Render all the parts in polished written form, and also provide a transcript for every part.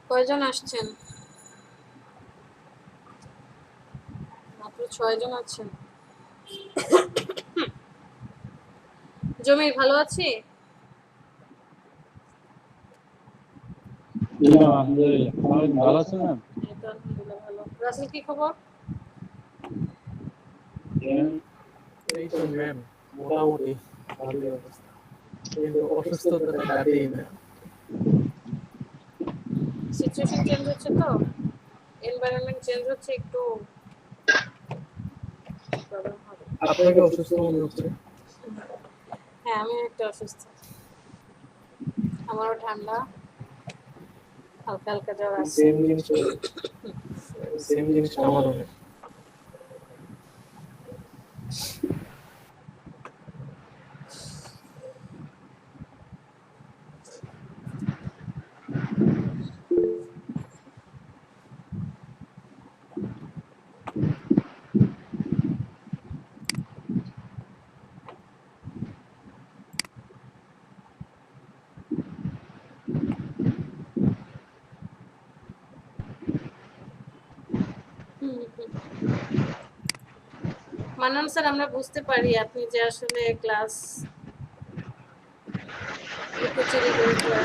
কয়জন আসছেন? মাত্র 6 জন আছেন। জমি ভালো আছি। ভালো আছেন ম্যাম? আলহামদুলিল্লাহ ভালো। রাসেল কি খবর? এই তো ম্যাম, মোটামুটি ভালোই অবস্থা, কিন্তু অসুস্থতাটা কাটেই না। সিচুয়েশন চেঞ্জ হচ্ছে তো, এনভায়রনমেন্ট চেঞ্জ হচ্ছে, একটু প্রবলেম হবে। আপনাকে অসুস্থ মনে হচ্ছে? হ্যাঁ, আমি একটু অসুস্থ, আমারও ঠান্ডা, হালকা হালকা জ্বর আছে। সেম জিনিসটা আমারও। মান্নান স্যার, আমরা বুঝতে পারি আপনি যে আসলে ক্লাস লুকোচুরি করে খেলা।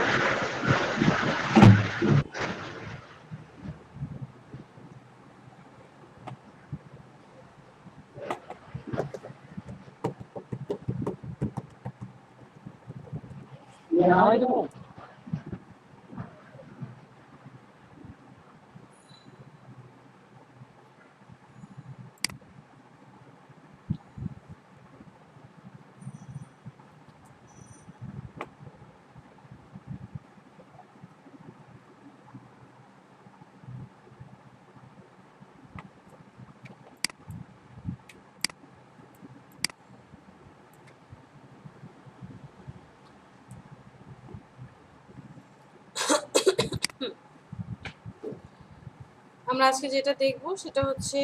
আমরা আজকে যেটা দেখব সেটা হচ্ছে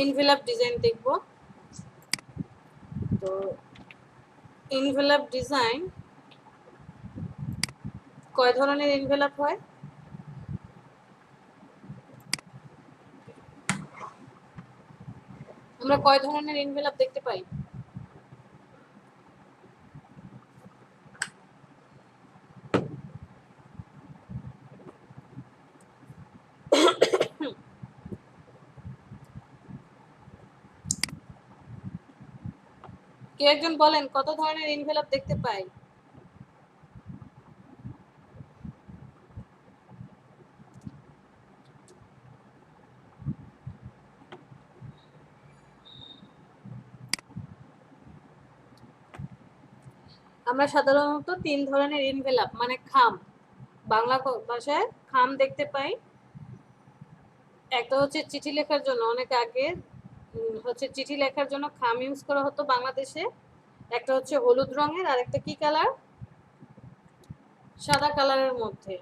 এনভেলপ ডিজাইন দেখব। তো এনভেলপ ডিজাইন, কয় ধরনের এনভেলপ হয়? আমরা কয় ধরনের এনভেলপ দেখতে পাই? কেউ একজন বলেন কত ধরনের এনভেলপ দেখতে পাই? আমরা সাধারণত 3 ধরনের এনভেলপ মানে খাম, বাংলা ভাষায় খাম দেখতে পাই। একটা হচ্ছে চিঠি লেখার জন্য, অনেক আগে হচ্ছে চিঠি লেখার জন্য খাম ইউজ করা হতো বাংলাদেশে। একটা হচ্ছে হলুদ রঙের, আর একটা কি কালার, সাদা কালারের মধ্যে।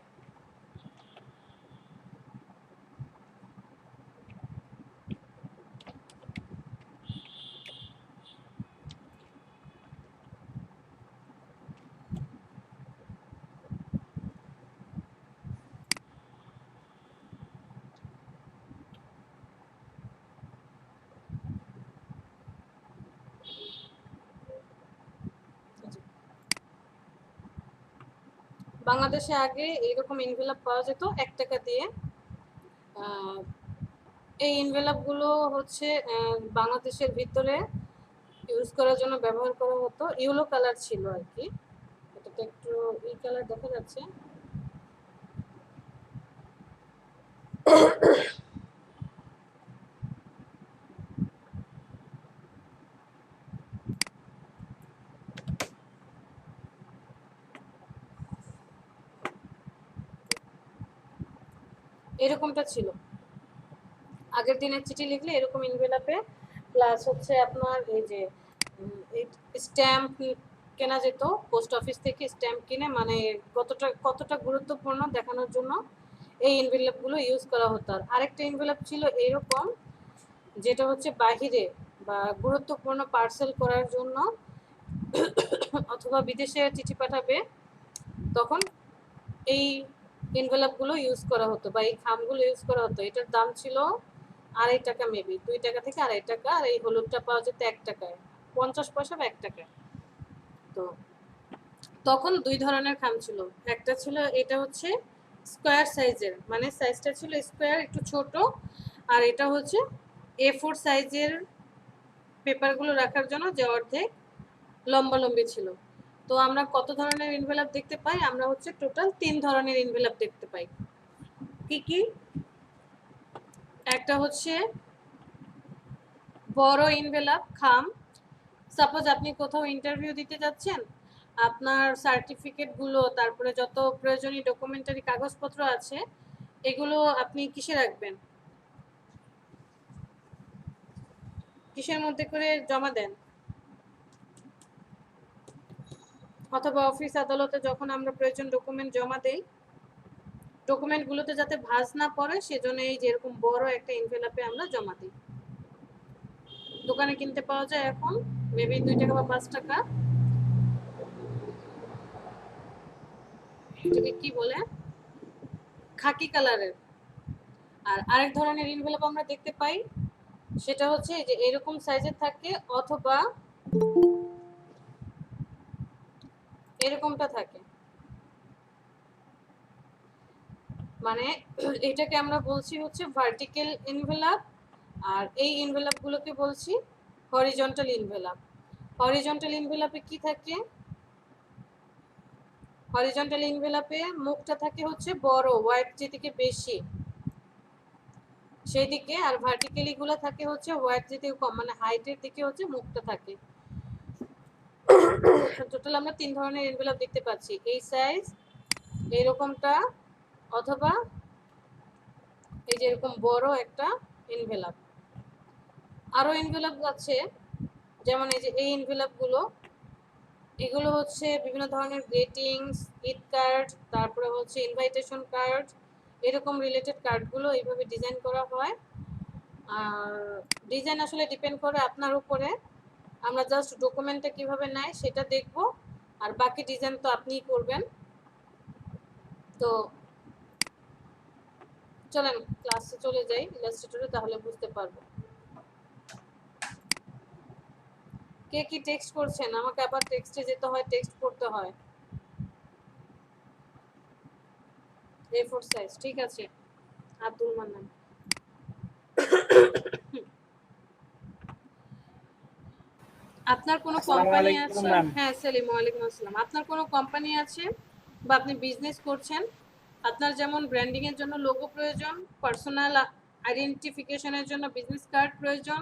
বাংলাদেশে আগে এইরকম এনভেলপ পাওয়া যেত 1 টাকা দিয়ে। এই এনভেলপ গুলো হচ্ছে বাংলাদেশের ভিতরে ইউজ করার জন্য ব্যবহার করা হতো। ইয়েলো কালার ছিল আর কি, এটাতে একটু এই কালার দেখা যাচ্ছে। এরকমটা ছিল আগের দিনের চিঠি লিখলে, এরকম এনভেলপে, প্লাস হচ্ছে আপনার এই যে স্ট্যাম্প কেনা যেত পোস্ট অফিস থেকে। স্ট্যাম্প কিনে মানে কতটা গুরুত্বপূর্ণ দেখানোর জন্য এই এনভেলপগুলো ইউজ করা হতো। আর আরেকটা এনভেলপ ছিল এরকম, যেটা হচ্ছে বাহিরে বা গুরুত্বপূর্ণ পার্সেল করার জন্য অথবা বিদেশে চিঠি পাঠাবে, তখন এই এনভেলপগুলো ইউজ করা হতো বা এই খামগুলো ইউজ করা হতো। এটার দাম ছিল ৳2.5, মেবি 2 টাকা থেকে ৳2.5। আর এই হলুদটা পাওয়া যেত 1 টাকায়, 50 পয়সা বা 1 টাকায়। তো তখন 2 ধরনের খাম ছিল। একটা ছিল এটা হচ্ছে স্কোয়ার সাইজের, মানে সাইজটা ছিল স্কোয়ার, একটু ছোট। আর এটা হচ্ছে A4 সাইজের পেপারগুলো রাখার জন্য, যে অর্ধেক লম্বালম্বি ছিল। তো আমরা কত ধরনের এনভেলপ দেখতে পাই? আমরা হচ্ছে টোটাল 3 ধরনের এনভেলপ দেখতে পাই। কি কি? একটা হচ্ছে বড় এনভেলপ, খাম। সাপোজ আপনি কোথাও ইন্টারভিউ দিতে যাচ্ছেন, আপনার সার্টিফিকেটগুলো, তারপরে যত প্রয়োজনীয় ডকুমেন্টারি কাগজপত্র আছে, এগুলো আপনি কিসে রাখবেন? কিসের মধ্যে করে জমা দেন? অথবা অফিস আদালতে যখন আমরা প্রয়োজন ডকুমেন্ট জমা দেই, ডকুমেন্টগুলোতে যাতে ভাঁজ না পড়ে সেজন্য এই যেরকম বড় একটা এনভেলপে আমরা জমা দিই। দোকানে কিনতে পাওয়া যায় এখন, মেবি 2 টাকা বা 5 টাকা। এটাকে কি বলে? খাকি কালারের। আর আরেক ধরনের এনভেলপ আমরা দেখতে পাই, সেটা হচ্ছে যে এরকম সাইজের থাকে, অথবা এরকমটা থাকে। মানে এটাকে আমরা বলছি হচ্ছে ভার্টিক্যাল এনভেলপ, আর এই এনভেলপগুলোকে বলছি হরিজন্টাল এনভেলপ। হরিজন্টাল এনভেলপে কি থাকে? হরিজন্টাল এনভেলপে মুখটা থাকে হচ্ছে বড়, হোয়াইট যেদিকে বেশি সেই দিকে, আর ভার্টিক্যালি গুলো থাকে হচ্ছে হোয়াইট যেদিকে কম, মানে হাইটের দিকে হচ্ছে মুখটা থাকে। টোটাল আমরা 3 ধরনের এনভেলপ দেখতে পাচ্ছি, এই সাইজ, এইরকমটা, অথবা এই যে এরকম বড় একটা এনভেলপ। আরো এনভেলপ আছে, যেমন এই যে এই এনভেলপগুলো, এগুলো হচ্ছে বিভিন্ন ধরনের গ্রিটিংস, ঈদ কার্ড, তারপরে হচ্ছে ইনভাইটেশন কার্ড, এরকম রিলেটেড কার্ডগুলো এইভাবে ডিজাইন করা হয়। আর ডিজাইন আসলে ডিপেন্ড করে আপনার উপরে। আমরা জাস্ট ডকুমেন্টটা কিভাবে নেয় সেটা দেখব, আর বাকি ডিজাইন তো আপনিই করবেন। তো চলেন ক্লাসে চলে যাই, ইলাস্ট্রেটরে, তাহলে বুঝতে পারবো। কে কি টেক্সট করছেন? আমাকে আবার টেক্সটে যেতে হয়, টেক্সট করতে হয়। A4 সাইজ, ঠিক আছে। আব্দুল মান্নান। আপনার কোনো কোম্পানি আছে? হ্যাঁ সেলিম, ওয়ালাইকুম আসসালাম। আপনার কোনো কোম্পানি আছে বা আপনি বিজনেস করছেন, আপনার যেমন ব্র্যান্ডিং এর জন্য লোগো প্রয়োজন, পার্সোনাল আইডেন্টিফিকেশনের জন্য বিজনেস কার্ড প্রয়োজন,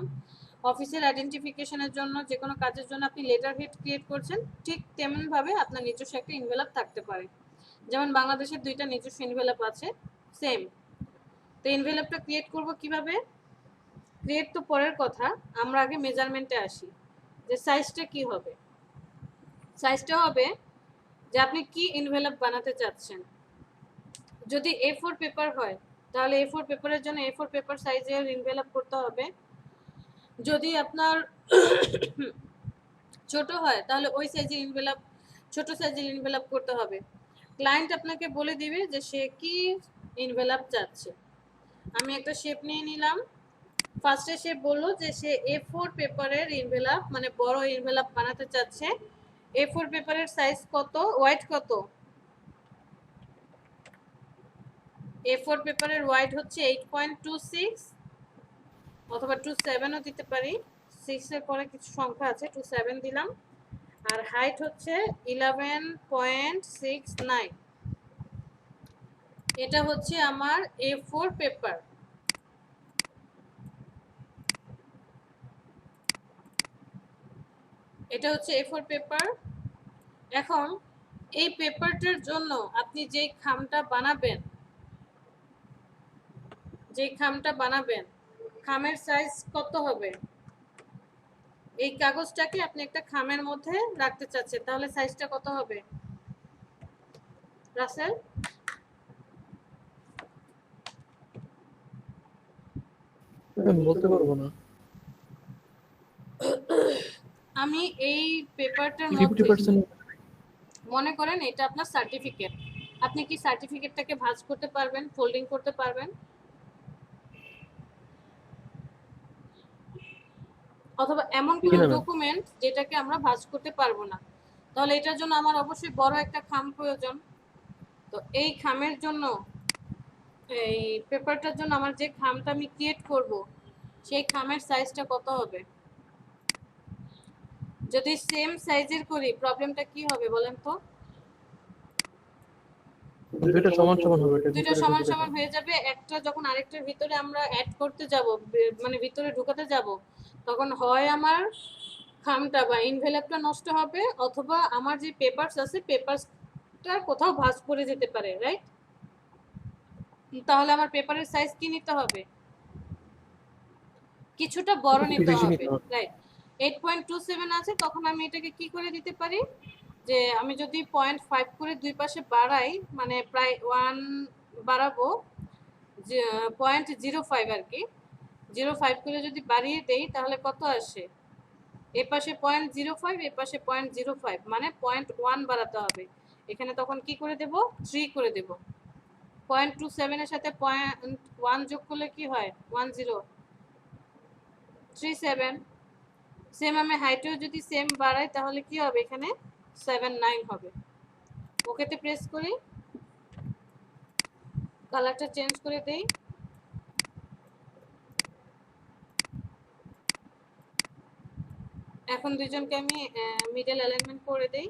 অফিসের আইডেন্টিফিকেশনের জন্য যে কোনো কাজের জন্য আপনি লেটার হেড ক্রিয়েট করছেন, ঠিক তেমনভাবে আপনার নিজস্ব একটা এনভেলপ থাকতে পারে। যেমন বাংলাদেশের 2টা নিজস্ব এনভেলপ আছে, সেম। তো এনভেলপটা ক্রিয়েট করব কিভাবে? ক্রিয়েট তো পরের কথা, আমরা আগে মেজারমেন্টে আসি, যে সাইজটা কি হবে। সাইজটা হবে যে আপনি কি এনভেলপ বানাতে চাচ্ছেন। যদি A4 পেপার হয় তাহলে A4 পেপারের জন্য A4 পেপার সাইজের এনভেলপ করতে হবে। যদি আপনার ছোট হয় তাহলে ওই সাইজের এনভেলপ, ছোট সাইজের এনভেলপ করতে হবে। ক্লায়েন্ট আপনাকে বলে দিবে যে সে কি এনভেলপ চাচ্ছে। আমি একটা শেপ নিয়ে নিলাম। ফার্স্টে সে বললো যে সে A4 পেপারের এনভেলপ, মানে বড় এনভেলপ বানাতে চাচ্ছে। A4 পেপারের সাইজ কত, ওয়াইড কত? A4 পেপারের ওয়াইড হচ্ছে 8.26, অথবা 27ও দিতে পারি, 6 এর পরে কিছু সংখ্যা আছে, 27 দিলাম। আর হাইট হচ্ছে 11.69। এটা হচ্ছে আমার A4 পেপার। এটা হচ্ছে A4 পেপার। এখন এই পেপারটার জন্য আপনি যেই খামটা বানাবেন, খামের সাইজ কত হবে? এই কাগজটাকে আপনি একটা খামের মধ্যে রাখতে চাচ্ছেন, তাহলে সাইজটা কত হবে রাসেল? আমি বলতে পারবো না। আমি এই পেপারটার 50% মধ্যে মনে করেন এটা আপনার সার্টিফিকেট, আপনি কি সার্টিফিকেটটাকে ভাঁজ করতে পারবেন, ফোল্ডিং করতে পারবেন? অথবা এমন কি কোনো নামে? ডকুমেন্ট যেটাকে আমরা ভাঁজ করতে পারবো না, তাহলে এটার জন্য আমার অবশ্যই বড় একটা খাম প্রয়োজন। তো এই খামের জন্য, এই পেপারটার জন্য আমার যে খামটা আমি ক্রিয়েট করব, সেই খামের সাইজটা কত হবে? যদি সেম সাইজের করি প্রবলেমটা কি হবে বলেন তো? দুইটা সমান সমান হবে, এটা দুইটা ভিতরে সমান ঢুকে সমান যাবে। হয়ে যাবে, একটা যখন আরেকটার ভিতরে আমরা অ্যাড করতে যাব, মানে ভিতরে ঢুকাতে যাব, তখন হয় আমার খামটা বা ইনভেলপটা নষ্ট হবে, অথবা আমার যে পেপারস আছে পেপারসটা কোথাও ভাঁজ পড়ে যেতে পারে, রাইট? তাহলে আমার পেপারের সাইজ কি নিতে হবে? কিছুটা বড় একটু নিতে বেশি হবে, নিতে হবে। রাইট? 8.27 আছে, তখন আমি এটাকে কি করে দিতে পারি, যে আমি যদি 0.5 করে দুই পাশে বাড়াই, মানে প্রায় 1 বাড়াবো, যে 0.05 আর কি, 0.5 করে যদি বাড়িয়ে দেই তাহলে কত আসে? এ পাশে 0.05, এ পাশে 0.05, মানে 0.1 বাড়াতে হবে। এখানে তখন কি করে দেব? 3 করে দেব। 0.27 এর সাথে 0.1 যোগ করলে কি হয়? 1037। সেম আমি হাইটেও যদি সেম বাড়াই তাহলে কি হবে? এখানে 79 হবে। ওকেতে প্রেস করি, কালারটা চেঞ্জ করে দেই। এখন দুইজনকে আমি মিডল অ্যালাইনমেন্ট করে দেই।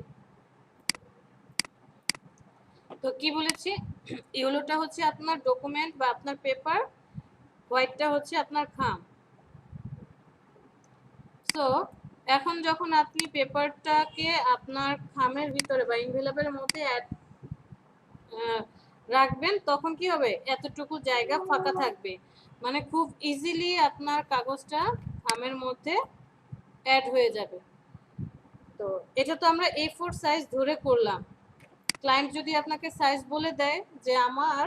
তো কি বলেছি, ইয়েলোটা হচ্ছে আপনার ডকুমেন্ট বা আপনার পেপার, হোয়াইটটা হচ্ছে আপনার খাম। সো এখন যখন আপনি পেপারটাকে আপনার খামের ভিতরে বা এনভেলপের মধ্যে রাখবেন, তখন কি হবে? এতটুকু জায়গা ফাঁকা থাকবে, মানে খুব ইজিলি আপনার কাগজটা খামের মধ্যে অ্যাড হয়ে যাবে। তো এটা তো আমরা A4 সাইজ ধরে করলাম। ক্লায়েন্ট যদি আপনাকে সাইজ বলে দেয় যে আমার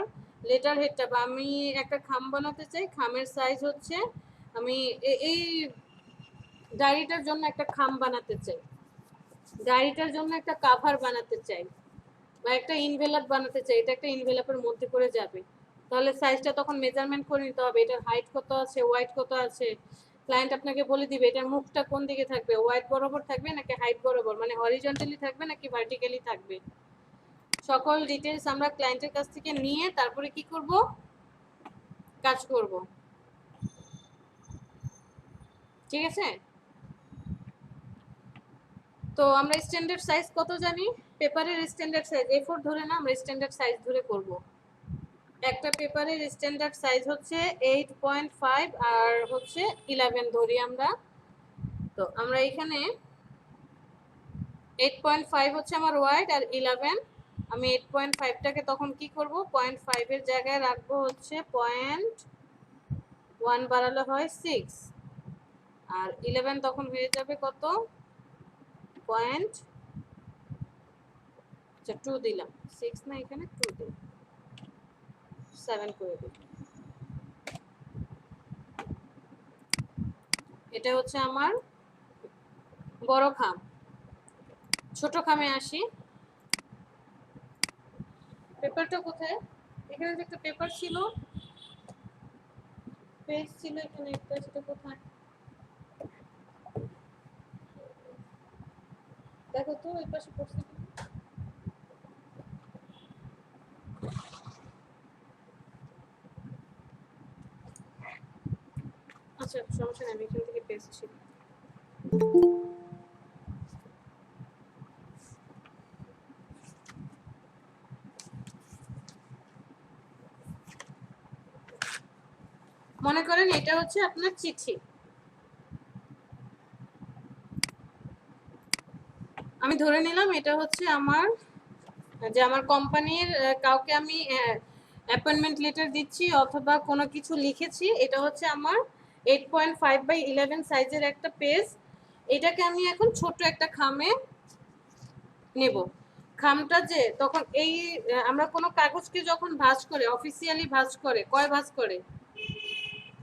লেটার হেডটা বা আমি একটা খাম বানাতে চাই, খামের সাইজ হচ্ছে, আমি এই ডায়েরিটার জন্য একটা খাম বানাতে চাই, ডায়েরিটার জন্য একটা কাভার বানাতে চাই, বা একটা ইনভেলপ বানাতে চাই, এটা একটা ইনভেলপের মধ্যে করে যাবে, তাহলে সাইজটা তখন মেজারমেন্ট করে নিতে হবে, এটার হাইট কত আছে, ওয়াইড কত আছে। ক্লায়েন্ট আপনাকে বলে দিবে এটার মুখটা কোন দিকে থাকবে, ওয়াইড বরাবর থাকবে নাকি হাইট বরাবর, মানে হরিজন্টালি থাকবে নাকি ভার্টিক্যালি থাকবে। সকল ডিটেলস আমরা ক্লায়েন্টের কাছ থেকে নিয়ে তারপরে কি করব? কাজ করব। ঠিক আছে? তো আমরা স্ট্যান্ডার্ড সাইজ কত জানি? পেপারের স্ট্যান্ডার্ড সাইজ A4 ধরে না, আমরা স্ট্যান্ডার্ড সাইজ ধরে করব। একটা পেপারের স্ট্যান্ডার্ড সাইজ হচ্ছে 8.5 আর হচ্ছে 11 ধরি আমরা। তো আমরা এখানে 8.5 হচ্ছে আমার ওয়াইড আর 11, আমি 8.5টাকে তখন কি করব? 0.5 এর জায়গায় রাখবো হচ্ছে 0.1 বাড়ালে হয় 6, আর 11 তখন হয়ে যাবে কত? পয়েন্ট, আচ্ছা 2 দিলাম, 6 না, এখানে 2 দিই, 7 করে দিই। এটা হচ্ছে আমার বড় খাম। ছোট খামে আসি। পেপারটা কোথায়? এখানে যে একটা পেপার ছিল, পেজ ছিল এখানে একটা, সেটা কোথায় দেখো তো, ওই পাশে পড়ছে কিনা। আচ্ছা সমস্যা নেই, আমি এখান থেকে পেয়েছি। মনে করেন এটা হচ্ছে আপনার চিঠি, আমি ধরে নিলাম এটা হচ্ছে আমার, যে আমার কোম্পানির কাউকে আমি অ্যাপয়েন্টমেন্ট লেটার দিচ্ছি অথবা কোনো কিছু লিখেছি, এটা হচ্ছে আমার 8.5/11 সাইজের একটা পেজ। এটাকে আমি এখন ছোট একটা খামে নেব। খামটা যে তখন এই আমরা কোনো কাগজকে যখন ভাঁজ করে, অফিসিয়ালি ভাঁজ করে, কয় ভাঁজ করে?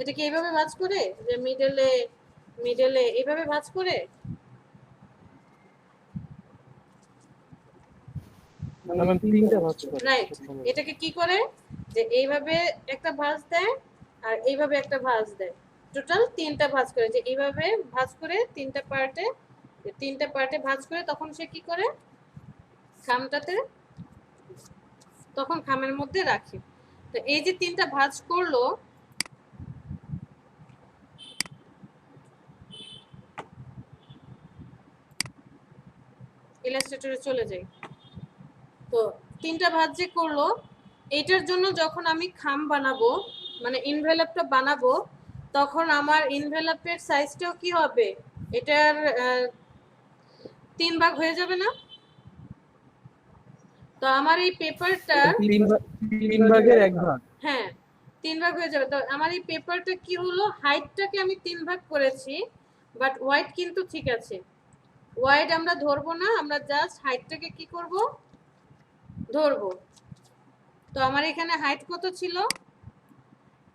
এটা কি এইভাবে ভাঁজ করে, যে মিডলে মিডলে এইভাবে ভাঁজ করে? না ম্যাম, তিনটা ভাঁজ করে রাইট। খুব সম্ভবত। এটাকে কি করে, যে এইভাবে একটা ভাঁজ দেয় আর এইভাবে একটা ভাঁজ দেয়, টোটাল তিনটা ভাঁজ করে, যে এইভাবে ভাঁজ করে তিনটা পার্টে ভাঁজ করে তখন সে কি করে, খামটাতে, তখন খামের মধ্যে রাখে। তো এই যে তিনটা ভাঁজ করলো, ইলাস্ট্রেটরে চলে যাই। তো তিনটা ভাঁজ যে করলো, এইটার জন্য যখন আমি খাম বানাবো, মানে ইনভেলপটা বানাবো, তখন আমার ইনভেলপের সাইজটাও কি হবে, এটার 3 ভাগ হয়ে যাবে না? তো আমার এই পেপারটার, তিন ভাগের এক ভাগ। হ্যাঁ 3 ভাগ হয়ে যাবে। তো আমার এই পেপারটা কি হলো, হাইটটাকে আমি 3 ভাগ করেছি, বাট ওয়াইড কিন্তু ঠিক আছে। ওয়াইড আমরা ধরবো না, আমরা জাস্ট হাইটটাকে কি করব, ধরবো। তো আমার এখানে হাইট কত ছিল,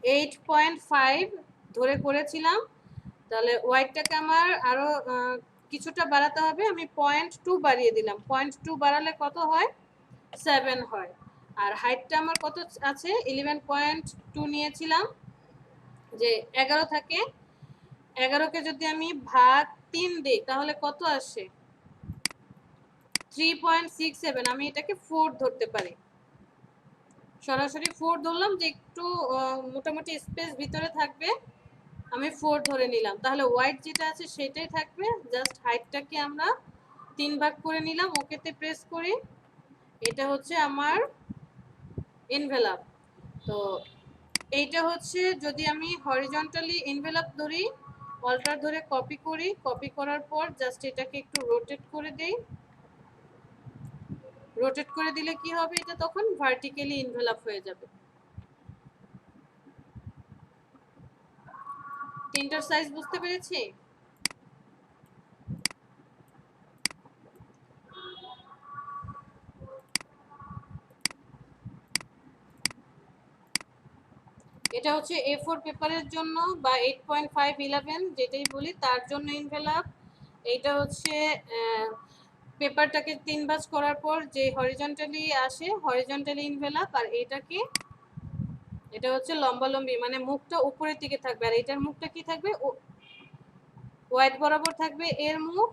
8.5 ধরে করেছিলাম। তাহলে ওয়াইডটাকে আমার আরো কিছুটা বাড়াতে হবে, আমি 0.2 বাড়িয়ে দিলাম। 0.2 বাড়ালে কত হয়, 7 হয়। আর হাইটটা আমার কত আছে, 11.2 নিয়েছিলাম, যে 11 থাকে। 11কে যদি আমি ভাগ 3 দিই তাহলে কত আসে, 3.67। আমি এটাকে 4 ধরতে পারি, সরাসরি 4 ধরলাম, যে একটু মোটামুটি স্পেস ভিতরে থাকবে, আমি 4 ধরে নিলাম। তাহলে ওয়াইড যেটা আছে সেটাই থাকবে, জাস্ট হাইটটাকে আমরা 3 ভাগ করে নিলাম, ওকেতে প্রেস করি। এটা হচ্ছে আমার এনভেলাপ। তো এইটা হচ্ছে, যদি আমি হরিজন্টালি এনভেলাপ ধরি, অল্টার ধরে কপি করি, কপি করার পর জাস্ট এটাকে একটু রোটেট করে দেই। রোটেট করে দিলে কি হবে, এটা তখন ভার্টিক্যালি এনভেলাপ হয়ে যাবে। তিনটার সাইজ বুঝতে পেরেছি? এটা হচ্ছে A4 পেপারের জন্য, বা 8.511 যেটাই বলি তার জন্য এনভেলাপ। এইটা হচ্ছে পেপারটাকে 3 ভাঁজ করার পর যে হরিজন্টালি আসে, হরিজন্টালি এনভেলাপ। আর এটা হচ্ছে লম্বালম্বি, মানে মুখটা উপরের দিকে থাকবে, আর এটার মুখটা কি থাকবে, ওয়াইড বরাবর থাকবে এর মুখ,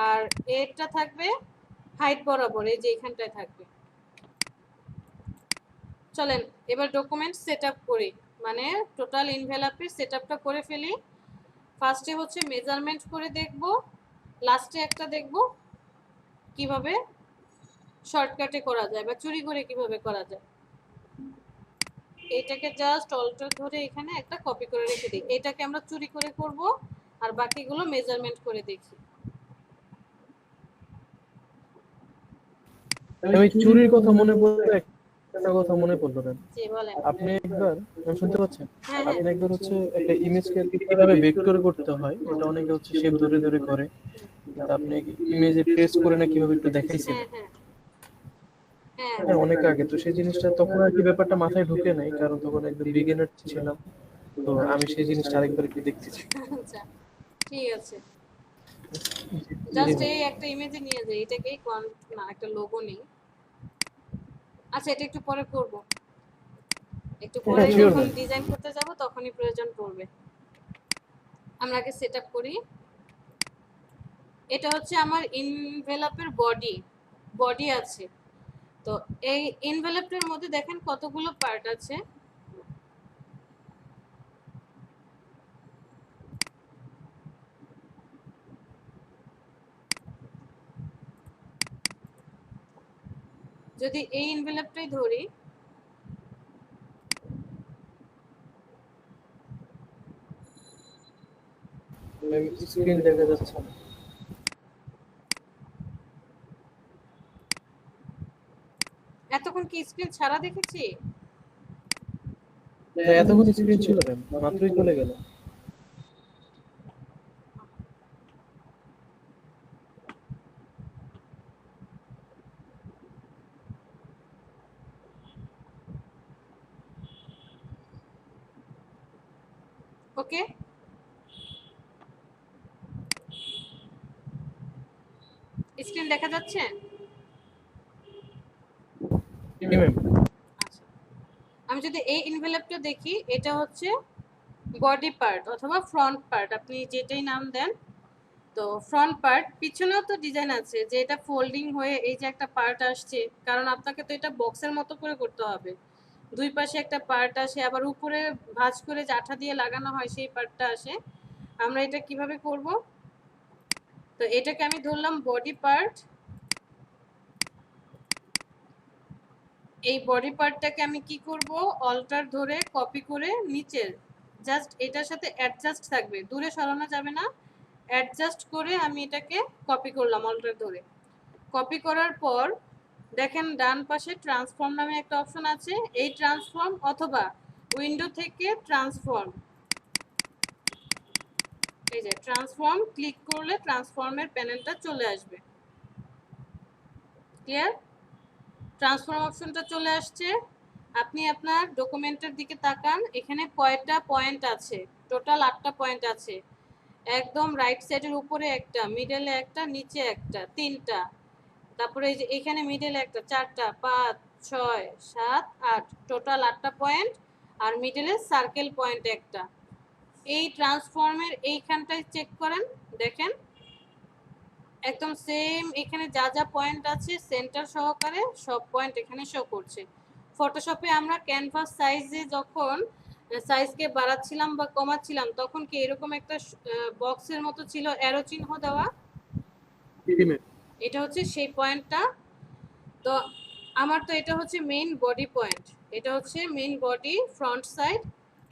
আর এরটা থাকবে হাইট বরাবর, এই যে এখানটায় থাকবে। চলেন এবার ডকুমেন্ট সেটআপ করি, মানে টোটাল এনভেলাপের সেটআপটা করে ফেলি। ফার্স্টে হচ্ছে মেজারমেন্ট করে দেখব, লাস্টে একটা দেখব কিভাবে শর্টকাটে করা যায়, বা চুরি করে কিভাবে করা যায়। এটাকে জাস্ট অল্টার ধরে এখানে একটা কপি করে রেখে দিই, এটাকে আমরা চুরি করে করব, আর বাকিগুলো মেজারমেন্ট করে দেখি। আমি চুরির কথা মনে পড়লে একটা কথা মনে পড়লো ম্যাম। জি বলেন। আপনি একবার, ম্যাম শুনতে পাচ্ছেন? হ্যাঁ হ্যাঁ। আপনি একবার হচ্ছে একটা ইমেজকে কিভাবে ভেক্টর করতে হয় ওটা অনেকে হচ্ছে শেপ ধরে ধরে করে, কিন্তু আপনি ইমেজে ট্রেস করে না কিভাবে একটু দেখাইছেন। হ্যাঁ হ্যাঁ হ্যাঁ। হ্যাঁ, অনেক আগে তো সেই জিনিসটা তখন আর কি ব্যাপারটা মাথায় ঢুকে নাই, কারণ তখন একদম বিগিনার ছিলাম। তো আমি সেই জিনিসটা আরেকবার একটু দেখতে চাই। আচ্ছা ঠিক আছে, জি জাস্ট ম্যাম। এই একটা ইমেজে নিয়ে যাই, এটাকেই না একটা লোগো নেই। আচ্ছা এটা একটু পরে করব, একটু পরে হ্যাঁ শিওর যখন ম্যাম। ডিজাইন করতে যাব তখনই প্রয়োজন পড়বে। আমরা আগে সেটআপ করি। এটা হচ্ছে আমার এনভেলপের বডি আছে। তো এই এনভেলপটার মধ্যে দেখেন কতগুলো পার্ট আছে। যদি এই এনভেলপটাই ধরি, ম্যাম স্ক্রিন দেখা যাচ্ছে না। এতক্ষণ কি স্ক্রিন ছাড়া দেখেছি? হ্যাঁ এতক্ষণ স্ক্রিন ছিল ম্যাম, মাত্রই চলে গেল। ওকে, স্ক্রিন দেখা যাচ্ছে? জি ম্যাম। আচ্ছা, আমি যদি এই এনভেলপটা দেখি, এটা হচ্ছে বডি পার্ট অথবা ফ্রন্ট পার্ট, আপনি যেটাই নাম দেন। তো ফ্রন্ট পার্ট, পিছনেও তো ডিজাইন আছে যে এটা ফোল্ডিং হয়ে এই যে একটা পার্ট আসছে, কারণ আপনাকে তো এটা বক্সের মতো করে করতে হবে। দুই পাশে একটা পার্ট আসে, আবার উপরে ভাঁজ করে যে আঠা দিয়ে লাগানো হয় সেই পার্টটা আসে। আমরা এটা কিভাবে করব? তো এটাকে আমি ধরলাম বডি পার্ট। এই বডি পার্টটাকে আমি কি করব, অল্টার ধরে কপি করে নিচের জাস্ট এটার সাথে অ্যাডজাস্ট থাকবে, দূরে সরানো যাবে না। অ্যাডজাস্ট করে আমি এটাকে কপি করলাম অল্টার ধরে। কপি করার পর দেখেন ডান পাশে ট্রান্সফর্ম নামে একটা অপশন আছে, এই ট্রান্সফর্ম অথবা উইন্ডো থেকে ট্রান্সফর্ম, এই যে ট্রান্সফর্ম ক্লিক করলে ট্রান্সফর্মের প্যানেলটা চলে আসবে। ক্লিয়ার? ট্রান্সফর্ম অপশনটা চলে আসছে। আপনি আপনার ডকুমেন্টের দিকে তাকান, এখানে কয়টা পয়েন্ট আছে? টোটাল 8টা পয়েন্ট আছে। একদম রাইট সাইডের উপরে একটা, মিডলে একটা, নিচে একটা, 3টা, তারপরে এই যে এখানে মিডলে একটা, 4টা, 5, 6, 7, 8, টোটাল 8টা পয়েন্ট। আর মিডলে সার্কেল পয়েন্ট একটা। এই ট্রান্সফর্মের এইখানটায় চেক করেন, দেখেন একদম সেম এখানে যা যা পয়েন্ট আছে সেন্টার সহকারে সব পয়েন্ট এখানে শো করছে। ফটোশপে আমরা ক্যানভাস সাইজে যখন সাইজকে বাড়াচ্ছিলাম বা কমাচ্ছিলাম তখন কি এরকম একটা বক্সের মতো ছিল অ্যারো চিহ্ন দেওয়া? জি ম্যাম। এটা হচ্ছে সেই পয়েন্টটা। তো আমার তো এটা হচ্ছে মেইন বডি পয়েন্ট, এটা হচ্ছে মেইন বডি ফ্রন্ট সাইড,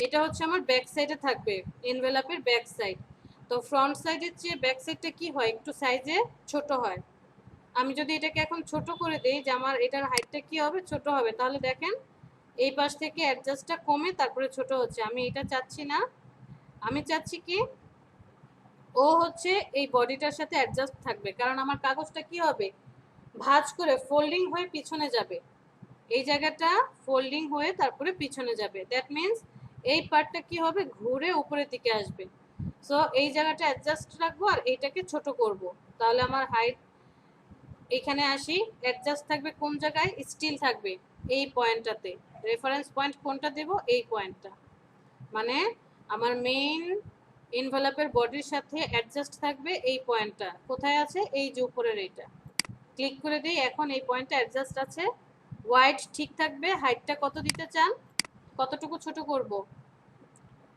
এটা হচ্ছে আমার ব্যাক সাইডে থাকবে এনভেলপের ব্যাক সাইড। তো ফ্রন্ট সাইডের চেয়ে ব্যাক সাইডটা কি হয়, একটু সাইজে ছোট হয়। আমি যদি এটাকে এখন ছোট করে দেই যে আমার এটার হাইটটা কি হবে, ছোট হবে, তাহলে দেখেন এই পাশ থেকে অ্যাডজাস্টটা কমে তারপরে ছোট হচ্ছে। আমি এটা চাচ্ছি না, আমি চাচ্ছি কি ও হচ্ছে এই বডিটার সাথে অ্যাডজাস্ট থাকবে, কারণ আমার কাগজটা কি হবে, ভাঁজ করে ফোল্ডিং হয়ে পিছনে যাবে। এই জায়গাটা ফোল্ডিং হয়ে তারপরে পিছনে যাবে, দ্যাট মিন্স এই পার্টটা কি হবে, ঘুরে উপরের দিকে আসবে। সো এই জায়গাটা অ্যাডজাস্ট রাখবো আর এইটাকে ছোট করব। তাহলে আমার হাইট এখানে আসি, অ্যাডজাস্ট থাকবে কোন জায়গায়, স্টিল থাকবে এই পয়েন্টটাতে। রেফারেন্স পয়েন্ট কোনটা দেব, এই পয়েন্টটা, মানে আমার মেইন এনভেলপের বডির সাথে অ্যাডজাস্ট থাকবে এই পয়েন্টটা। কোথায় আছে, এই যে উপরের এইটা। ক্লিক করে দিই, এখন এই পয়েন্টটা অ্যাডজাস্ট আছে। ওয়াইড ঠিক থাকবে। হাইটটা কত দিতে চান, কতটুকু ছোট করব?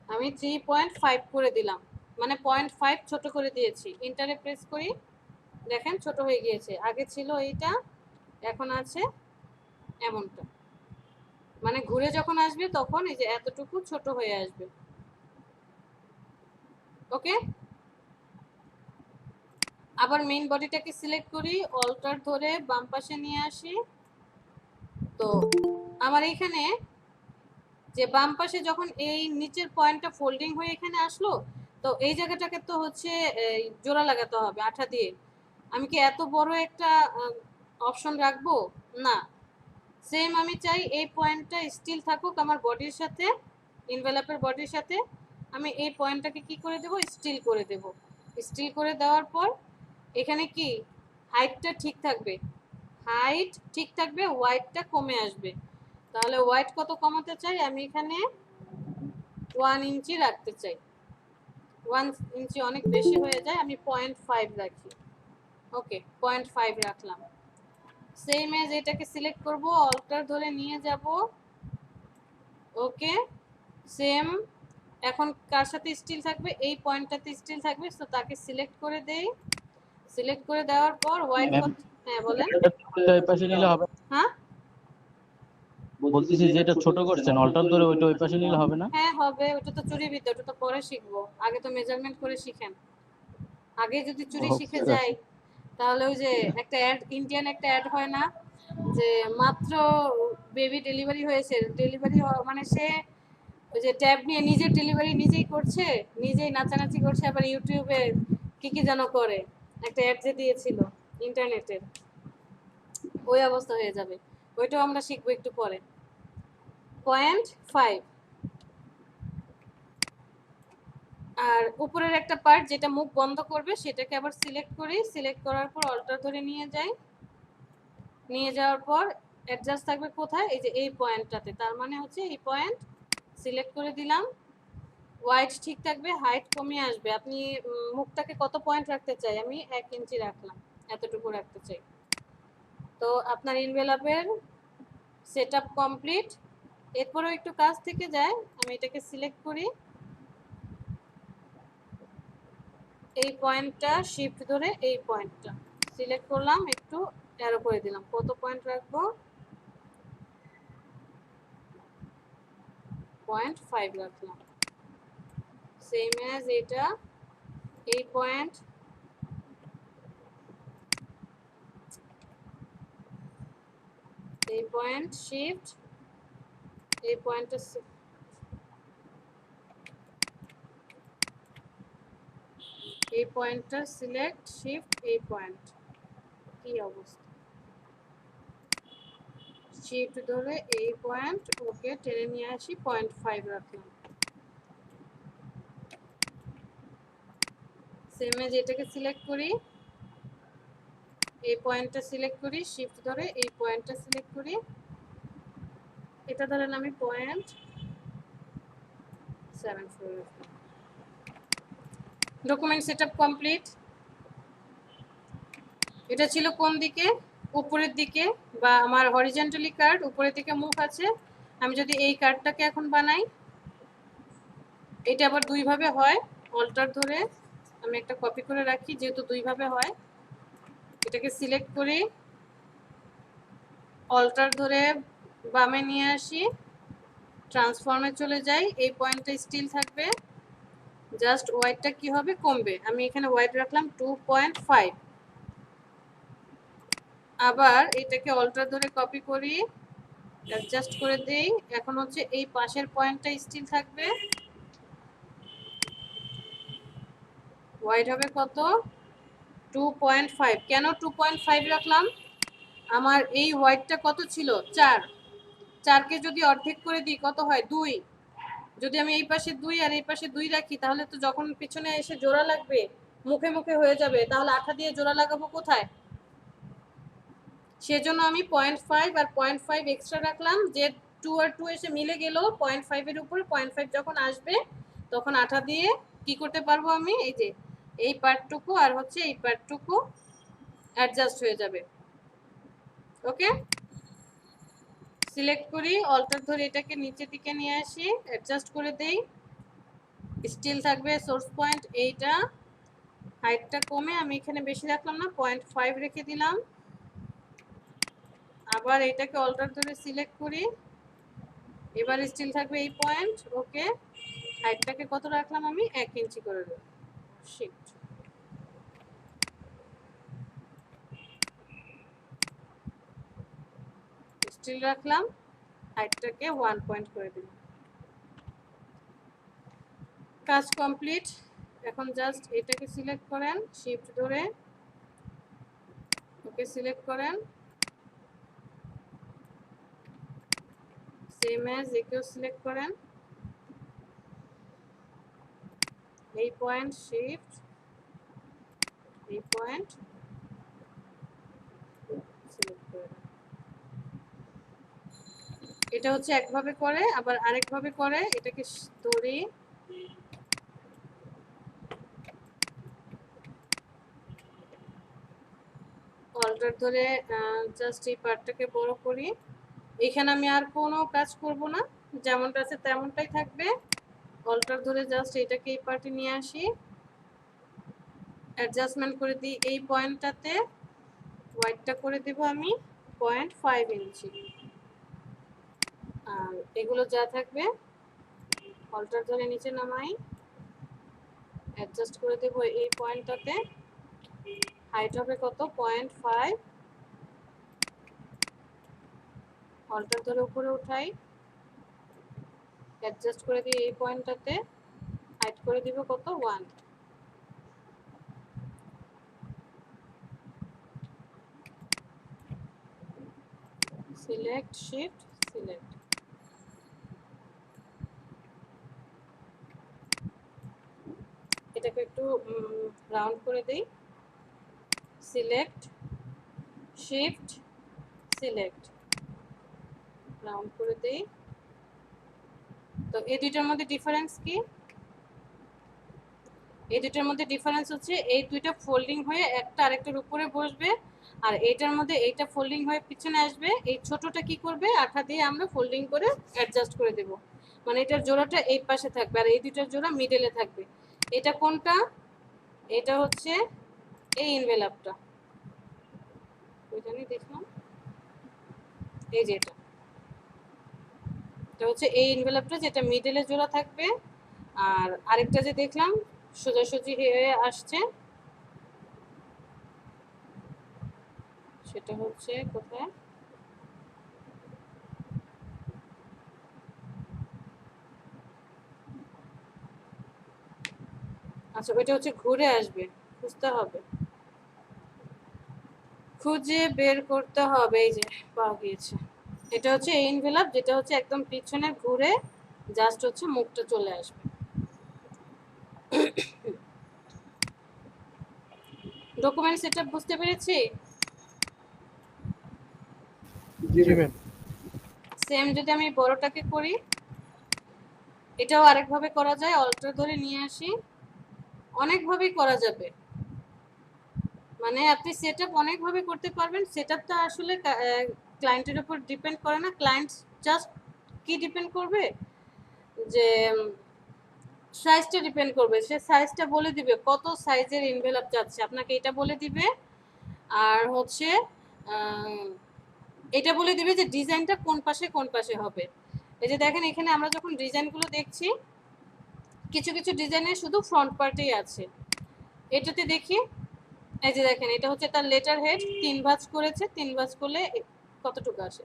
আমি 3.5 করে দিলাম, মানে 0.5 ছোট করে দিয়েছি। ইন্টারে প্রেস করি, দেখেন ছোট হয়ে গিয়েছে। আগে ছিল এইটা, এখন আছে এমনটা, মানে ঘুরে যখন আসবে তখন এই যে এতটুকু ছোট হয়ে আসবে। ওকে, আবার মেইন বডিটাকে সিলেক্ট করি, অল্টার ধরে বাম পাশে নিয়ে আসি। তো আমার এখানে যে বাম পাশে যখন এই নিচের পয়েন্টটা ফোল্ডিং হয়ে এখানে আসলো, তো এই জায়গাটাকে তো হচ্ছে জোড়া লাগাতে হবে আঠা দিয়ে। আমি কি এত বড় একটা অপশন রাখবো? না, সেম আমি চাই এই পয়েন্টটা স্টিল থাকুক আমার বডির সাথে, এনভেলপের বডির সাথে। আমি এই পয়েন্টটাকে কি করে দেব, স্টিল করে দেব। স্টিল করে দেওয়ার পর এখানে কি হাইটটা ঠিক থাকবে, হাইট ঠিক থাকবে, ওয়াইডটা কমে আসবে। তাহলে ওয়াইড কত কমাতে চাই, আমি এখানে 1 ইঞ্চি রাখতে চাই। 1 ইঞ্চি অনেক বেশি হয়ে যায়, আমি 0.5 রাখি। ওকে, 0.5 রাখলাম। সেম এজ এটাকে সিলেক্ট করব, অল্টার ধরে নিয়ে যাব। ওকে, সেম। এখন কার সাথে স্টিল থাকবে, এই পয়েন্টটাতে স্টিল থাকবে, তো তাকে সিলেক্ট করে দেই। সিলেক্ট করে দেওয়ার পর ওয়াইড কত, হ্যাঁ বলেন। এটা ওই পাশে নিলে হবে? হ্যাঁ বলতেছি যে এটা ছোট করছেন, অল্টার ধরে ওইটা ওই পাশে নিলে হবে না? হ্যাঁ হবে, ওটা তো চুরি বিদ্যা, ওটা তো পরে শিখবো, আগে তো মেজারমেন্ট করে শিখেন। আগে যদি চুরি শিখে আচ্ছা। যাই তাহলে ওই যে একটা অ্যাড, ইন্ডিয়ান একটা অ্যাড হয় না, যে মাত্র বেবি ডেলিভারি হয়েছে, ডেলিভারি মানে সে ওই যে ট্যাব নিয়ে নিজের ডেলিভারি নিজেই করছে, নিজেই নাচানাচি করছে, আবার ইউটিউবে কি কি যেন করে, একটা অ্যাড যে দিয়েছিল ইন্টারনেটের, ওই অবস্থা হয়ে যাবে। ওইটাও আমরা শিখবো একটু পরে। 0.5, আর উপরের একটা পার্ট যেটা মুখ বন্ধ করবে সেটাকে আবার সিলেক্ট করি, সিলেক্ট করার পর অল্টার ধরে নিয়ে যাই, নিয়ে যাওয়ার পর অ্যাডজাস্ট থাকবে কোথায়, এই যে এই পয়েন্টটাতে, তার মানে হচ্ছে এই পয়েন্ট সিলেক্ট করে দিলাম। ওয়াইড ঠিক থাকবে, হাইট কমিয়ে আসবে। আপনি মুখটাকে কত পয়েন্ট রাখতে চাই, আমি 1 ইঞ্চি রাখলাম, এতটুকু রাখতে চাই। তো আপনার ইনভেলপের সেটআপ কমপ্লিট। এরপরেও একটু কাজ থেকে যায়, আমি এটাকে সিলেক্ট করি, এই পয়েন্টটা শিফট ধরে এই পয়েন্টটা সিলেক্ট করলাম, একটু অ্যারো করে দিলাম, কত পয়েন্ট রাখবো, 0.5 রাখলাম। সেম অ্যাজ এটা, এই পয়েন্ট, এই পয়েন্ট শিফট, এই পয়েন্টটা এই পয়েন্টটা সিলেক্ট শিফট, এই পয়েন্ট, কি অবস্থা, শিফট ধরে এই পয়েন্ট, ওকে টেনে নিয়ে আসি, 0.5 রাখলাম। সেম এজ এটাকে সিলেক্ট করি, এই পয়েন্টটা সিলেক্ট করি, শিফট ধরে এই পয়েন্টটা সিলেক্ট করি, এটা ধরেন আমি 0.74 রাখলাম। Document setup complete. এটা ছিল কোন দিকে, উপরের দিকে, বা আমার হরিজন্টালি কার্ড উপরের দিকে মুখ আছে। আমি যদি এই কার্ডটাকে এখন বানাই, এটা আবার দুই ভাবে হয়, অল্টার ধরে আমি একটা কপি করে রাখি, যেহেতু দুই ভাবে হয়, এটাকে সিলেক্ট করি, অল্টার ধরে বামে নিয়ে আসি, ট্রান্সফর্মে চলে যাই, এই পয়েন্টটা স্টিল থাকবে, জাস্ট ওয়াইডটা কি হবে, কমবে। আমি এখানে ওয়াইড রাখলাম 2.5। আবার এটাকে অল্টার ধরে কপি করি, অ্যাডজাস্ট করে দেই, এখন হচ্ছে এই পাশের পয়েন্টটা স্টিল থাকবে, ওয়াইড হবে কত, 2.5। কেন 2.5 রাখলাম, আমার এই ওয়াইডটা কত ছিল, 4, 4কে যদি অর্ধেক করে দিই কত হয়, 2। যদি আমি এই পাশে 2 আর এই পাশে 2 রাখি, তাহলে তো যখন পিছনে এসে জোড়া লাগবে, মুখে মুখে হয়ে যাবে, তাহলে আঠা দিয়ে জোড়া লাগাবো কোথায়, সেজন্য আমি 0.5 আর 0.5 এক্সট্রা রাখলাম, যে 2 আর 2 এসে মিলে গেল 0.5 এর উপরে, 0.5 যখন আসবে তখন আঠা দিয়ে কি করতে পারবো আমি, এই যে এই পার্টটুকু আর হচ্ছে এই পার্টটুকু অ্যাডজাস্ট হয়ে যাবে। ওকে, সিলেক্ট করি, অল্টার ধরে এটাকে নিচের দিকে নিয়ে আসি, অ্যাডজাস্ট করে দেই, স্টিল থাকবে সোর্স পয়েন্ট এইটা, হাইটটা কমে আমি এখানে বেশি রাখলাম না, 0.5 রেখে দিলাম। আবার এটাকে অল্টার ধরে সিলেক্ট করি, এবার স্টিল থাকবে এই পয়েন্ট, ওকে, হাইটটাকে কত রাখলাম আমি, 1 ইঞ্চি করে দেব, শিফট, স্টিল রাখলাম, হাইটটাকে 1 পয়েন্ট করে দিলাম। কাজ কমপ্লিট। এখন জাস্ট এটাকে সিলেক্ট করেন, শিফট ধরে ওকে সিলেক্ট করেন, সেম অ্যাজ একেও সিলেক্ট করেন, এই পয়েন্ট শিফট, এই পয়েন্ট সিলেক্ট করে দেন। এটা হচ্ছে একভাবে করে, আবার আরেকভাবে করে, এটাকে ধরি, অল্টার ধরে জাস্ট এই পার্টটাকে বড় করি, এখানে আমি আর কোনো কাজ করব না, যেমনটা আছে তেমনটাই থাকবে, অল্টার ধরে জাস্ট এটাকে এই পার্টে নিয়ে আসি, অ্যাডজাস্টমেন্ট করে দিই, এই পয়েন্টটাতে ওয়াইডটা করে দেব আমি 0.5 ইঞ্চি, আর এগুলো যা থাকবে অল্টার ধরে নিচে নামাই, অ্যাডজাস্ট করে দেব এই পয়েন্টটাতে, হাইট হবে কত, 0.5, অল্টার ধরে উপরে উঠাই, অ্যাডজাস্ট করে দিই এই পয়েন্টটাতে, হাইট করে দিব কত, 1, সিলেক্ট শিফট সিলেক্ট, এটাকে একটু রাউন্ড করে দেই, সিলেক্ট, শিফট, সিলেক্ট, রাউন্ড করে দেই। তো এই দুইটার মধ্যে ডিফারেন্স কি? এই দুইটার মধ্যে ডিফারেন্স হচ্ছে এই দুইটা ফোল্ডিং হয়ে একটা আরেকটার উপরে বসবে, আর এইটার মধ্যে এইটা ফোল্ডিং হয়ে পিছনে আসবে। এই ছোটটা কি করবে, আঠা দিয়ে আমরা ফোল্ডিং করে অ্যাডজাস্ট করে দেব, মানে এটার জোড়াটা এই পাশে থাকবে আর এই দুইটার জোড়া মিডলে থাকবে। এটা কোনটা? এটা হচ্ছে এই ইনভেলপটা, ওই জানি দেখলাম, এই যে এটা হচ্ছে এই ইনভেলপটা যেটা মিডলে জোড়া থাকবে। আর আরেকটা যে দেখলাম সোজাসুজি হয়ে আসছে, সেটা হচ্ছে কোথায়, আচ্ছা ওইটা হচ্ছে ঘুরে আসবে, খুঁজতে হবে, খুঁজে বের করতে হবে। এই যে পাওয়া গিয়েছে, এটা হচ্ছে এই ইনভেলপ যেটা হচ্ছে একদম পিছনে ঘুরে জাস্ট হচ্ছে মুখটা চলে আসবে। ডকুমেন্ট সেটআপ বুঝতে পেরেছি? জি ম্যাম। সেম যদি আমি বড়টাকে করি, এটাও আরেকভাবে করা যায়, অল্টার ধরে নিয়ে আসি, অনেকভাবেই করা যাবে, মানে আপনি সেটআপ অনেকভাবে করতে পারবেন। সেটআপটা আসলে ক্লায়েন্টের উপর ডিপেন্ড করে না, ক্লায়েন্ট জাস্ট কি ডিপেন্ড করবে, যে সাইজটা ডিপেন্ড করবে, সে সাইজটা বলে দিবে কত সাইজের এনভেলপ চাচ্ছে, আপনাকে এটা বলে দিবে। আর হচ্ছে এটা বলে দিবে যে ডিজাইনটা কোন পাশে হবে। এই যে দেখেন এখানে আমরা যখন ডিজাইনগুলো দেখছি, কিছু কিছু ডিজাইনের শুধু ফ্রন্ট পার্টেই আছে। এটাতে দেখি, এই যে দেখেন এটা হচ্ছে তার লেটার হেড, 3 ভাঁজ করেছে, 3 ভাঁজ করলে কতটুকু আসে।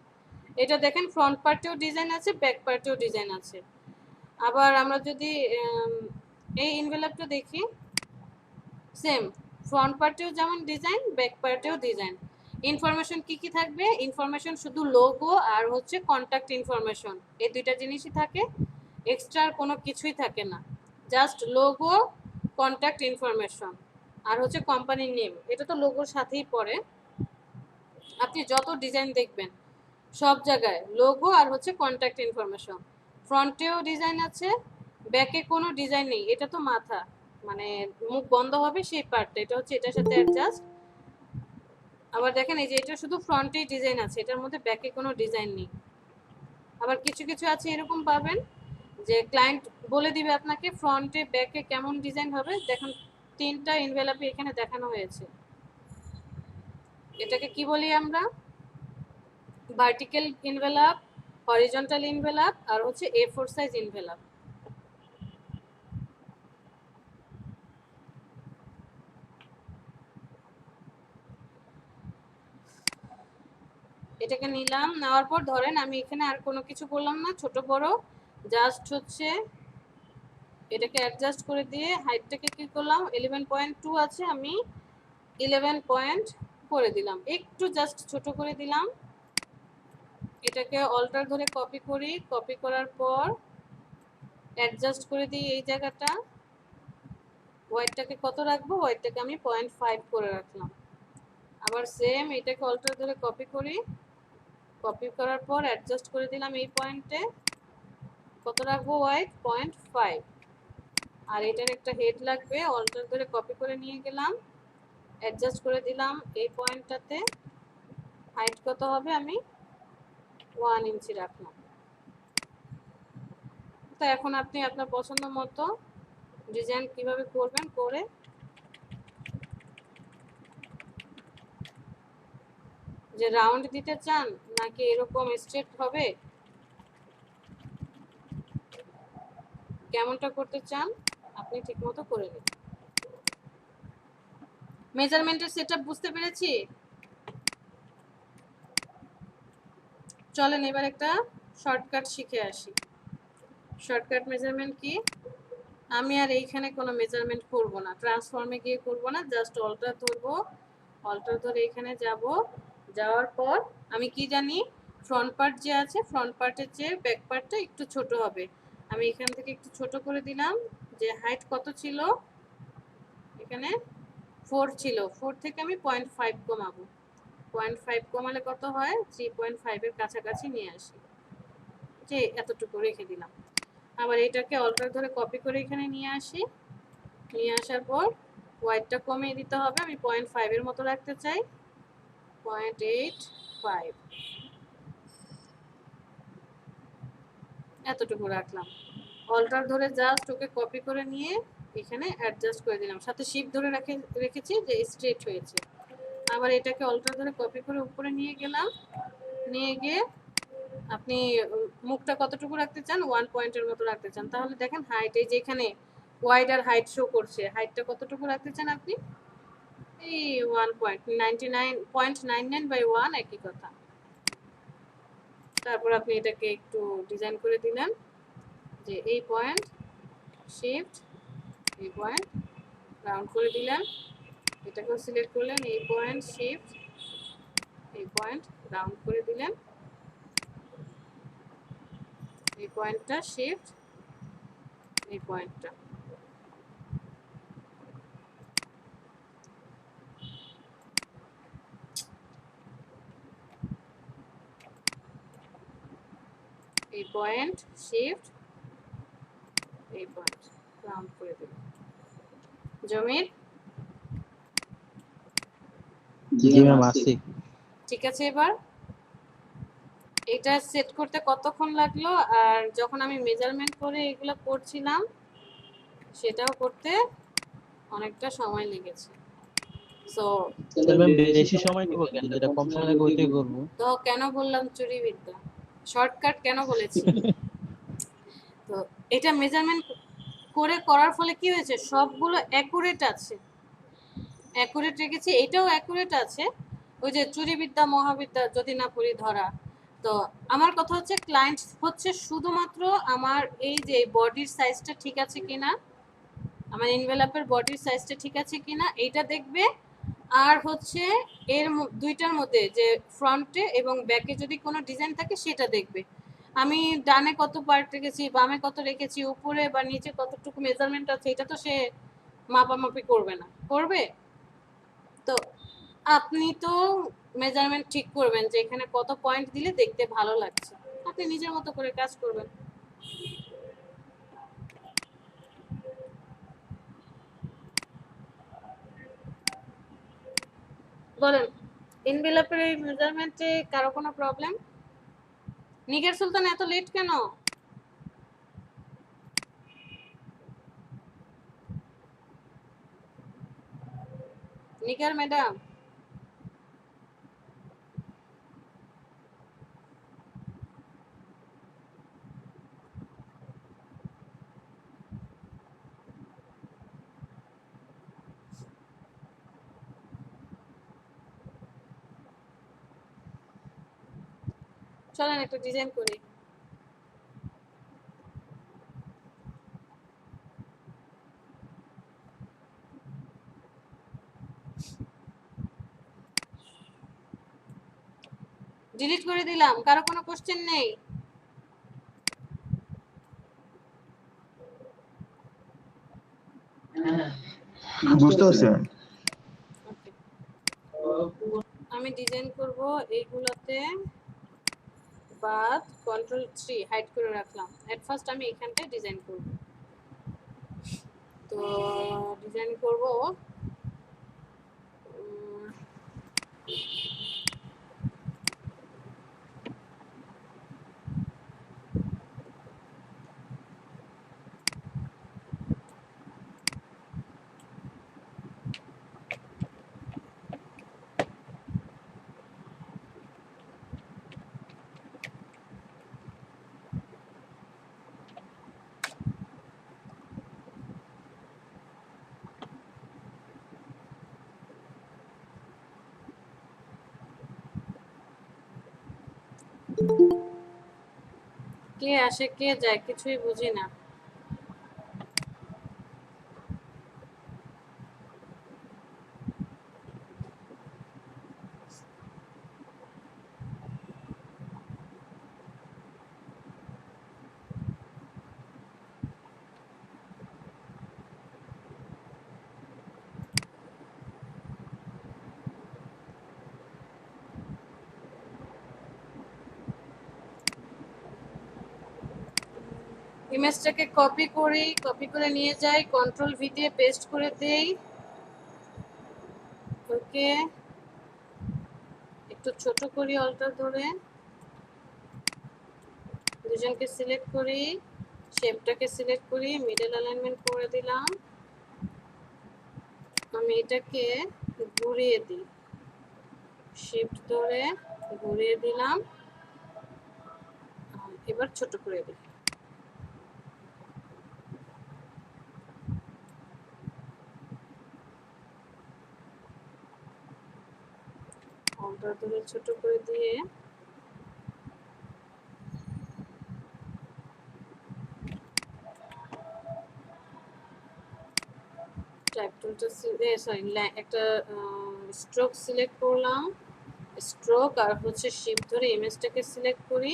এটা দেখেন ফ্রন্ট পার্টেও ডিজাইন আছে, ব্যাক পার্টেও ডিজাইন আছে। আবার আমরা যদি এই এনভেলপটা দেখি, সেম ফ্রন্ট পার্টেও যেমন ডিজাইন, ব্যাক পার্টেও ডিজাইন। ইনফরমেশন কি কি থাকবে? ইনফরমেশন শুধু লোগো আর হচ্ছে কন্ট্যাক্ট ইনফরমেশন, এই দুইটা জিনিসই থাকে, এক্সট্রা কোনো কিছুই থাকে না, জাস্ট লোগো, কন্ট্যাক্ট ইনফরমেশন আর হচ্ছে কোম্পানির নেম। এটা তো লোগোর সাথেই পড়ে। আপনি যত ডিজাইন দেখবেন সব জায়গায় লোগো আর হচ্ছে কন্ট্যাক্ট ইনফরমেশন। ফ্রন্টেও ডিজাইন আছে, ব্যাকে কোনো ডিজাইন নেই, এটা তো মাথা, মানে মুখ বন্ধ হবে সেই পার্টটা, এটা হচ্ছে এটার সাথে অ্যাডজাস্ট। আবার দেখেন এই যে এটা শুধু ফ্রন্টেই ডিজাইন আছে, এটার মধ্যে ব্যাকে কোনো ডিজাইন নেই। আবার কিছু কিছু আছে এরকম পাবেন যে ক্লায়েন্ট বলে দিবে আপনাকে ফ্রন্টে ব্যাকে কেমন ডিজাইন হবে। দেখুন 3টা এনভেলপে এখানে দেখানো হয়েছে। এটাকে কি বলি আমরা? ভার্টিক্যাল এনভেলপ, হরিজন্টাল এনভেলপ আর হচ্ছে A4 সাইজ এনভেলপ। এটাকে নিলাম, নেওয়ার পর ধরেন আমি এখানে আর কোনো কিছু করলাম না, ছোট বড় জাস্ট হচ্ছে এটাকে অ্যাডজাস্ট করে দিয়ে হাইটটাকে কি করলাম, 11.2 আছে, আমি 11 পয়েন্ট করে দিলাম, একটু জাস্ট ছোট করে দিলাম। এটাকে অল্টার ধরে কপি করি, কপি করার পর অ্যাডজাস্ট করে দিই এই জায়গাটা। ওয়াইডটাকে কত রাখবো? ওয়াইডটাকে আমি 0.5 করে রাখলাম। আবার সেম এটাকে অল্টার ধরে কপি করি, কপি করার পর অ্যাডজাস্ট করে দিলাম এই পয়েন্টে, কত রাখবো? ওয়াইড 0.5। আর এটার একটা হেড লাগবে, অল্টার ধরে কপি করে নিয়ে গেলাম, অ্যাডজাস্ট করে দিলাম এই পয়েন্টটাতে, হাইট কত হবে? আমি 1 ইঞ্চি রাখলাম। তো এখন আপনি আপনার পছন্দ মতো ডিজাইন কিভাবে করবেন, করে যে রাউন্ড দিতে চান নাকি এরকম স্ট্রেট হবে, কেমনটা করতে চান আপনি ঠিকমতো করে নিন। মেজারমেন্টের সেটআপ বুঝতে পেরেছি? চলেন এবার একটা শর্টকাট শিখে আসি। শর্টকাট মেজারমেন্ট কি? আমি আর এইখানে কোনো মেজারমেন্ট করব না, ট্রান্সফর্মে গিয়ে করব না, জাস্ট অল্টার ধরবো, অল্টার ধরে এখানে যাব, যাওয়ার পর আমি কি জানি ফ্রন্ট পার্ট যে আছে, ফ্রন্ট পার্টের চেয়ে ব্যাক পার্টটা একটু ছোট হবে, আমি এখান থেকে একটু ছোট করে দিলাম। যে হাইট কত ছিল এখানে 4 ছিল, 4 থেকে আমি 0.5 কমাবো। 0.5 কমালে কত হয়? 3.5 এর কাছাকাছি নিয়ে আসি, যে এতটুকু রেখে দিলাম। আবার এটাকে অল্টার ধরে কপি করে এখানে নিয়ে আসি, নিয়ে আসার পর ওয়াইডটা কমিয়ে দিতে হবে। আমি 0.5 এর মতো রাখতে চাই, 0.85 এতটুকু রাখলাম। অল্টার ধরে জাস্ট ওকে কপি করে নিয়ে এখানে অ্যাডজাস্ট করে দিলাম, সাথে শিফট ধরে রেখেছি যে স্ট্রেট হয়েছে। আবার এটাকে অল্টার ধরে কপি করে উপরে নিয়ে গেলাম, নিয়ে গিয়ে আপনি মুখটা কতটুকু রাখতে চান? 1 পয়েন্টের মতো রাখতে চান, তাহলে দেখেন হাইট, এই যে এখানে ওয়াইড আর হাইট শো করছে, হাইটটা কতটুকু রাখতে চান আপনি? এই 1.99/1 একই কথা। তারপর আপনি এটাকে একটু ডিজাইন করে দিলেন, যে এই পয়েন্ট শিফট, এই পয়েন্ট রাউন্ড করে দিলেন, এটাকেও সিলেক্ট করলেন, এই পয়েন্ট শিফট, এই পয়েন্ট রাউন্ড করে দিলেন, এই পয়েন্টটা শিফট, এই পয়েন্টটা। এই পয়েন্ট শিফট, এই পয়েন্ট রাউন্ড করে দিলাম। জমির জি ম্যাম আসছি। ঠিক আছে। এবার এটা সেট করতে কতক্ষণ লাগলো, আর যখন আমি মেজারমেন্ট করে এগুলো করছিলাম সেটাও করতে অনেকটা সময় লেগেছে। সো ম্যাম বেশি সময় নিব কেন? যেটা কম সময় লাগে ওইটাই করব। তো কেন বললাম চুরি বিদ্যা, শর্টকাট কেন বলেছি? তো এটা মেজারমেন্ট করে করার ফলে কি হয়েছে, সবগুলো অ্যাকুরেট আছে, অ্যাকুরেট রেখেছি, এটাও অ্যাকুরেট আছে। ওই যে চুরিবিদ্যা মহাবিদ্যা যদি না পড়ি ধরা। তো আমার কথা হচ্ছে ক্লায়েন্ট হচ্ছে শুধুমাত্র আমার এই যে বডির সাইজটা ঠিক আছে কিনা, আমার এনভেলপের বডির সাইজটা ঠিক আছে কিনা এইটা দেখবে, আর হচ্ছে এর দুইটার মধ্যে যে ফ্রন্টে এবং ব্যাকে যদি কোনো ডিজাইন থাকে সেটা দেখবে। আমি ডানে কত পার্ট রেখেছি, বামে কত রেখেছি, উপরে বা নিচে কতটুকু মেজারমেন্ট আছে, এটা তো সে মাপামাপি করবে না, করবে? তো আপনি তো মেজারমেন্ট ঠিক করবেন যে এখানে কত পয়েন্ট দিলে দেখতে ভালো লাগছে, আপনি নিজের মতো করে কাজ করবেন। বলেন, এনভেলপের এই মেজারমেন্টে কারো কোনো প্রবলেম? নিগার সুলতান এত লেট কেন? নিগার ম্যাডাম, চলেন একটা ডিজাইন করি। ডিলিট করে দিলাম, কারো কোনো কোশ্চেন নেই? বুঝতে পারছি ম্যাম। ওকে, আমি ডিজাইন করব এইগুলোতে বাদ, Ctrl+3 হাইড করে রাখলাম। এট ফার্স্ট আমি এখানটায় ডিজাইন করব। তো ডিজাইন করব কে আসে কে যায় কিছুই বুঝি না। ইমেজটাকে কপি করে নিয়ে যাই, কন্ট্রোল ভি দিয়ে পেস্ট করে দেই। ওকে, একটু ছোট করি অল্টার ধরে, দুজনকে সিলেক্ট করি, শেপটাকে সিলেক্ট করি, মিডল অ্যালাইনমেন্ট করে দিলাম। আমি এটাকে ঘুরিয়ে দিই, শিফট ধরে ঘুরিয়ে দিলাম, এবার ছোট করে দিই। অল্টার ধরে ছোট করে দিয়ে টাইপ টুলটা একটা স্ট্রোক সিলেক্ট করলাম, স্ট্রোক আর হচ্ছে শিফট ধরে ইমেজটাকে সিলেক্ট করি,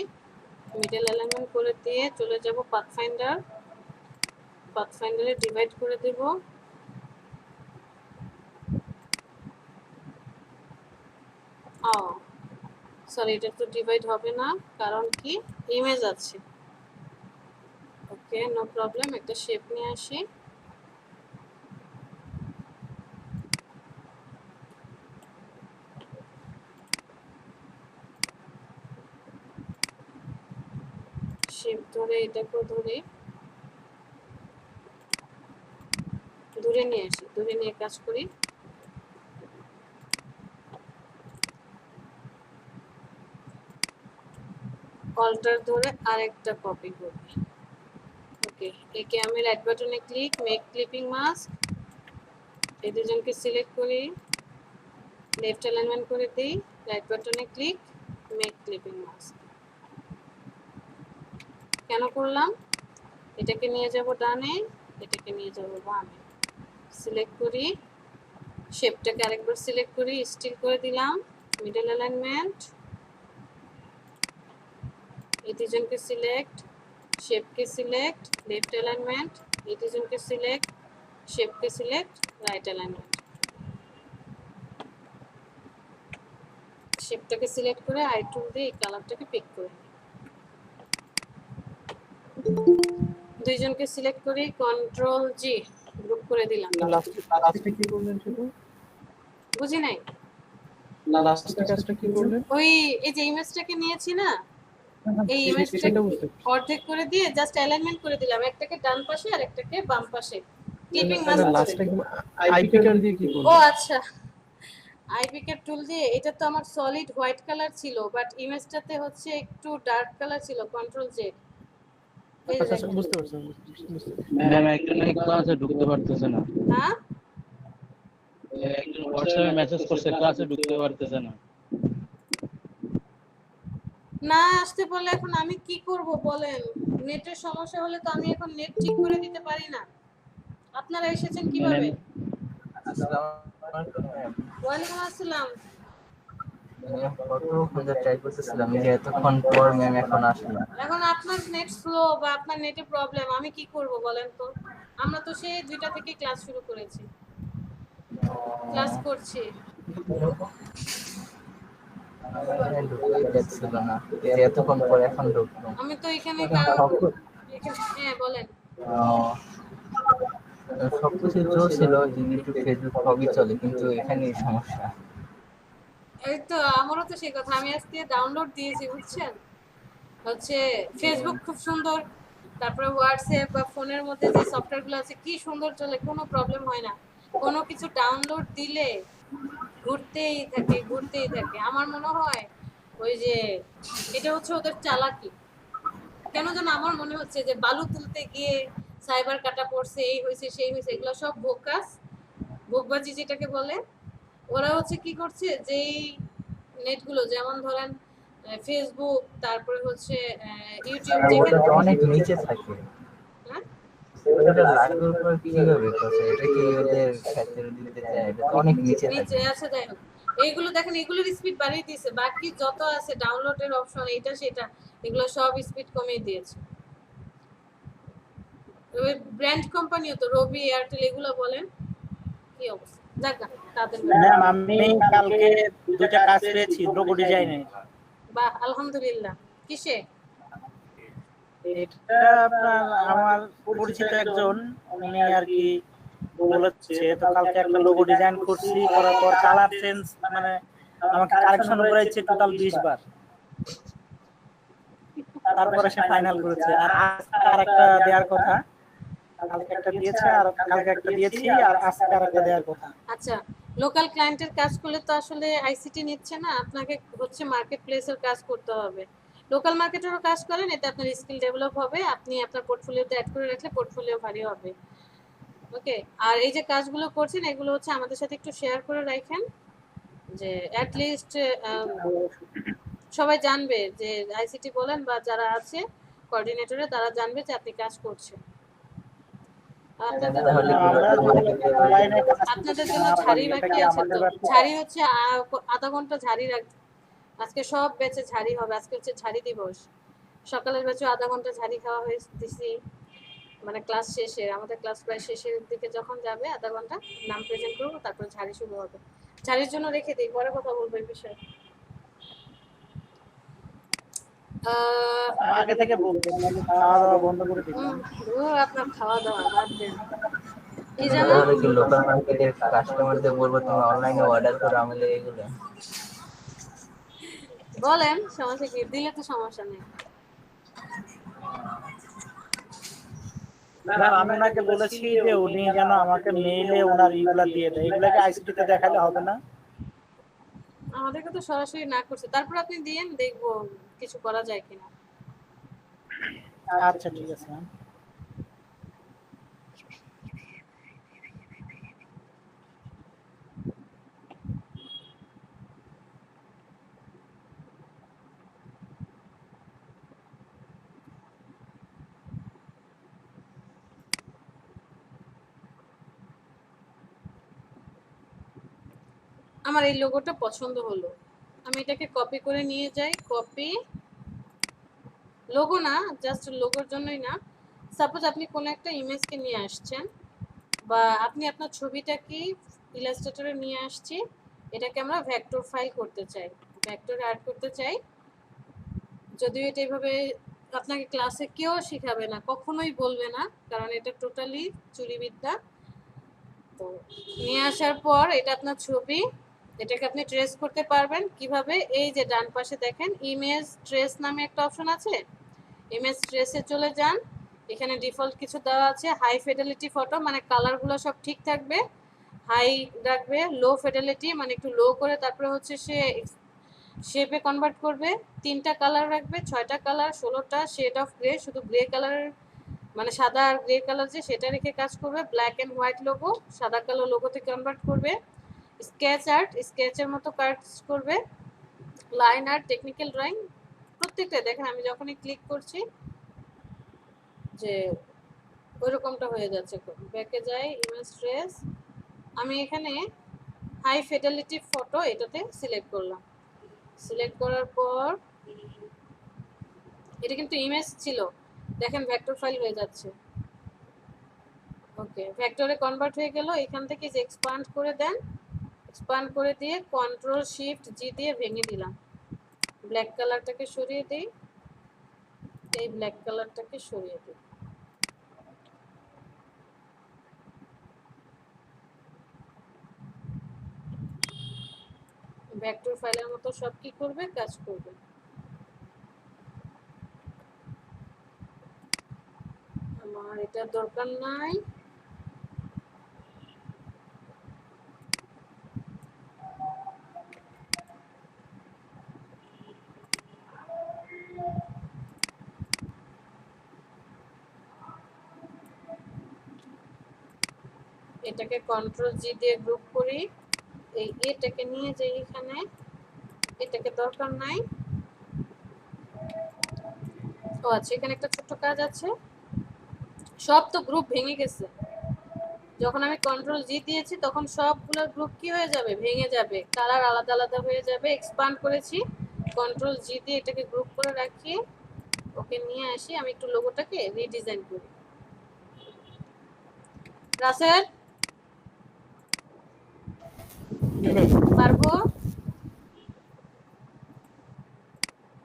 মিডল অ্যালাইনমেন্ট করে দিয়ে চলে যাব পাথফাইন্ডারে ডিভাইড করে দেব। সরি, এটা তো ডিভাইড হবে না, কারণ কি ইমেজ আছে। ওকে, নো প্রবলেম, একটা শেপ নিয়ে আসি। শেপ ধরে এটাকে ধরে দূরে নিয়ে আসি, দূরে নিয়ে কাজ করি। অল্টার ধরে আরেকটা কপি করি। ওকে, একে আমি রাইট বাটনে ক্লিক, মেক ক্লিপিং মাস্ক, এই দুজনকে সিলেক্ট করি, লেফট অ্যালাইনমেন্ট করে দিই, রাইট বাটনে ক্লিক, মেক ক্লিপিং মাস্ক। কেন করলাম? এটাকে নিয়ে যাব ডানে, এটাকে নিয়ে যাব বামে, সিলেক্ট করি, শেপটাকে আরেকবার সিলেক্ট করি, স্টিল করে দিলাম, মিডল অ্যালাইনমেন্ট, এই দুজনকে সিলেক্ট, শেপকে সিলেক্ট, লেফট অ্যালাইনমেন্ট, এই দুজনকে সিলেক্ট, শেপকে সিলেক্ট, রাইট অ্যালাইনমেন্ট। শেপটাকে সিলেক্ট করে আই টুল দিয়ে এই কালারটাকে পিক করে নিই। দুইজনকে সিলেক্ট করি, কন্ট্রোল জি, গ্রুপ করে দিলাম। লাস্টে কি করলেন শুধু? বুঝি নাই। লাস্টে কাজটা কি করলেন? ওই এই যে ইমেজটাকে নিয়েছি না, এই সেটা ইমেজটাকে বুঝতে অর্ধেক করে দিয়ে জাস্ট অ্যালাইনমেন্ট করে দিলাম, একটাকে ডান পাশে আর একটাকে বাম পাশে, ক্লিপিং মাস্ক করে। লাস্টে আইপি কার্ড দিয়ে কি ও করলেন? আচ্ছা, আইপিকের টুল দিয়ে, এটা তো আমার সলিড হোয়াইট কালার ছিল, বাট ইমেজটাতে হচ্ছে একটু ডার্ক কালার ছিল, কন্ট্রোল জেড। আচ্ছা আচ্ছা, বুঝতে পারছি। ম্যাম একজন ক্লাসে ঢুকতে পারতেছে না, হ্যাঁ, একজন হোয়াটসঅ্যাপে মেসেজ করছে ক্লাসে ঢুকতে পারতেছে না। না আসতে পারলে এখন আমি কি করব বলেন? নেটের সমস্যা হলে তো আমি এখন নেট ঠিক করে দিতে পারি না। আপনারা এসেছেন কিভাবে? ওয়ালাইকুম আসসালাম। এখন আপনার নেট স্লো বা আপনার নেটে প্রবলেম, আমি কি করব বলেন তো? আমরা তো সেই 2টা থেকে ক্লাস শুরু করেছি, ক্লাস করছি। আমি তো এখানে হ্যাঁ বলেন। সবকিছু চলছিল, ইউটিউব ফেসবুক সবই চলে, কিন্তু এখানেই সমস্যা। এই তো আমারও তো সেই কথা, আমি আজকে ডাউনলোড দিয়েছি বুঝছেন, হচ্ছে ফেসবুক খুব সুন্দর, তারপরে হোয়াটসঅ্যাপ বা ফোনের মধ্যে যে সফটওয়্যারগুলো আছে কি সুন্দর চলে, কোনো প্রবলেম হয় না। কোনো কিছু ডাউনলোড দিলে ঘুরতেই থাকে। আমার মনে হয় ওই যে এটা হচ্ছে ওদের চালাকি। কেন যেন আমার মনে হচ্ছে যে বালু তুলতে গিয়ে সাইবার কাটা পড়ছে, এই হয়েছে সেই হয়েছে, এগুলো সব ভোকাস, ভোগবাজি যেটাকে বলে। ওরা হচ্ছে কি করছে, যেই নেটগুলো যেমন ধরেন ফেসবুক, তারপরে হচ্ছে ইউটিউব, যেখানে অনেক নিচে থাকে, হ্যাঁ ওটা লাইভের উপর কিভাবে করছে? এটা কি ওদের ফ্যাক্টরি দিতে চায়? এটা তো অনেক নিচে থাকে। নিচে আছে, যাই হোক এইগুলো দেখেন, এগুলোর স্পিড বাড়িয়ে দিয়েছে, বাকি যত আছে ডাউনলোডের অপশন এইটা সেটা, এগুলো সব স্পিড কমিয়ে দিয়েছে। ওই ব্র্যান্ড কোম্পানিও তো, রবি, এয়ারটেল, এগুলো বলেন কি অবস্থা। যাক না, তাদের ম্যাম আমি কালকে 2টা কাজ পেয়েছি লোগো ডিজাইনে। বাহ, আলহামদুলিল্লাহ। কিসে? এটা আপনার আমার পরিচিত একজন, উনি আর কি বলেছে, তো কালকে একটা লোগো ডিজাইন করছি, করার পর কালার চেঞ্জ মানে আমাকে কারেকশন করাইছে টোটাল 20 বার, তারপরে সে ফাইনাল করেছে। আর আজকে আর একটা দেওয়ার কথা, কালকে একটা দিয়েছে আর কালকে একটা দিয়েছি আর আজকে আর একটা দেওয়ার কথা। আচ্ছা, লোকাল ক্লায়েন্টের কাজ করলে তো আসলে আইসিটি নিচ্ছে না, আপনাকে হচ্ছে মার্কেট প্লেসের কাজ করতে হবে। লোকাল মার্কেটেরও কাজ করেন, এতে আপনার স্কিল ডেভেলপ হবে, আপনি আপনার পোর্টফোলিওতে অ্যাড করে রাখলে পোর্টফোলিও ভারী হবে। ওকে, আর এই যে কাজগুলো করছেন এগুলো হচ্ছে আমাদের সাথে একটু শেয়ার করে রাখেন, যে অ্যাট লিস্ট সবাই জানবে যে আইসিটি বলেন বা যারা আছে কোঅর্ডিনেটরে তারা জানবে যে আপনি কাজ করছেন। আপনাদের তাহলে কি আমরা অনলাইনে কাজ আপনাদের করছি, জন্য না ঝাড়ি পারি, এটা বাকি কি আছে আমাদের তো, ব্যাপার? ঝাড়ি হচ্ছে আধা ঘন্টা ঝাড়ি রাখ, আজকে সব ব্যাচে ঝাড়ি হবে, আজকে হচ্ছে ঝাড়ি দিবস। সকালের ব্যাচে আধা ঘন্টা ঝাড়ি খাওয়া হয়ে দিছি, মানে ক্লাস শেষে, আমাদের ক্লাস প্রায় শেষের দিকে যখন যাবে আধা ঘন্টা নাম প্রেজেন্ট করবো, তারপর ঝাড়ি শুরু হবে। ঝাড়ির জন্য রেখে দিই, পরে কথা বলবো এই বিষয়ে। আগে থেকে বলতে খাওয়া দাওয়া বন্ধ করে দিই। আপনার খাওয়া দাওয়া বাদ দেন, কি জানো তাহলে কি লোকাল মার্কেটের কাস্টমারদের বলবো তুমি অনলাইনে অর্ডার করো আমাদের এগুলো? বলেন, সমস্যা কি, দিলে তো সমস্যা নেই। না, আমি ওনাকে বলেছি যে উনি যেন আমাকে মেইলে ওনার ইগুলা দিয়ে দেয়, এগুলাকে আইসিটিতে দেখালে হবে না। আমাদেরকে তো সরাসরি না করছে, তারপর আপনি দিয়েন, দেখবো কিছু করা যায় কিনা। আচ্ছা ঠিক আছে ম্যাম। আমার এই লোগোটা পছন্দ হলো, আমি এটাকে কপি করে নিয়ে যাই। কপি লোগো না, জাস্ট লোগোর জন্যই না, সাপোজ আপনি কোনো একটা ইমেজকে নিয়ে আসছেন, বা আপনি আপনার ছবিটাকে ইলাস্ট্রেটরে নিয়ে আসছি, এটাকে আমরা ভেক্টর ফাইল করতে চাই, ভেক্টরে অ্যাড করতে চাই। যদিও এটা এইভাবে আপনাকে ক্লাসে কেউ শেখাবে না, কখনোই বলবে না, কারণ এটা টোটালি চুরিবিদ্যা। তো নিয়ে আসার পর এটা আপনার ছবি, এটাকে আপনি ট্রেস করতে পারবেন কিভাবে, এই যে ডান পাশে দেখেন ইমেজ ট্রেস নামে একটা অপশন আছে, ইমেজ ট্রেসে চলে যান, এখানে ডিফল্ট কিছু দেওয়া আছে, হাই ফিডেলিটি ফটো, মানে কালারগুলো সব ঠিক থাকবে, হাই রাখবে, লো ফিডেলিটি মানে একটু লো করে, তারপরে হচ্ছে সে শেপে কনভার্ট করবে, 3টা কালার রাখবে, 6টা কালার, 16টা শেড অফ গ্রে, শুধু গ্রে কালারের মানে সাদা আর গ্রে কালার যে সেটা রেখে কাজ করবে, ব্ল্যাক অ্যান্ড হোয়াইট লোগো সাদা কালো লোগোতে কনভার্ট করবে, স্কেচ আর্ট স্কেচের মতো কাজ করবে, লাইন আর্ট টেকনিক্যাল ড্রয়িং, প্রত্যেকটা দেখেন আমি যখনই ক্লিক করছি যে ওইরকমটা হয়ে যাচ্ছে। ব্যাকে যাই, ইমেজ ট্রেস, আমি এখানে হাই ফিডেলিটি ফটো এটাতে সিলেক্ট করলাম, সিলেক্ট করার পর এটা কিন্তু ইমেজ ছিল, দেখেন ভেক্টর ফাইল হয়ে যাচ্ছে। ওকে, ভেক্টরে কনভার্ট হয়ে গেল, এখান থেকে যে এক্সপান্ড করে দেন, এক্সপান্ড করে দিয়ে কন্ট্রোল শিফট জি দিয়ে ভেঙে দিলাম, ব্ল্যাক কালারটাকে সরিয়ে দিই, এই ব্ল্যাক কালারটাকে সরিয়ে দিই, ভেক্টর ফাইলের মতো সব কি করবে, কাজ করবে। আমার এটা দরকার নাই, এটাকে কন্ট্রোল জি দিয়ে গ্রুপ করি, এই এটাকে নিয়ে যাই এখানে, এটাকে দরকার নাই। ও আচ্ছা, এখানে একটা ছোট্ট কাজ আছে, সব তো গ্রুপ ভেঙে গেছে, যখন আমি কন্ট্রোল জি দিয়েছি তখন সবগুলো গ্রুপ কি হয়ে যাবে, ভেঙে যাবে, কালার আলাদা আলাদা হয়ে যাবে। এক্সপান্ড করেছি, কন্ট্রোল জি দিয়ে এটাকে গ্রুপ করে রাখি, ওকে নিয়ে আসি, আমি একটু লোগোটাকে রিডিজাইন করি। রাসেল পারবো,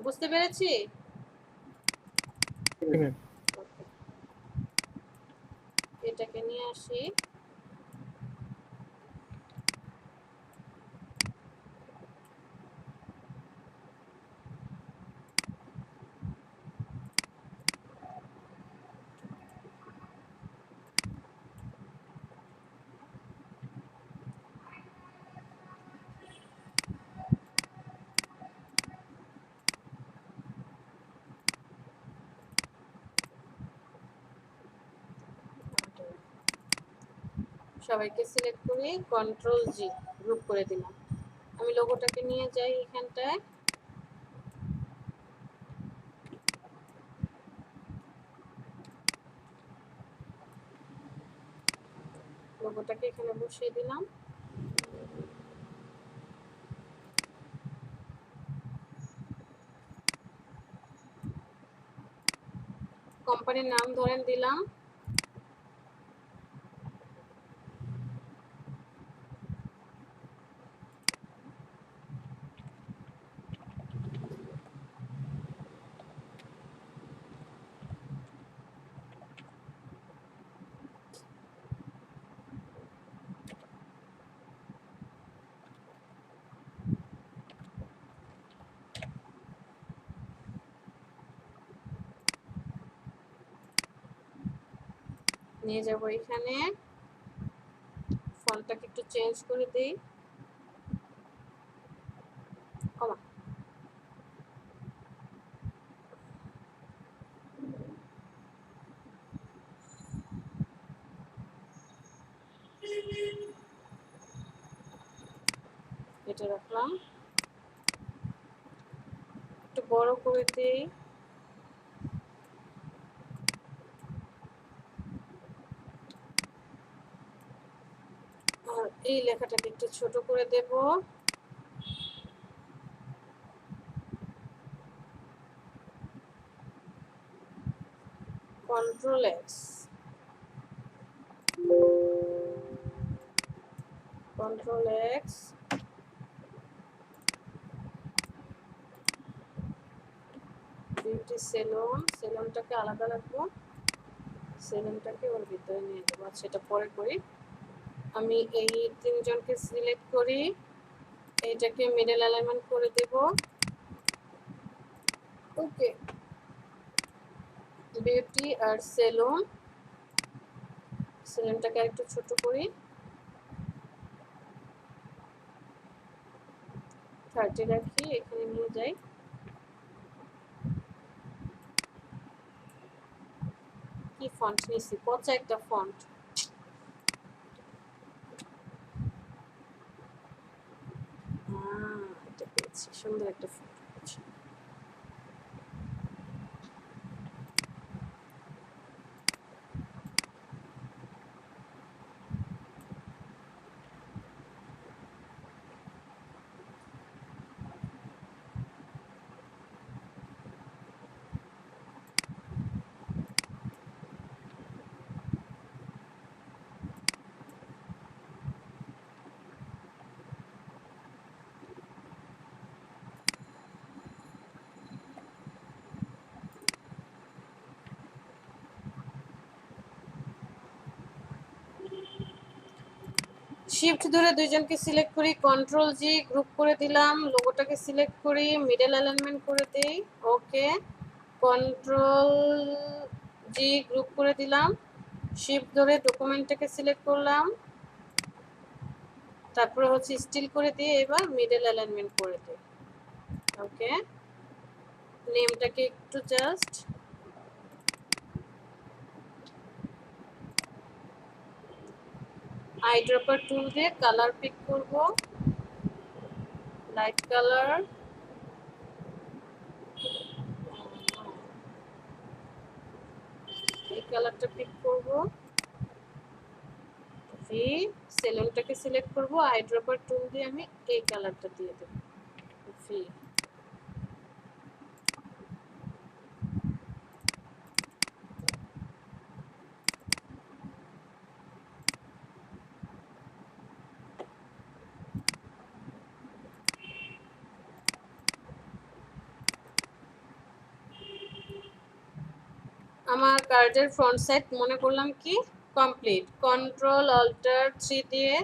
বুঝতে পেরেছি? ম্যাম। এটাকে নিয়ে আসি। সবাইকে সিলেক্ট করে কন্ট্রোল জি গ্রুপ করে দিলাম। আমি লোগোটাকে নিয়ে যাই এখানটায়, লোগোটাকে এখানে বসিয়ে দিলাম। কোম্পানির নাম ধরেন দিলাম, নিয়ে যাব এখানে। ফন্টটাকে একটু চেঞ্জ করে দিই, কমা। এটা রাখলাম, একটু বড় করে দিই। আর এই লেখাটাকে একটু ছোট করে দেব। Control X, control X, beauty salon, সেলুনটাকে আলাদা রাখবো, সেলুনটাকে ওর ভিতরে নিয়ে যাবো। আচ্ছা এটা পরে করি। আমি এই তিনজনকে সিলেক্ট করি, এইটাকে মিডল অ্যালাইনমেন্ট করে দেব। ওকে, বিউটি আর সেলুন, সেলুনটাকে একটু ছোট করি, 30 রাখি, এখানে নিয়ে যাই। কি ফন্ট নিছি, পচা একটা ফন্ট। এটা পেয়েছি, সুন্দর একটা ফন্ট পেয়েছি। শিফট ধরে দুইজনকে সিলেক্ট করি, কন্ট্রোল জি গ্রুপ করে দিলাম, লোগোটাকে সিলেক্ট করি, মিডল অ্যালাইনমেন্ট করে দেই। ওকে, কন্ট্রোল জি গ্রুপ করে দিলাম, শিফট ধরে ডকুমেন্টটাকে সিলেক্ট করলাম, তারপরে হচ্ছে স্টিল করে দিয়ে এবার মিডল অ্যালাইনমেন্ট করে দিই। ওকে, নেমটাকে একটু জাস্ট আইড্রপার টুল দিয়ে কালার পিক করব, লাইট কালার, এই কালারটা পিক করব। ভি, সেলুনটাকে সিলেক্ট করব, আইড্রপার টুল দিয়ে আমি এই কালারটা দিয়ে দেব, ভি। আমার কার্ডের ফ্রন্ট সাইড মনে করলাম কি কমপ্লিট। কন্ট্রোল অল্টার 3 দিয়ে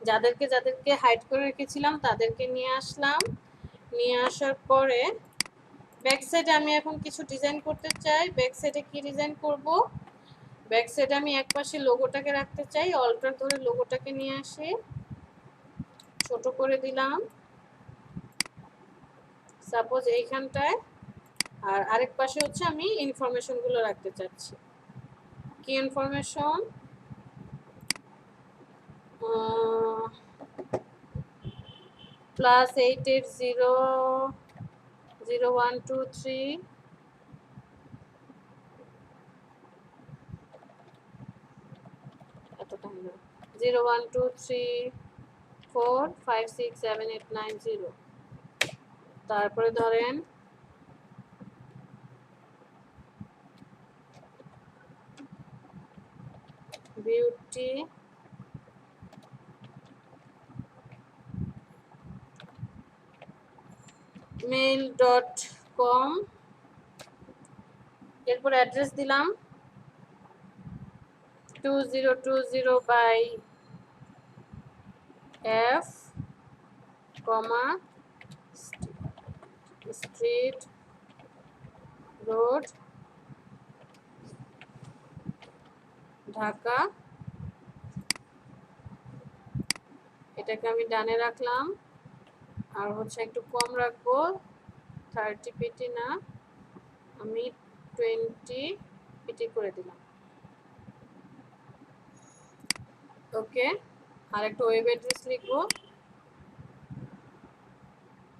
যাদেরকে যাদেরকে হাইড করে রেখেছিলাম তাদেরকে নিয়ে আসলাম। নিয়ে আসার পরে ব্যাক সাইডে আমি এখন কিছু ডিজাইন করতে চাই। ব্যাক সাইডে কি ডিজাইন করব? ব্যাক সাইডে আমি একপাশে লোগোটাকে রাখতে চাই। অল্টার ধরে লোগোটাকে নিয়ে আসি, ছোট করে দিলাম সাপোজ এইখানটায়। আর আরেক পাশে হচ্ছে আমি ইনফরমেশনগুলো রাখতে চাচ্ছি। কি ইনফরমেশন? +8800123 এতটা না 01234567890। তারপরে ধরেন বিউটি mail.com। এরপর অ্যাড্রেস দিলাম 2020 by F, street road Dhaka. এটাকে আমি ডানে রাখলাম। আর হচ্ছে একটু কম রাখবো, 30 পিটি না, আমি 20 পিটি করে দিলাম। ওকে, আর একটা ওয়েব অ্যাড্রেস লিখবো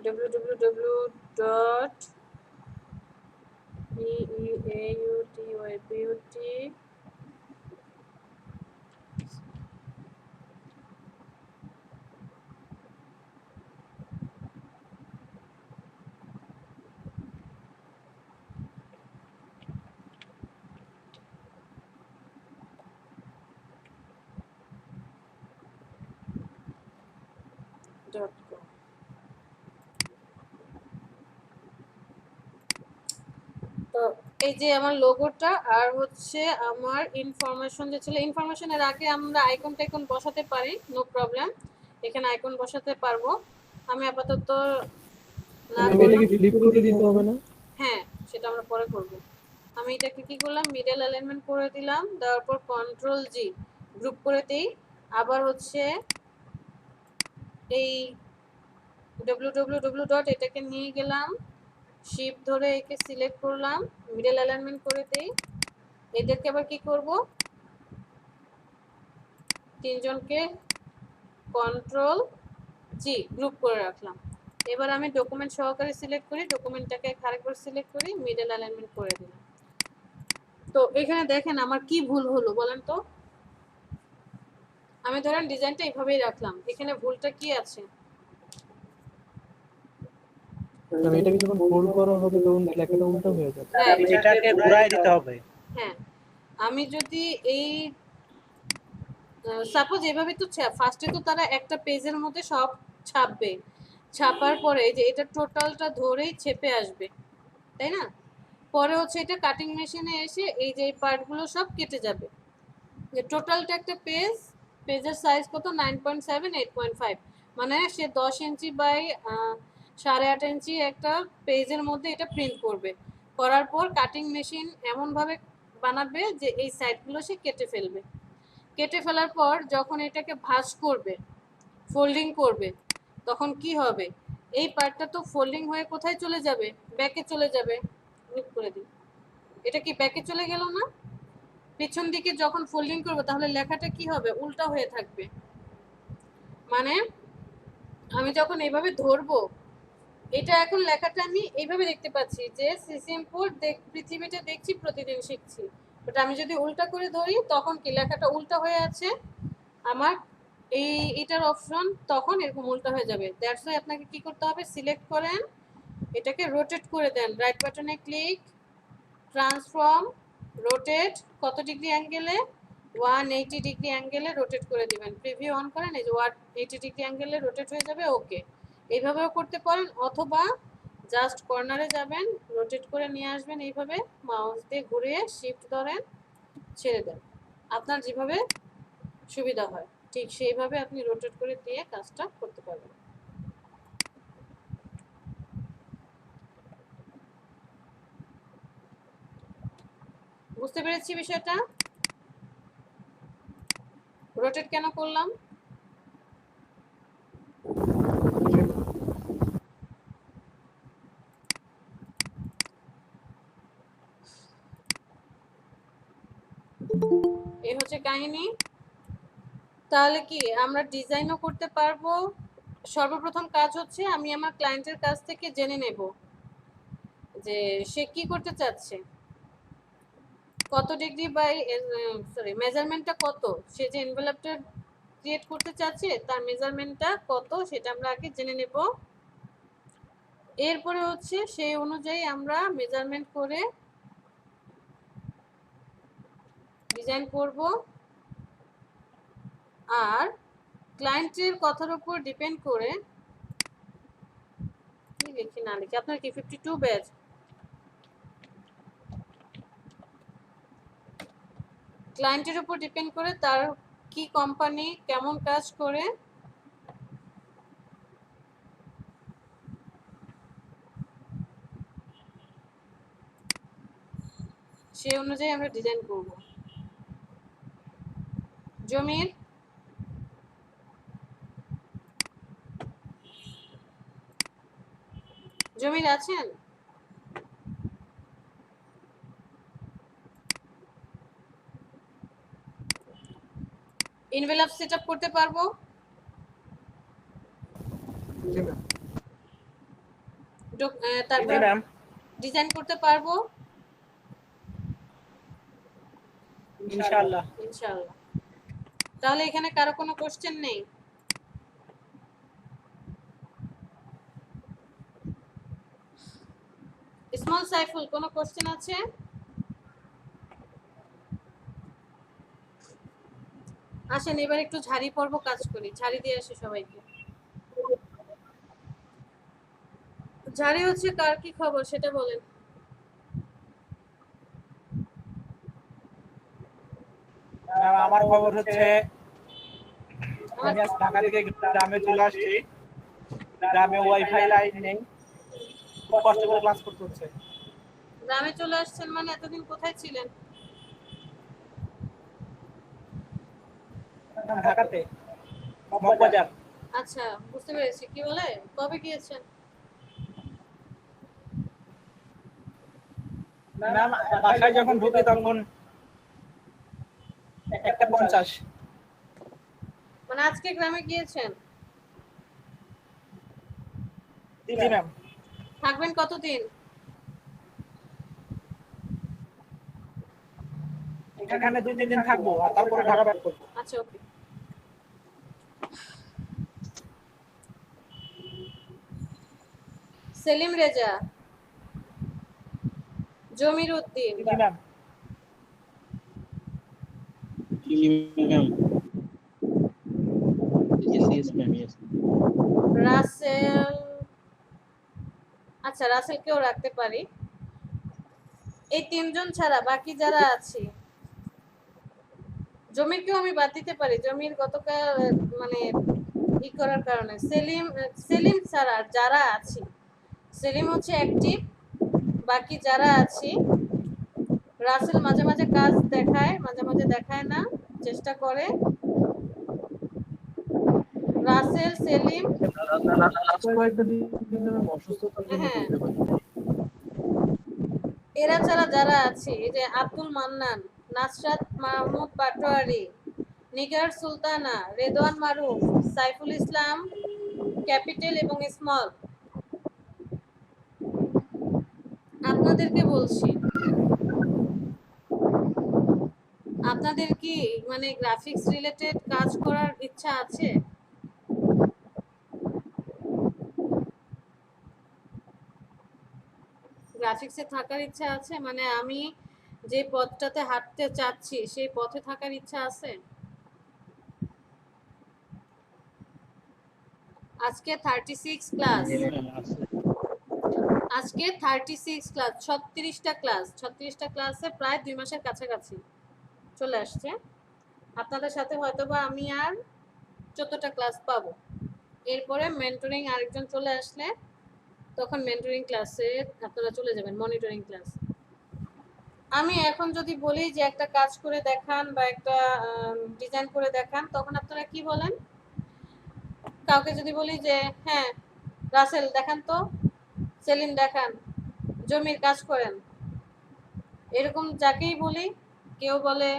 www.beauty .com। তো এই যে আমার লোগোটা আর হচ্ছে আমার ইনফরমেশন যে ছিল, ইনফরমেশনের আগে আমরা আইকন টাইকন বসাতে পারি, নো প্রবলেম। এখানে আইকন বসাতে পারবো। আমি আপাতত না এটাকে ফ্লিপ করে দিতে হবে না? হ্যাঁ, সেটা আমরা পরে করব। আমি এটাকে কি করলাম, মিডল অ্যালাইনমেন্ট করে দিলাম। দেওয়ার পর কন্ট্রোল জি গ্রুপ করে দিই। আবার হচ্ছে এই www. এটাকে নিয়ে গেলাম, শিফট ধরে একে সিলেক্ট করলাম, মিডল অ্যালাইনমেন্ট করে দেই। এদেরকে আবার কি করব, তিনজনকে কন্ট্রোল জি গ্রুপ করে রাখলাম। এবার আমি ডকুমেন্ট সহকারে সিলেক্ট করি, ডকুমেন্টটাকে আরেকবার সিলেক্ট করি, মিডল অ্যালাইনমেন্ট করে দিলাম। তো এখানে দেখেন আমার কি ভুল হলো বলেন তো। আমি ধরেন ডিজাইনটা এইভাবেই রাখলাম, এখানে ভুলটা কি আছে? এটাকে যখন ফোল্ড করা হবে তখন লেখাটা উল্টো হয়ে যাবে। হ্যাঁ, এটাকে ঘুরাই দিতে হবে। হ্যাঁ, আমি যদি এই সাপোজ এভাবে, তো ফার্স্টে তো তারা একটা পেজের মধ্যে সব ছাপবে, ছাপার পরে যে এটা টোটালটা ধরেই ছেপে আসবে, তাই না? পরে হচ্ছে এটা কাটিং মেশিনে এসে এই যে এই পার্টগুলো সব কেটে যাবে। যে টোটালটা একটা পেজের সাইজ কত, 9.7 8.5, মানে সে 10 ইঞ্চি বাই 8.5 ইঞ্চি একটা পেজের মধ্যে এটা প্রিন্ট করবে। করার পর কাটিং মেশিন এমনভাবে বানাবে যে এই সাইডগুলো সে কেটে ফেলবে। কেটে ফেলার পর যখন এটাকে ভাঁজ করবে, ফোল্ডিং করবে, তখন কি হবে, এই পার্টটা তো ফোল্ডিং হয়ে কোথায় চলে যাবে, ব্যাকে চলে যাবে। গ্রুপ করে দিই, এটা কি ব্যাকে চলে গেল না? পিছন দিকে যখন ফোল্ডিং করব তাহলে লেখাটা কি হবে, উল্টা হয়ে থাকবে। মানে আমি যখন এইভাবে ধরবো, এটা এখন লেখাটা আমি এইভাবে দেখতে পাচ্ছি যে সিসিএম4 পৃথিবীটা দেখছি প্রতিদিন শিখছি। বাট আমি যদি উল্টা করে ধরি তখন কি লেখাটা উল্টা হয়ে আছে, আমার এটার অপশন তখন এরকম উল্টা হয়ে যাবে। দ্যাটস ওয়াই আপনাকে কি করতে হবে, সিলেক্ট করেন, এটাকে রোটেট করে দেন, রাইট বাটনে ক্লিক, ট্রান্সফর্ম, রোটেট, কত ডিগ্রি অ্যাঙ্গেলে, 180 ডিগ্রি অ্যাঙ্গেলে রোটেট করে দিবেন। প্রিভিউ অন করেন, এই যে 180 ডিগ্রি অ্যাঙ্গেলে রোটেট হয়ে যাবে। ওকে, এইভাবেও করতে পারেন, অথবা জাস্ট কর্নারে যাবেন, রোটেট করে নিয়ে আসবেন, এইভাবে মাউস দিয়ে ঘুরিয়ে শিফট ধরেন, ছেড়ে দেন। আপনার যেভাবে সুবিধা হয় ঠিক সেইভাবে আপনি রোটেট করে দিয়ে কাজটা করতে পারবেন। বুঝতে পেরেছি বিষয়টা? রোটেট কেন করলাম? এই হচ্ছে কাহিনী। তাহলে কি আমরা ডিজাইনও করতে পারবো। সর্বপ্রথম কাজ হচ্ছে আমি আমার ক্লায়েন্টের কাছ থেকে জেনে নেব যে সে কি করতে চাচ্ছে, কত ডিগ্রি বাই মেজারমেন্টটা কত, সে যে এনভেলপটা ক্রিয়েট করতে চাচ্ছে তার মেজারমেন্টটা কত সেটা আমরা আগে জেনে নেব। এরপরে হচ্ছে সেই অনুযায়ী আমরা মেজারমেন্ট করে ডিজাইন করব। আর ক্লায়েন্টের কথার উপর ডিপেন্ড করে কি লিখি না লিখি, আপনার কি 52 ব্যাচ? ক্লায়েন্টের উপর ডিপেন্ড করে তার কি কোম্পানি কেমন কাজ করে সেই অনুযায়ী আমরা ডিজাইন করব। জমির জমির আছেন? এনভেলপ সেটআপ করতে পারবো? জি ম্যাম। তারপর জি ম্যাম, ডিজাইন করতে পারবো ইনশাআল্লাহ। ইনশাআল্লাহ। তাহলে এখানে কারো কোনো কোশ্চেন নেই? স্মল সাইফুল কোনো কোশ্চেন আছে? আসেন এবার একটু ঝাড়ি পর্ব কাজ করি, ঝাড়ি দিয়ে আসি সবাইকে। ঝাড়ি হচ্ছে কার কি খবর সেটা বলেন। ম্যাম, আমার খবর হচ্ছে আমি আজ ঢাকা থেকে গ্রামে চলে আসছি। গ্রামে ওয়াইফাই লাইন নেই, খুব কষ্ট করে ক্লাস করতে হচ্ছে। গ্রামে চলে আসছেন মানে এতদিন কোথায় ছিলেন? ম্যাম, ঢাকাতে মগবাজার। আচ্ছা বুঝতে পেরেছি। কি বলে কবে গিয়েছেন? ম্যাম, বাসায় যখন ঢুকি তখন 1:50। মানে আজকে গ্রামে গিয়েছেন? জি ম্যাম। থাকবেন কতদিন? এখানে 2-3 দিন থাকবো আর তারপরে ঢাকা ব্যাক করবো। আচ্ছা ওকে। সেলিম রেজা, জমির উদ্দিন, জি ম্যাম। জি ma'am. yes ma'am, yes। Rasel, আচ্ছা রাসেলকেও রাখতে পারি। এই তিনজন ছাড়া বাকি যারা আছি, জমিরকেও আমি বাদ দিতে পারি। জমির গতকাল মানে ই করার কারণে সেলিম ছাড়া যারা আছি, সেলিম হচ্ছে অ্যাক্টিভ, বাকি যারা আছি রাসেল মাঝে মাঝে কাজ দেখায়, মাঝে মাঝে দেখায় না, চেষ্টা করে। রাসেল, সেলিম, কয়েকটা দিন ম্যাম অসুস্থতার জন্য হ্যাঁ করতে পারি। এরা ছাড়া যারা আছে এই যে আব্দুল মান্নান, নাসরাত মাহমুদ পাটোয়ারি, নিগার সুলতানা, রেদওয়ান মারুফ, সাইফুল ইসলাম, ক্যাপিটাল এবং স্মল, আপনাদেরকে বলছি আপনাদের কি মানে গ্রাফিক্স রিলেটেড কাজ করার ইচ্ছা আছে? গ্রাফিক্সে থাকার ইচ্ছা আছে? মানে আমি যে পথটাতে হাঁটতে চাচ্ছি সেই পথে থাকার ইচ্ছা আছে? আজকে 36 ক্লাস। জি ম্যাম, আছে। আজকে 36 ক্লাস, 36টা ক্লাস, 36টা ক্লাসে প্রায় 2 মাসের কাছাকাছি চলে আসছে। আপনাদের সাথে হয়তোবা আমি আর 14টা ক্লাস পাবো। এরপরে মেন্টরিং আরেকজন চলে আসলে তখন মেন্টরিং ক্লাসে আপনারা চলে যাবেন, মনিটরিং ক্লাস। আমি এখন যদি বলি যে একটা কাজ করে দেখান বা একটা ডিজাইন করে দেখান, তখন আপনারা কি বলেন? কাউকে যদি বলি যে হ্যাঁ রাসেল দেখান তো, সেলিম দেখান, জমির কাজ করেন, এরকম যাকেই বলি কেউ বলে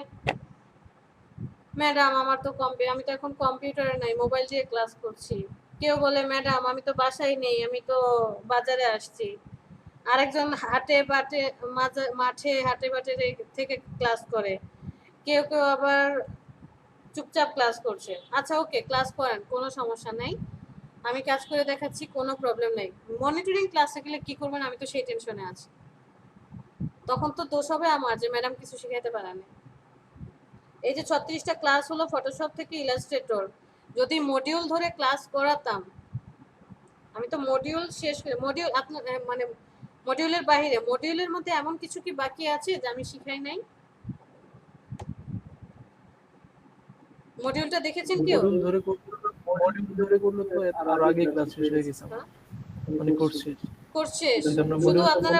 ম্যাডাম আমার তো আমি তো এখন কম্পিউটারে নাই, মোবাইল দিয়ে ক্লাস করছি। কেউ বলে ম্যাডাম আমি তো বাসায় নেই, আমি তো বাজারে আসছি। আরেকজন মাঠে হাটে বাটে থেকে ক্লাস করে। কেউ কেউ আবার চুপচাপ ক্লাস করছে। আচ্ছা ওকে, ক্লাস করেন, কোনো সমস্যা নাই, আমি কাজ করে দেখাচ্ছি, কোনো প্রবলেম নেই। মনিটরিং ক্লাসে গেলে কি করবেন আমি তো সেই টেনশনে আছি। তখন তো দোষ হবে আমার যে ম্যাডাম কিছু শিখাইতে পারে না। এই যে 36টা ক্লাস হলো ফটোশপ থেকে ইলাস্ট্রেটর, যদি মডিউল ধরে ক্লাস করাতাম, আমি তো মডিউল শেষ করে মডিউল আপনার মানে মডিউলের বাইরে মডিউলের মধ্যে এমন কিছু কি বাকি আছে যে আমি শিখাই নাই? মডিউলটা দেখেছেন কেউ? মডিউল ধরে করলো তো আর আগে ক্লাস শেষ হয়ে গেছে, মানে করছে শুধু আপনারা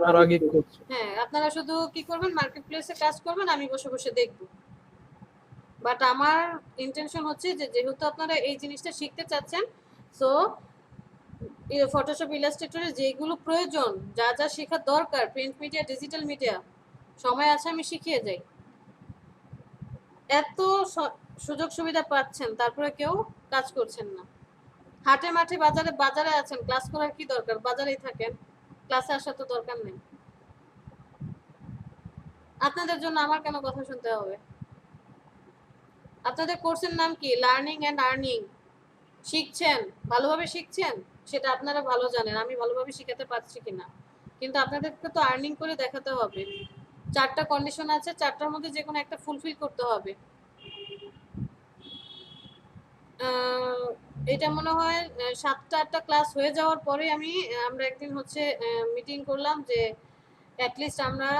আর আগে করছে। হ্যাঁ, আপনারা শুধু কি করবেন, মার্কেট প্লেসে কাজ করবেন, আমি বসে বসে দেখব। বাট আমার ইন্টেনশন হচ্ছে যে যেহেতু আপনারা এই জিনিসটা শিখতে চাচ্ছেন, সো ফটোশপ ইলাস্ট্রেটরে যেগুলো প্রয়োজন, যা যা শেখার দরকার, প্রিন্ট মিডিয়া, ডিজিটাল মিডিয়া, সময় আছে আমি শিখিয়ে যাই। এত সুযোগ সুবিধা পাচ্ছেন, তারপরে কেউ কাজ করছেন না। হাটে মাঠে বাজারে আছেন, ক্লাস করার কি দরকার? বাজারেই থাকেন, ক্লাসে আসার তো দরকার নেই। আপনাদের জন্য আমার কেন কথা শুনতে হবে? আপনাদের কোর্সের নাম কি? Learning and earning. শিখছেন, ভালোভাবে শিখছেন, সেটা আপনারা ভালো জানেন আমি ভালোভাবে শিখাতে পারছি কিনা। কিন্তু আপনাদেরকে তো আর্নিং করে দেখাতে হবে। 4টা কন্ডিশন আছে, 4টার মধ্যে যে কোনো একটা ফুলফিল করতে হবে। এটা মনে হয় 7টা 8টা ক্লাস হয়ে যাওয়ার পরে আমরা একদিন হচ্ছে মিটিং করলাম যে অ্যাটলিস্ট আমরা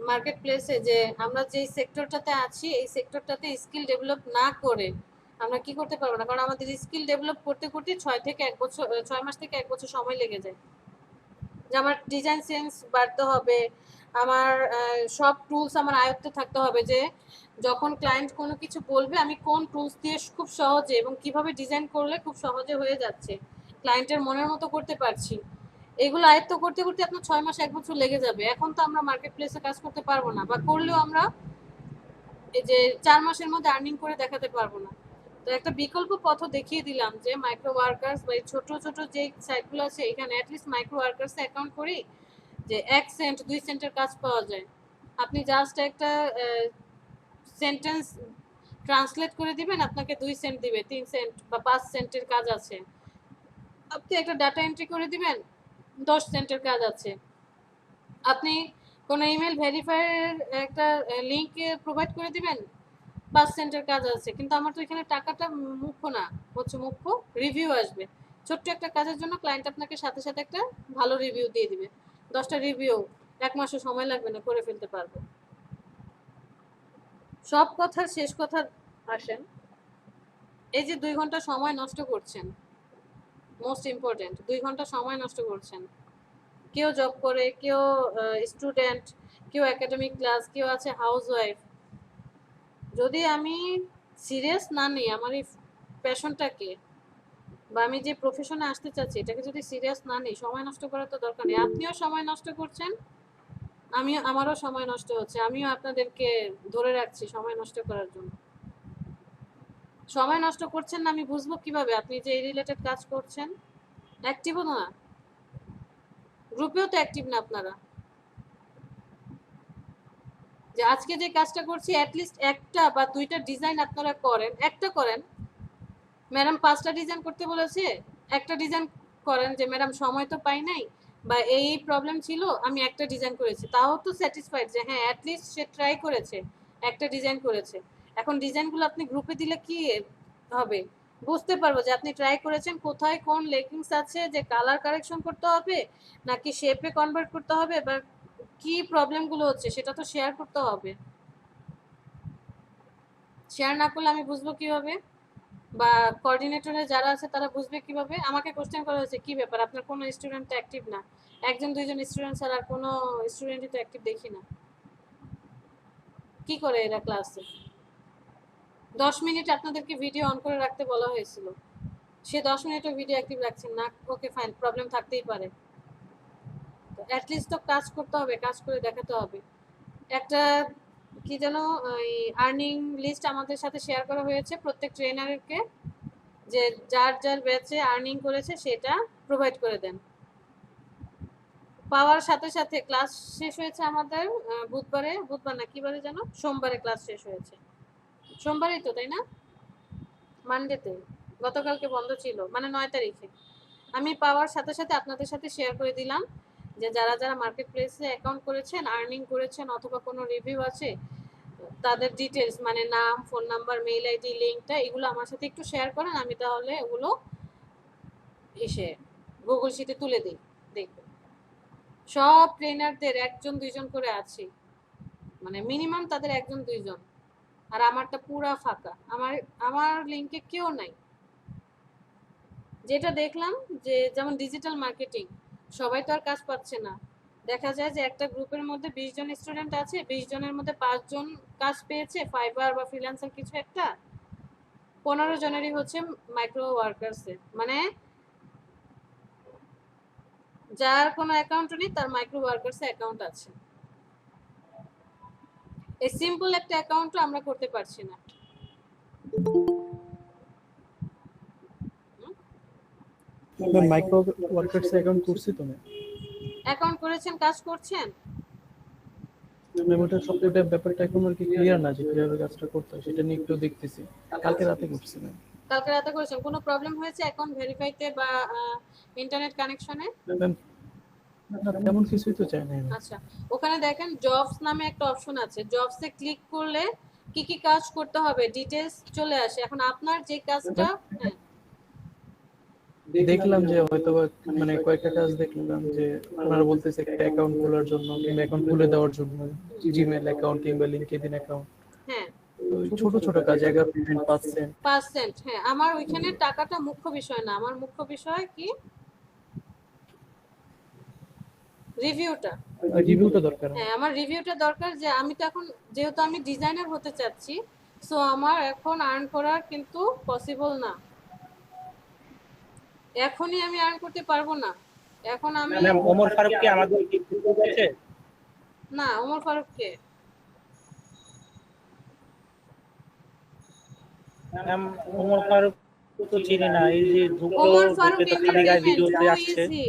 মার্কেট প্লেসে যে আমরা যে সেক্টরটাতে আছি, এই সেক্টরটাতে স্কিল ডেভেলপ না করে আমরা কি করতে পারবো না। কারণ আমাদের স্কিল ডেভেলপ করতে করতে 6 মাস থেকে 1 বছর সময় লেগে যায়। যে আমার ডিজাইন সেন্স বাড়তে হবে, আমার সব টুলস আমার আয়ত্তে থাকতে হবে, যে যখন ক্লায়েন্ট কোনো কিছু বলবে আমি কোন টুলস দিয়ে খুব সহজে এবং কিভাবে ডিজাইন করলে খুব সহজে হয়ে যাচ্ছে, ক্লায়েন্টের মনের মতো করতে পারছি, এগুলো আয়ত্ত করতে করতে আপনার 6 মাস 1 বছর লেগে যাবে। এখন তো আমরা মার্কেট প্লেসে কাজ করতে পারবো না, বা করলেও আমরা এই যে 4 মাসের মধ্যে আর্নিং করে দেখাতে পারবো না। তো একটা বিকল্প পথ দেখিয়ে দিলাম যে মাইক্রো ওয়ার্কার্স বা ছোট ছোট যে সাইটগুলো আছে, এখানে অ্যাটলিস্ট মাইক্রো ওয়ার্কার্সে অ্যাকাউন্ট করি, যে 1 সেন্ট 2 সেন্টের কাজ পাওয়া যায়। আপনি জাস্ট একটা সেন্টেন্স ট্রান্সলেট করে দিবেন, আপনাকে 2 সেন্ট দিবে, 3 সেন্ট বা 5 সেন্টের কাজ আছে। আপনি একটা ডাটা এন্ট্রি করে দিবেন, 10 সেন্টের কাজ আছে। আপনি কোনো ইমেল ভেরিফাইয়ের একটা লিঙ্ক প্রোভাইড করে দিবেন, 5 সেন্টের কাজ আছে। কিন্তু আমার তো এখানে টাকাটা মুখ্য না, হচ্ছে মুখ্য রিভিউ আসবে। ছোট্ট একটা কাজের জন্য ক্লায়েন্ট আপনাকে সাথে সাথে একটা ভালো রিভিউ দিয়ে দিবে। 10টা রিভিউ 1 মাসও সময় লাগবে না, করে ফেলতে পারবো। সব কথার শেষ কথা আসেন, এই যে 2 ঘন্টা সময় নষ্ট করছেন, মোস্ট ইম্পর্টেন্ট 2 ঘন্টা সময় নষ্ট করছেন। কেউ জব করে, কেউ স্টুডেন্ট, কেউ একাডেমিক ক্লাস, কেউ আছে হাউসওয়াইফ। যদি আমি সিরিয়াস না নিই আমার এই প্যাশনটাকে, বা আমি যে প্রফেশনে আসতে চাচ্ছি এটাকে যদি সিরিয়াস না নিই, সময় নষ্ট করার তো দরকার নেই। আপনিও সময় নষ্ট করছেন, আমারও সময় নষ্ট হচ্ছে, আমিও আপনাদেরকে ধরে রাখছি সময় নষ্ট করার জন্য। সময় নষ্ট করছেন না আমি বুঝবো কিভাবে? আপনি যে এই রিলেটেড কাজ করছেন, অ্যাক্টিভও না, গ্রুপেও তো অ্যাক্টিভ না আপনারা। যে আজকে যে কাজটা করছি অ্যাটলিস্ট 1টা বা 2টা ডিজাইন আপনারা করেন, একটা করেন। ম্যাডাম 5টা ডিজাইন করতে বলেছে, একটা ডিজাইন করেন যে ম্যাডাম সময় তো পাই নাই বা এই প্রবলেম ছিল, আমি একটা ডিজাইন করেছি, তাও তো স্যাটিসফাইড যে হ্যাঁ অ্যাটলিস্ট সে ট্রাই করেছে, একটা ডিজাইন করেছে। এখন ডিজাইনগুলো আপনি গ্রুপে দিলে কি হবে? বুঝতে পারবো যে আপনি ট্রাই করেছেন কোথায় কোন লেগিংস আছে, যে কালার কারেকশন করতে হবে নাকি শেপে কনভার্ট করতে হবে, বা কি প্রবলেমগুলো হচ্ছে সেটা তো শেয়ার করতে হবে। শেয়ার না করলে আমি বুঝবো কিভাবে, বা কোঅর্ডিনেটরে যারা আছে তারা বুঝবে কিভাবে? আমাকে কোশ্চেন করা হয়েছে কি ব্যাপার আপনার কোনো স্টুডেন্ট অ্যাক্টিভ না, একজন দুইজন স্টুডেন্ট ছাড়া আর কোনো স্টুডেন্টই তো অ্যাক্টিভ দেখি না, কি করে এরা ক্লাসে? 10 মিনিট আপনাদেরকে ভিডিও অন করে রাখতে বলা হয়েছিল, সে 10 মিনিটও ভিডিও অ্যাক্টিভ রাখছেন না। ওকে ফাইন, প্রবলেম থাকতেই পারে, অ্যাটলিস্ট তো কাজ করতে হবে, কাজ করে দেখাতে হবে। একটা কি যেন আর্নিং লিস্ট আমাদের সাথে শেয়ার করা হয়েছে প্রত্যেক ট্রেনারকে, যে যার যার ব্যাচে আর্নিং করেছে সেটা প্রোভাইড করে দেন। পাওয়ার সাথে সাথে ক্লাস শেষ হয়েছে আমাদের বুধবার না কিবারে যেন, সোমবারে ক্লাস শেষ হয়েছে। সোমবারই তো, তাই না? মানডেতে, গতকালকে বন্ধ ছিল, মানে 9 তারিখে। আমি পাওয়ার সাথে সাথে আপনাদের সাথে শেয়ার করে দিলাম যে যারা যারা মার্কেট প্লেসে অ্যাকাউন্ট করেছেন, আর্নিং করেছেন, অথবা কোনো রিভিউ আছে, তাদের ডিটেলস মানে নাম, ফোন নাম্বার, মেইল আইডি, লিঙ্কটা এগুলো আমার সাথে একটু শেয়ার করেন, আমি তাহলে ওগুলো এসে গুগল শিটে তুলে দিই। দেখবেন সব ট্রেনারদের একজন দুইজন করে আছে, মানে মিনিমাম তাদের একজন দুইজন, আর আমারটা পুরা ফাঁকা, আমার লিঙ্কে কেউ নাই। যেটা দেখলাম যে যেমন ডিজিটাল মার্কেটিং, সবাই তো আর কাজ পাচ্ছে না। দেখা যায় যে একটা গ্রুপের মধ্যে 20 জন স্টুডেন্ট আছে, 20 জনের মধ্যে 5 জন কাজ পেয়েছে, ফাইবার বা ফ্রিল্যান্সার কিছু একটা, 15 জনেরই হচ্ছে মাইক্রো ওয়ার্কার্সে, মানে যার কোনো অ্যাকাউন্ট নেই তার মাইক্রো ওয়ার্কার্সে অ্যাকাউন্ট আছে। এই সিম্পল একটা অ্যাকাউন্টও আমরা করতে পারছি না। মাইক্রো ওয়ার্কার্স অ্যাকাউন্ট করছি তুমি? অ্যাকাউন্ট করেছেন, কাজ করছেন? আমি ওটা ওটা ব্যাপারটা এখন আর কি ক্লিয়ার না যে কিভাবে কাজটা করতে হয়, সেটা নিয়ে একটু দেখতেছি। কালকে রাতে করছি না। কালকে রাতে করেছেন, কোনো প্রবলেম হয়েছে অ্যাকাউন্ট ভেরিফাইতে বা ইন্টারনেট কানেকশনে? না, তেমন কিছুই তো চাই না আমি। আচ্ছা, ওখানে দেখেন জবস নামে একটা অপশন আছে, জবসে ক্লিক করলে কি কি কাজ করতে হবে ডিটেইলস চলে আসে। এখন আপনার যে কাজটা, হ্যাঁ দেখলাম যে হয়তো মানে কয়েকটা কাজ দেখলাম যে ওনারা বলতেছে একটা অ্যাকাউন্ট খোলার জন্য কিংবা অ্যাকাউন্ট খুলে দেওয়ার জন্য জিমেল অ্যাকাউন্ট কিংবা লিঙ্কডইন অ্যাকাউন্ট, হ্যাঁ ছোট ছোট কাজ 11% পার্সেন্ট, হ্যাঁ আমার ওইখানে টাকাটা মুখ্য বিষয় না, আমার মুখ্য বিষয় কি রিভিউটা। রিভিউটা দরকার। হ্যাঁ আমার রিভিউটা দরকার, যে আমি তো এখন যেহেতু আমি ডিজাইনার হতে চাচ্ছি, সো আমার এখন আর্ন করার কিন্তু পসিবল না, এখনই আমি আর্ন করতে পারবো না। এখন আমি ম্যাম ওমর ফারুক কি আমাদের গ্রুপে আছে? না, ওমর ফারুককে ম্যাম ওমর ফারুক তো চিনি না, এই যে ঢুকলো ওমর ফারুক ঢুকে তো খালি গায়ে এন্টারটেইনমেন্ট, ভিডিওতে টু আসছে। ইজি।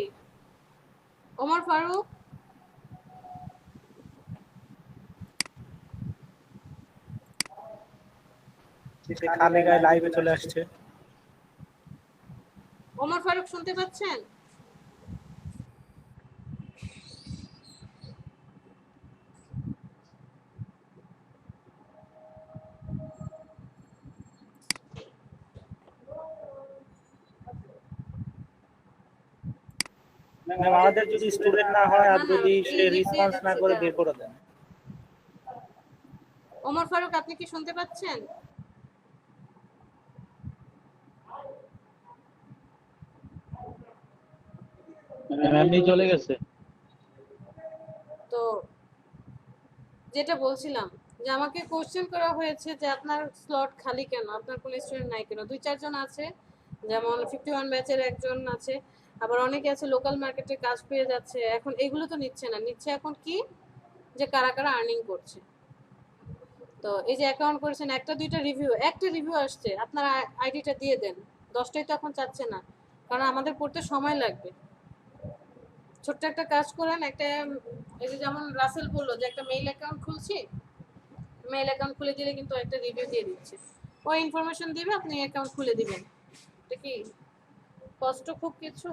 ওমর ফারুক সে খালি গায়ে লাইভে চলে আসছে। ওমর ফারুক শুনতে পাচ্ছেন? ম্যাম আমাদের যদি স্টুডেন্ট না হয় আর যদি সে রেসপন্স না করে বের করে দেন। ওমর ফারুক আপনি কি শুনতে পাচ্ছেন? এমনি চলে গেছে। তো যেটা বলছিলাম যে আমাকে কোশ্চেন করা হয়েছে যে আপনার স্লট খালি কেন, আপনার কোনো স্টুডেন্ট নাই কেন? 2-4 জন আছে, যেমন 51 ব্যাচের একজন আছে, আবার অনেকে আছে লোকাল মার্কেটে কাজ পেয়ে যাচ্ছে, এখন এগুলো তো নিচ্ছে না, নিচ্ছে এখন কি যে কারা কারা আর্নিং করছে। তো এই যে অ্যাকাউন্ট করেছেন, একটা রিভিউ আসছে, আপনার আইডিটা দিয়ে দেন। 10টাই তো এখন চাচ্ছে না, কারণ আমাদের পড়তে সময় লাগবে। ছোট্ট একটা কাজ করেন, একটা এই যে যেমন রাসেল বললো যে একটা মেইল অ্যাকাউন্ট খুলছি, মেইল অ্যাকাউন্ট খুলে দিলে কিন্তু একটা রিভিউ দিয়ে দিচ্ছে, ওই ইনফরমেশন দিবে, আপনি অ্যাকাউন্ট খুলে দিবেন। এটা কি কষ্ট খুব কিছু?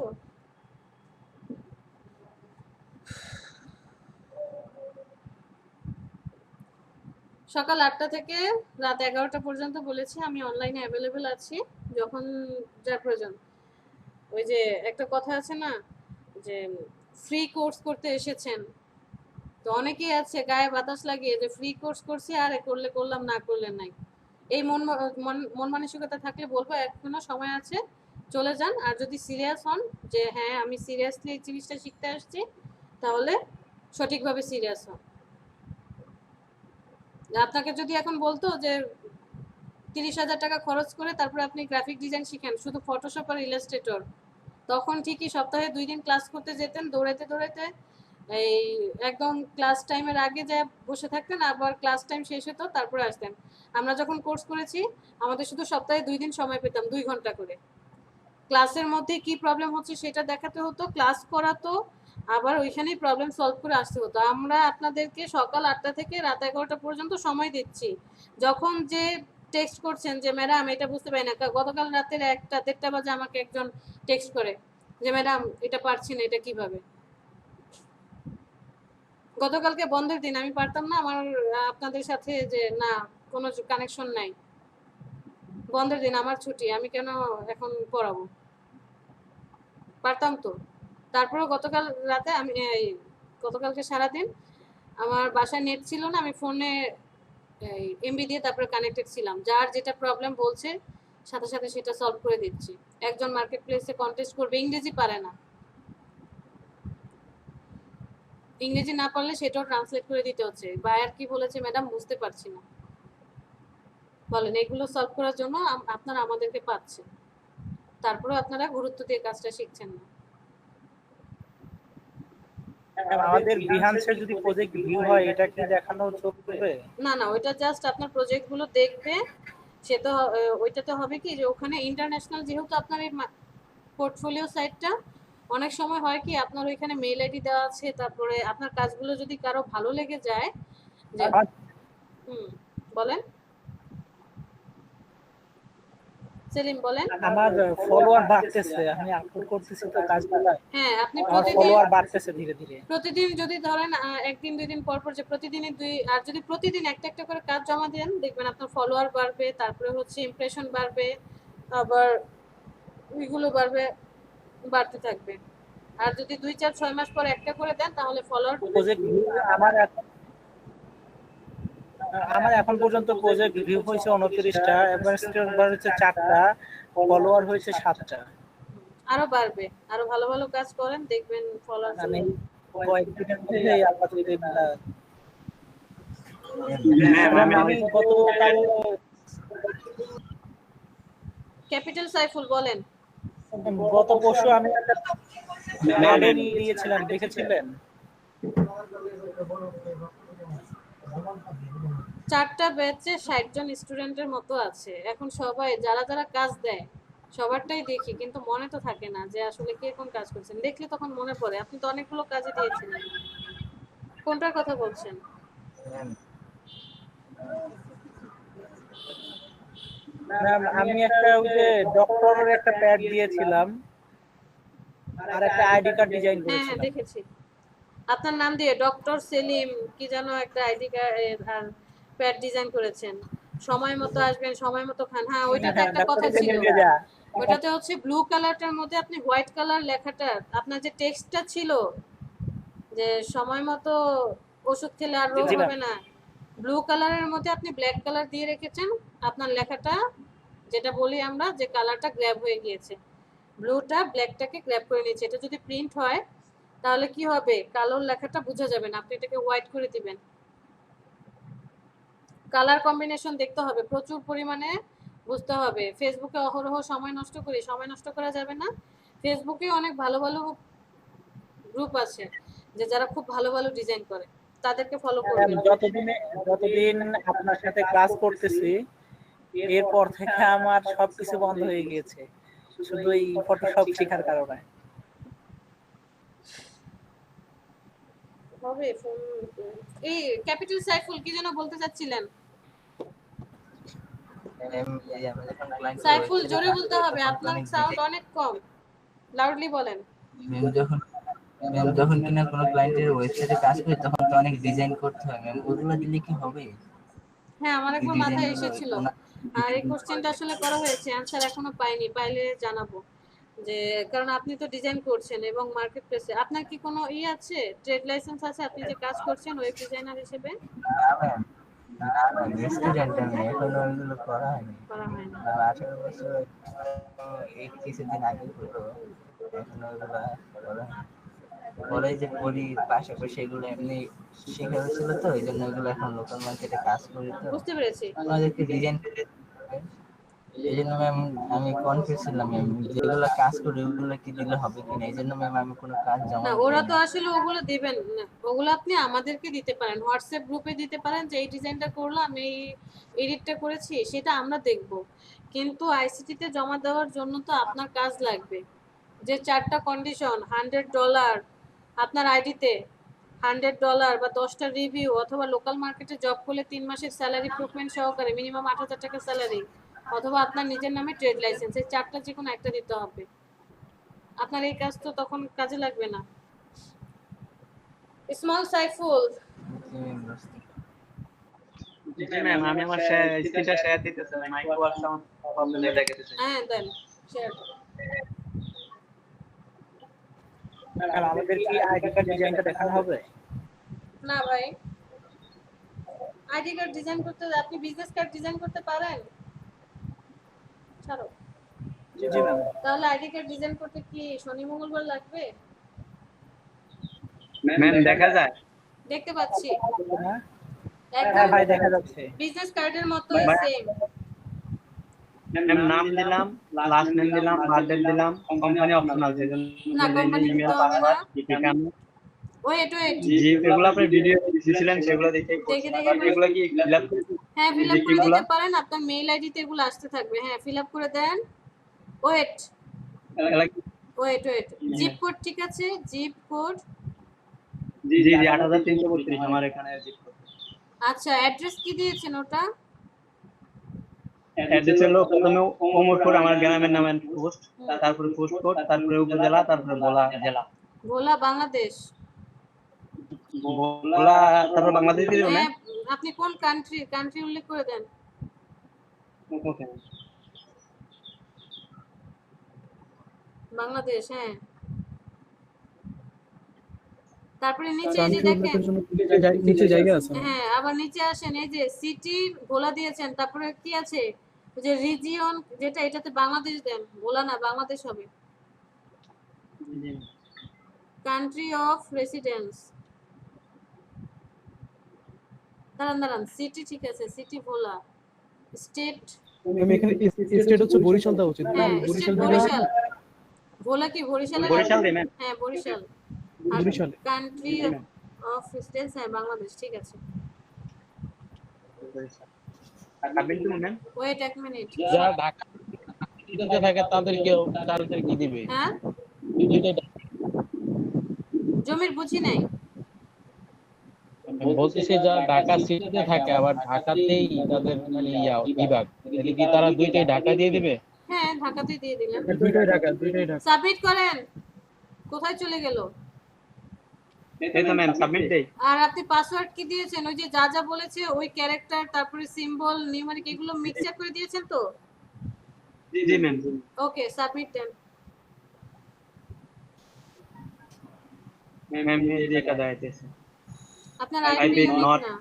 সকাল 8টা থেকে রাত 11টা পর্যন্ত বলেছি আমি অনলাইনে অ্যাভেলেবেল আছি। যখন যার প্রয়োজন। ওই যে একটা কথা আছে না যে ফ্রি কোর্স করতে এসেছেন, তো অনেকেই আছে গায়ে বাতাস লাগিয়ে যে ফ্রি কোর্স করছি আর করলে করলাম না করলে নাই। এই মন মানসিকতা থাকলে বলবো এখনো সময় আছে, চলে যান। আর যদি সিরিয়াস হন যে হ্যাঁ আমি সিরিয়াসলি এই জিনিসটা শিখতে আসছি, তাহলে সঠিকভাবে সিরিয়াস হন। আপনাকে যদি এখন বলতো যে 30,000 টাকা খরচ করে তারপরে আপনি গ্রাফিক ডিজাইন শিখেন শুধু ফটোশপ আর ইলাস্ট্রেটর, তখন ঠিকই সপ্তাহে 2 দিন ক্লাস করতে যেতেন দৌড়াইতে দৌড়াইতে, এই একদম ক্লাস টাইমের আগে যা বসে থাকতেন, আবার ক্লাস টাইম শেষ হতো তারপরে আসতেন। আমরা যখন কোর্স করেছি আমাদের শুধু সপ্তাহে 2 দিন সময় পেতাম 2 ঘন্টা করে। ক্লাসের মধ্যে কি প্রবলেম হচ্ছে সেটা দেখাতে হতো, ক্লাস করাতো, আবার ওইখানেই প্রবলেম সলভ করে আসতে হতো। আমরা আপনাদেরকে সকাল 8টা থেকে রাত 11টা পর্যন্ত সময় দিচ্ছি। যখন যে টেক্সট করছেন যে ম্যাডাম এটা বুঝতে পারি না, গতকাল রাতের 1টা 1:30 বাজে আমাকে একজন টেক্সট করে যে ম্যাডাম এটা পারছি না, এটা কিভাবে। গতকালকে বন্ধের দিন, আমি পারতাম না আমার আপনাদের সাথে যে না কোনো কানেকশন নাই, বন্ধের দিন আমার ছুটি, আমি কেন এখন পড়াবো, পারতাম তো। তারপরে গতকাল রাতে আমি গতকালকে সারাদিন আমার বাসায় নেট ছিল না, আমি ফোনে এমবি দিয়ে তারপরে কানেক্টেড ছিলাম, যার যেটা প্রবলেম বলছে সাথে সাথে সেটা সলভ করে দিচ্ছি। একজন মার্কেট প্লেসে কন্টেস্ট করবে, ইংরেজি পারে না, ইংরেজি না পারলে সেটাও ট্রান্সলেট করে দিতে হচ্ছে, বায়ার কি বলেছে ম্যাডাম বুঝতে পারছি না, বলেন। এগুলো সলভ করার জন্য আপনারা আমাদেরকে পাচ্ছেন, তারপরে আপনারা গুরুত্ব দিয়ে কাজটা শিখছেন না। আমাদের বিহান্সের যদি প্রজেক্ট ভিউ হয় এটা কি দেখানো চলবে? না না, ওইটা জাস্ট আপনার প্রজেক্টগুলো দেখবে। সে তো ওইটাতে হবে কি যে ওখানে ইন্টারন্যাশনাল যেহেতু আপনার এই পোর্টফোলিও সাইটটা, অনেক সময় হয় কি আপনার ওইখানে মেইল আইডি দেওয়া আছে, তারপরে আপনার কাজগুলো যদি কারো ভালো লেগে যায় যে বলেন সেলিম বলেন। আমার ফলোয়ার বাড়তেছে, আমি আপলোড করতেছি তো কাজগুলো, হ্যাঁ আপনি আমার ফলোয়ার বাড়তেছে ধীরে ধীরে। প্রতিদিন যদি ধরেন একদিন 2 দিন পর পর যে প্রতিদিনই আর যদি প্রতিদিন একটা একটা করে কাজ জমা দেন দেখবেন আপনার ফলোয়ার বাড়বে, তারপরে হচ্ছে ইমপ্রেশন বাড়বে, আবার ওইগুলো বাড়বে, বাড়তে থাকবে। আর যদি 2 4 6 মাস পর একটা করে দেন তাহলে ফলোয়ার প্রজেক্ট আমার এখন পর্যন্ত প্রজেক্ট ভিউ হয়েছে 29টা, এবার হচ্ছে 4টা, ফলোয়ার হয়েছে 7টা। আরো বাড়বে, আরো ভালো ভালো কাজ করেন দেখবেন ফলোয়ার মানে কয়েকদিনের মধ্যেই আপাতত আমি গতকাল ক্যাপিটাল সাইফুল বলেন। গত পরশু আমি একটা মডেল দিয়েছিলাম, দেখেছিলেন? 4টা ব্যাচে 60 জন স্টুডেন্টের মতো আছে। এখন সবাই যারা যারা কাজ দেয় সবারটাই দেখি, কিন্তু মনে তো থাকে না যে আসলে কে কোন কাজ করছেন। দেখলে তখন মনে পড়ে আপনি তো অনেকগুলো কাজে দিয়েছিলেন। কোনটার কথা বলছেন? আমি একটা ওই যে ডক্টরের একটা প্যাড দিয়েছিলাম আর একটা আইডি কার্ড ডিজাইন হ্যাঁ হ্যাঁ করেছিলাম। দেখেছি, আপনার নাম দিয়ে ডক্টর সেলিম কি যেন একটা আইডি কার্ড আর প্যাড ডিজাইন করেছেন। সময় মতো আসবেন, সময় মতো খান। হ্যাঁ ওইটাতে একটা কথা ছিল, ওইটাতে হচ্ছে ব্লু কালারটার মধ্যে আপনি হোয়াইট কালার লেখাটা, আপনার যে টেক্সটটা ছিল যে সময় মতো ওষুধ খেলে আর রোগ হবে না, ব্লু কালারের মধ্যে আপনি ব্ল্যাক কালার দিয়ে রেখেছেন। আপনার লেখাটা যেটা বলি আমরা যে কালারটা গ্র্যাব হয়ে গিয়েছে, ব্লুটা ব্ল্যাকটাকে গ্র্যাব করে নিয়েছে। এটা যদি প্রিন্ট হয় তাহলে কি হবে, কালোর লেখাটা বোঝা যাবে না, আপনি এটাকে হোয়াইট করে দিবেন। কালার কম্বিনেশন দেখতে হবে, প্রচুর পরিমাণে বুঝতে হবে। ফেসবুকে অহরহ সময় নষ্ট করি, সময় নষ্ট করা যাবে না। ফেসবুকে অনেক ভালো ভালো গ্রুপ আছে যে যারা খুব ভালো ভালো ডিজাইন করে, তাদেরকে ফলো করবেন। যতদিন আপনার সাথে ক্লাস করতেছি এরপর থেকে আমার সবকিছু বন্ধ হয়ে গিয়েছে শুধু এই ফটোশপ শেখার কারণে। হবে ফোন। এই ক্যাপিটাল সাইফুল কি যেন বলতে চাচ্ছিলেন? সাইফুল জোরে বলতে হবে, আপনার সাউন্ড অনেক কম, লাউডলি বলেন। ম্যাম যখন কিনা কোনো ক্লায়েন্টের ওয়েবসাইটে কাজ করি তখন তো অনেক ডিজাইন করতে হয় ম্যাম, ওগুলো দিলে কি হবে? হ্যাঁ আমার একবার ডিজাইন মাথায় গুলো এসেছিল, আর এই কোশ্চেনটা আসলে করা হয়েছে, অ্যান্সার এখনো পাইনি, পাইলে জানাবো। যে কারণ আপনি তো ডিজাইন করছেন এবং মার্কেট প্লেসে আপনার কি কোনো আছে, ট্রেড লাইসেন্স আছে, আপনি যে কাজ করছেন ওয়েব ডিজাইনার হিসেবে? স্টুডেন্ট আমি এখনো ওইগুলো করা হয়নি। করা হয় না। 18 বছর এই কিছুদিন আগে হলো, এখনো ওইগুলো করা হয়নি। পরে যে পড়ি পাশাপাশি এগুলো এমনি শেখা হয়েছিল, তো এই জন্য ওইগুলো এখন লোকাল মার্কেটে কাজ করি, তো বুঝতে পেরেছি। আমাদেরকে ডিজাইন, এই জন্য ম্যাম আমি কনফিউজ ছিলাম ম্যাম, যেগুলো কাজ করি ওগুলো কি দিলে হবে কিনা, এই জন্য ম্যাম আমি কোনো কাজ জমা না দিই ওরা না। তো আসলে ওগুলো দিবেন না, ওগুলো আপনি আমাদেরকে দিতে পারেন, হোয়াটসঅ্যাপ গ্রুপে দিতে পারেন যে এই ডিজাইনটা করলাম, এই এডিটটা করেছি, সেটা আমরা দেখব। কিন্তু আইসিটিতে জমা দেওয়ার জন্য তো আপনার কাজ লাগবে, যে 4টা কন্ডিশন, $100 আপনার আইডিতে, $100 বা 10টা রিভিউ, অথবা লোকাল মার্কেটে জব করলে 3 মাসের স্যালারি প্রুফমেন্ট সহকারে মিনিমাম 8,000 টাকা স্যালারি, অথবা আপনার নিজের নামে ট্রেড লাইসেন্স, এই 4টা যে কোনো একটা দিতে হবে। আপনার এই কাজ তো তখন কাজে লাগবে না। স্মল সাইফুল, জি ম্যাম, আমি আমার স্ক্রিনটা শেয়ার দিতেছি, মাইক ওয়ার সাউন্ড প্রবলেম দেখাতেছে। হ্যাঁ দেন শেয়ার। আর আমাদের কি আইডি কার্ড ডিজাইনটা দেখানো হবে? না ভাই, আইডি কার্ড ডিজাইন করতে, আপনি বিজনেস কার্ড ডিজাইন করতে পারেন? ছাড়ো। জি ম্যাম। তাহলে আইডি কার্ড ডিজাইন করতে কি শনি মঙ্গলবার লাগবে? ম্যাম দেখা যায়? দেখতে পাচ্ছি হ্যাঁ একদম ভাই দেখা যাচ্ছে। বিজনেস কার্ডের মতো সেম। ম্যাম নাম দিলাম, লাস্ট নেম দিলাম, বার্থডে দিলাম, কোম্পানি অপশনাল, যেজন্য না কোম্পানি ইমেল, দিতে হবে না। পাসওয়ার্ড, ঠিকানা। ওয়েট জি এগুলো আপনি ভিডিও দিয়েছিলেন, সেগুলো দেখে দেখে এগুলো কি ফিল আপ? হ্যাঁ ফিল আপ করে দিতে পারেন, আপনার মেইল আইডিতে এগুলো আসতে থাকবে। হ্যাঁ ফিল আপ করে দেন। Wait wait wait, zip code ঠিক আছে, জিপ কোড। জি জি 8332 আমার এখানে জিপ কোড। আচ্ছা অ্যাড্রেস কি দিয়েছেন ওটা? অ্যাড্রেস হলো প্রথমে ওমরপুর আমার গ্রামের নামে পোস্ট, তারপরে পোস্ট কোড, তারপরে উপজেলা, তারপরে ভোলা জেলা। ভোলা বাংলাদেশ। ভোলা তারপর বাংলাদেশ দিবেন না? হ্যাঁ আপনি কোন কান্ট্রি উল্লেখ করে দেন। ওকে বাংলাদেশ। হ্যাঁ তারপরে নিচে এই যে দেখেন, নিচে জায়গা আছে। হ্যাঁ আবার নিচে আসেন, এই যে সিটি ভোলা দিয়েছেন, তারপরে কি আছে ওই যে রিজিয়ন, যেটা এটাতে বাংলাদেশ দেন, ভোলা না বাংলাদেশ হবে। কান্ট্রি অফ রেসিডেন্স, দাঁড়ান সিটি ঠিক আছে, সিটি ভোলা, স্টেট, আমি এখানে স্টেট হচ্ছে বরিশাল দেওয়া উচিত। হ্যাঁ বরিশাল স্টেট বরিশাল। ভোলা কি বরিশাল? বরিশাল দেন ম্যাম। হ্যাঁ Barishal. Barishal. Country of residence হ্যাঁ বাংলাদেশ, ঠিক আছে। আপনি কি ম্যাম? ওয়েট এক মিনিট। যারা ঢাকা সিটিতে থাকে তাদের কি দিবে? হ্যাঁ জমির বুঝি নাই। বলতেছে যারা ঢাকা সিটিতে থাকে আবার ঢাকাতেই তাদের মানে বিভাগ, তাহলে কি তারা দুইটাই ঢাকা দিয়ে দিবে? হ্যাঁ ঢাকাতেই দিয়ে দিলাম। দুইটাই ঢাকা। সাবমিট করেন। কোথায় চলে গেল? এই তো ম্যাম সাবমিট দেই। আর আপনি পাসওয়ার্ড কি দিয়েছেন? ওই যে যা যা বলেছে ওই ক্যারেক্টার, তারপরে সিম্বল, নিউমেরিক এগুলো মিক্সচার করে দিয়েছেন তো? জি ম্যাম। ওকে সাবমিট দেন। ম্যাম এই যে এটা দেখাইতেছে। আপনার IP আইপি not- না।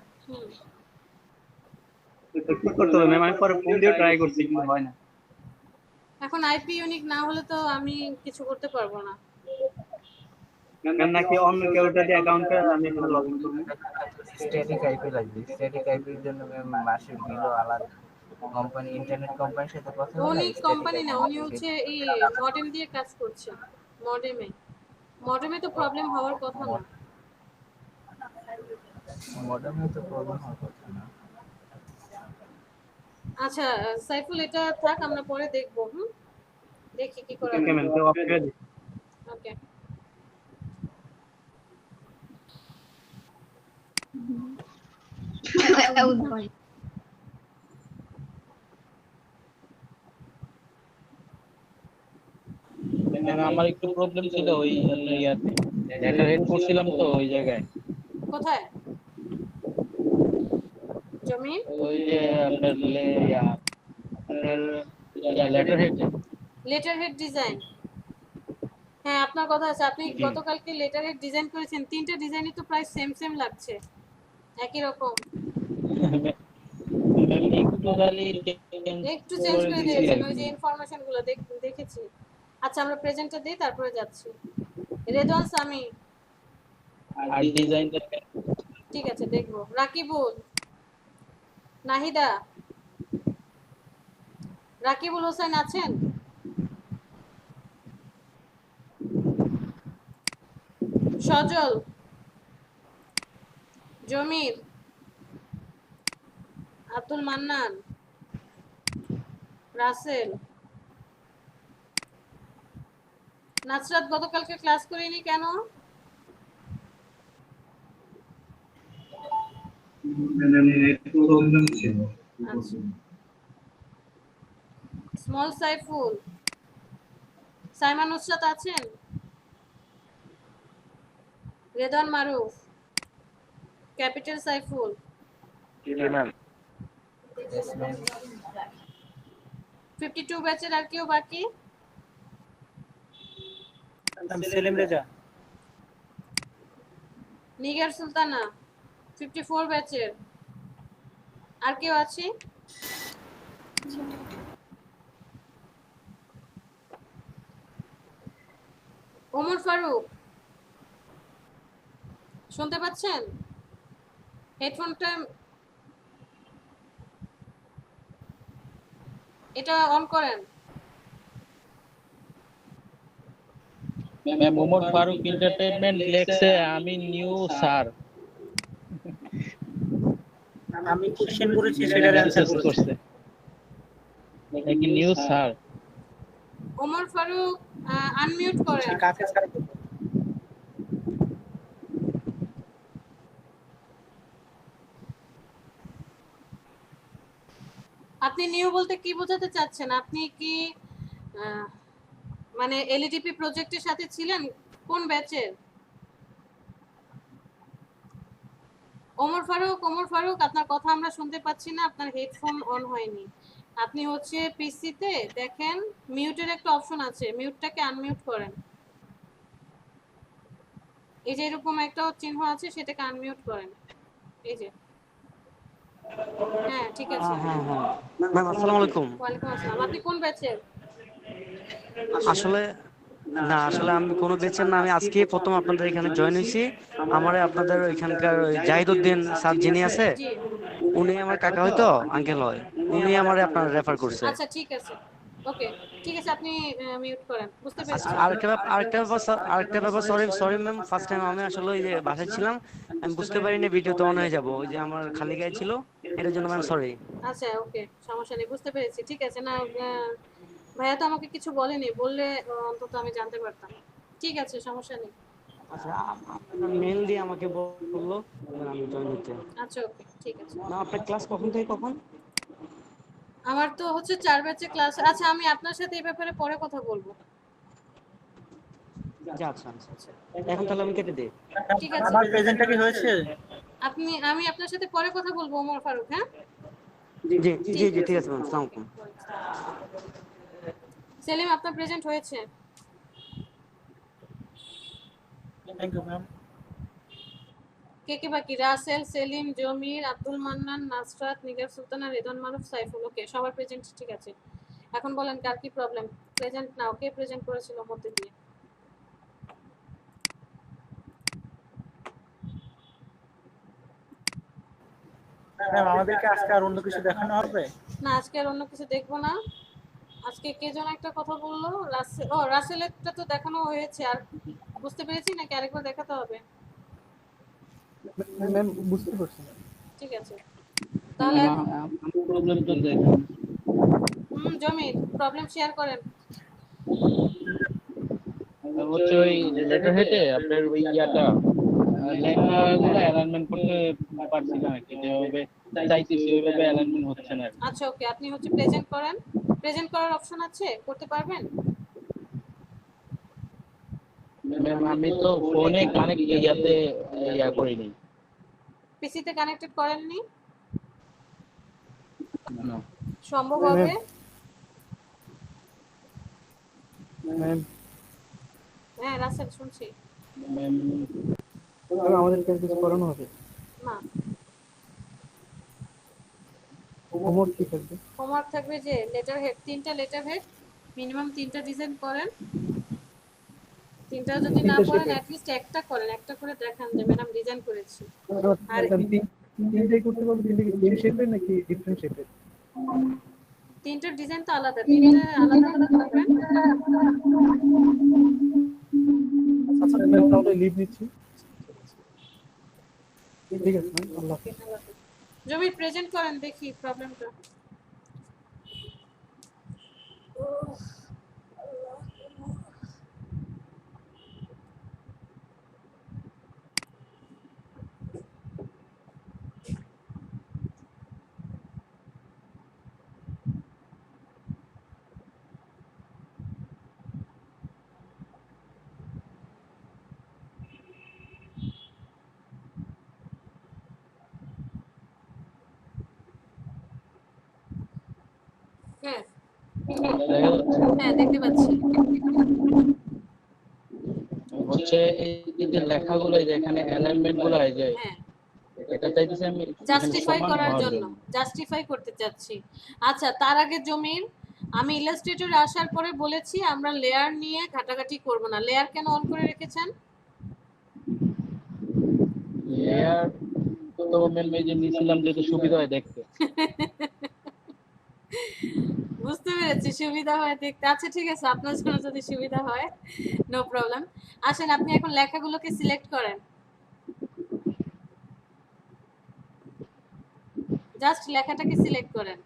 তো কি করতে হবে ম্যাম? আমি পরে ফোন দিয়ে ট্রাই করছি কিন্তু হয় না। এখন আইপি ইউনিক না হলে তো আমি কিছু করতে পারবো না। ম্যাম নাকি অন্য কেউ যদি অ্যাকাউন্টে আমি এখানে লগইন করব? স্ট্যাটিক আইপি লাগবে। স্ট্যাটিক আইপির জন্য ম্যাম মাসের বিলও আলাদা। কোম্পানি, ইন্টারনেট কোম্পানির সাথে কথা বলে উনি কোম্পানি না, উনি হচ্ছে এই মডেম দিয়ে কাজ করছে। মডেমে তো প্রবলেম হওয়ার কথা না। মডেমে তো প্রবলেম হওয়ার কথা না। আচ্ছা সাইফুল এটা থাক, আমরা পরে দেখবো। দেখি কি করা ওকে ম্যাম, তো অফ করে দিই। ওকে আমার একটু প্রবলেম ছিল ওই ইয়াতে, একটা রেড করছিলাম তো ওই জায়গায়। কোথায়? জমির ওই যে আপনার আপনার letter head letter head design. হ্যাঁ আপনার কথা আছে, আপনি জি। গতকালকে লেটার হেড ডিজাইন করেছেন, তিনটা ডিজাইনই তো প্রায় সেম সেম লাগছে, একই রকম। একটু খালি একটু চেঞ্জ করে দিছি দিয়েছেন, আর ওই যে কি। ইনফরমেশন গুলো দেখেছি। আচ্ছা আমরা প্রেজেন্টটা দিই, তারপরে যাচ্ছি। রেদওয়ান সামি, আর ডিজাইনটা ঠিক আছে দেখবো। রাকিবুল, নাহিদা, রাকিবুল হোসেন আছেন? সজল, জমির, আব্দুল মান্নান, রাসেল, নাসরাত গতকালকে ক্লাস করিনি কেন? আচ্ছা। স্মল সাইফুল, সাইমা নুসরাত আছেন? রেদওয়ান মারুফ, ক্যাপিটাল সাইফুল, Yes, ma'am. 52 ব্যাচের আর কেউ বাকি? আমি সেলিম রেজা। নিগার সুলতানা 54 ব্যাচের আর কেউ আছে? ওমর ফারুক শুনতে পাচ্ছেন? হেডফোনটা এটা অন করেন। ম্যাম ওমর ফারুক এন্টারটেইনমেন্ট লেখছে আমি নিউ স্যার আমি কোশ্চেন করেছি, সেটার অ্যানসার মেসেজ করছি। করছে নাকি নিউ স্যার। ওমর ফারুক আনমিউট করেন। সে কাকে স্যার বলবো? আপনি নিউ বলতে কি বোঝাতে চাচ্ছেন? আপনি কি আহ, মানে এলইডিপি প্রজেক্টের সাথে ছিলেন? কোন ব্যাচের? ওমর ফারুক আপনার কথা আমরা শুনতে পাচ্ছি না, আপনার হেডফোন অন হয়নি। আপনি হচ্ছে পিসিতে দেখেন মিউটের একটা অপশন আছে, মিউটটাকে আনমিউট করেন। এই যে এরকম একটা চিহ্ন আছে, সেটাকে আনমিউট করেন। এই যে, হ্যাঁ ঠিক আছে। হ্যাঁ হ্যাঁ ম্যাম আসসালামু আলাইকুম। ওয়ালাইকুম আসসালাম। আপনি কোন ব্যাচের? আসলে না, আসলে আমি কোনো বেচের না, আমি আজকে প্রথম আপনাদের এখানে জয়েন হয়েছি। আমার আপনাদের এখানকার ওই জাহিদউদ্দিন স্যার যিনি আছে, জি উনি আমার কাকা হয়তো, আঙ্কেল হয়, উনি আমার আপনার রেফার করছে। আচ্ছা ঠিক আছে, ওকে ঠিক আছে, আপনি মিউট করেন, বুঝতে আচ্ছা, পেরেছি। আরেকটা ব্যাপার, sorry sorry ma'am, first time আমি আসলে ওই যে বাসায় ছিলাম, আমি বুঝতে পারিনি ভিডিওতে অন হয়ে যাবো, ওই যে আমার খালি গায়ে ছিল, এটার জন্য ম্যাম সরি। আচ্ছা ওকে, সমস্যা নেই, বুঝতে পেরেছি, ঠিক আছে। না ভাইয়া তো আমাকে কিছু বলেনি, বললে অন্তত আমি জানতে পারতাম। ঠিক আছে, সমস্যা নেই। আচ্ছা, আপনার মেল দিয়ে আমাকে বললো, এবার আমি জয়েন হতে। আচ্ছা ওকে ঠিক আছে। না, আপনার ক্লাস কখন থেকে কখন? আমার তো হচ্ছে 4 ব্যাচে ক্লাস। আচ্ছা আমি আপনার সাথে এই ব্যাপারে পরে কথা বলবো। আচ্ছা আচ্ছা আচ্ছা, এখন তাহলে আমি কেটে দিই। ঠিক আছে, আমার প্রেজেন্টটা কি হয়েছে? আমি আপনার সাথে পরে কথা বলবো ওমর ফারুক। হ্যাঁ জি জি জি, ঠিক আছে ম্যাম, আসসালামু আলাইকুম। সেলিম আপনার প্রেজেন্ট হয়েছে। Thank you ma'am. কে কে বাকি? রাসেল, সেলিম, জমির, আব্দুল মান্নান, নাসরাত, নিগার সুলতানা, রেদওয়ান মারুফ, সাইফুল। ওকে সবার প্রেজেন্ট ঠিক আছে। এখন বলেন কার কি প্রবলেম? প্রেজেন্ট নাও, কে প্রেজেন্ট করেছিল মধ্যে দিয়ে? ম্যাম আমাদেরকে আজকে আর অন্য কিছু দেখানো হবে? না আজকে আর অন্য কিছু দেখবো না। আজকে কে যেন একটা কথা বললো, রাসেল। ও রাসেলেরটা তো দেখানো হয়েছে, আর বুঝতে পেরেছি নাকি আরেকবার দেখাতে হবে? ম্যাম বুঝতে পারছি না। ঠিক আছে তাহলে প্রবলেম তো দেখেন জমির প্রবলেম শেয়ার করেন। হচ্ছে ওই লেটার হেডে আপনার ওই লেখাগুলো অ্যালাইনমেন্ট করতে পারছি না আর কি, যেভাবে চাইতেছি ওইভাবে অ্যালাইনমেন্ট হচ্ছে না আর কি। আচ্ছা ওকে, আপনি হচ্ছে প্রেজেন্ট করেন। প্রেজেন্ট করার অপশন আছে, করতে পারবেন? ম্যাম আমি তো ফোনে কানেক্ট করিনি। পিসিতে কানেক্টেড করেননি? না। সম্ভব হবে? ম্যাম হ্যাঁ রাসেল শুনছি। ম্যাম আমাদের ক্যাম্পাস করানো হবে। না, হোমওয়ার্ক কি থাকবে? হোমওয়ার্ক থাকবে যে লেটার হেড, 3টা লেটার হেড মিনিমাম 3টা ডিজাইন করেন। 3টা যদি না 3টা করেন shape অ্যাট লিস্ট একটা করেন, একটা করে দেখান যে ম্যাডাম ডিজাইন করেছি। আর তিনটাই করতে পারবো? তিনটা কি সেম শেপের নাকি ডিফারেন্ট শেপের? 3টার ডিজাইন তো আলাদা, 3টা আলাদা আলাদা করবেন। আচ্ছা ম্যাম তাহলে লিভ নিচ্ছি। ঠিক আছে ম্যাম, আল্লাহ হাফেজ। জমির প্রেজেন্ট করেন দেখি প্রবলেমটা। হ্যাঁ দেখা যাচ্ছে হ্যাঁ দেখতে পাচ্ছি। হচ্ছে এই যে লেখাগুলো, এই যে এখানে অ্যালাইনমেন্ট গুলো, এই যে হ্যাঁ এটা চাইতেছি আমি এখানে জাস্টিফাই সমান করার হওয়ার জন্য, জন্য। জাস্টিফাই করতে চাচ্ছি। আচ্ছা তার আগে জমির, আমি ইলাস্ট্রেটর আসার পরে বলেছি আমরা লেয়ার নিয়ে ঘাটাঘাটি করব না। লেয়ার কেন অন করে রেখেছেন? লেয়ার তো ম্যাম এই যে নিছিলাম যেটা সুবিধা হয় দেখতে। বুঝতে পেরেছি, সুবিধা হয় দেখতে। আচ্ছা ঠিক আছে, আপনার জন্য যদি সুবিধা হয় নো প্রবলেম। আসেন আপনি এখন লেখাগুলোকে সিলেক্ট করেন, জাস্ট লেখাটাকে সিলেক্ট করেন।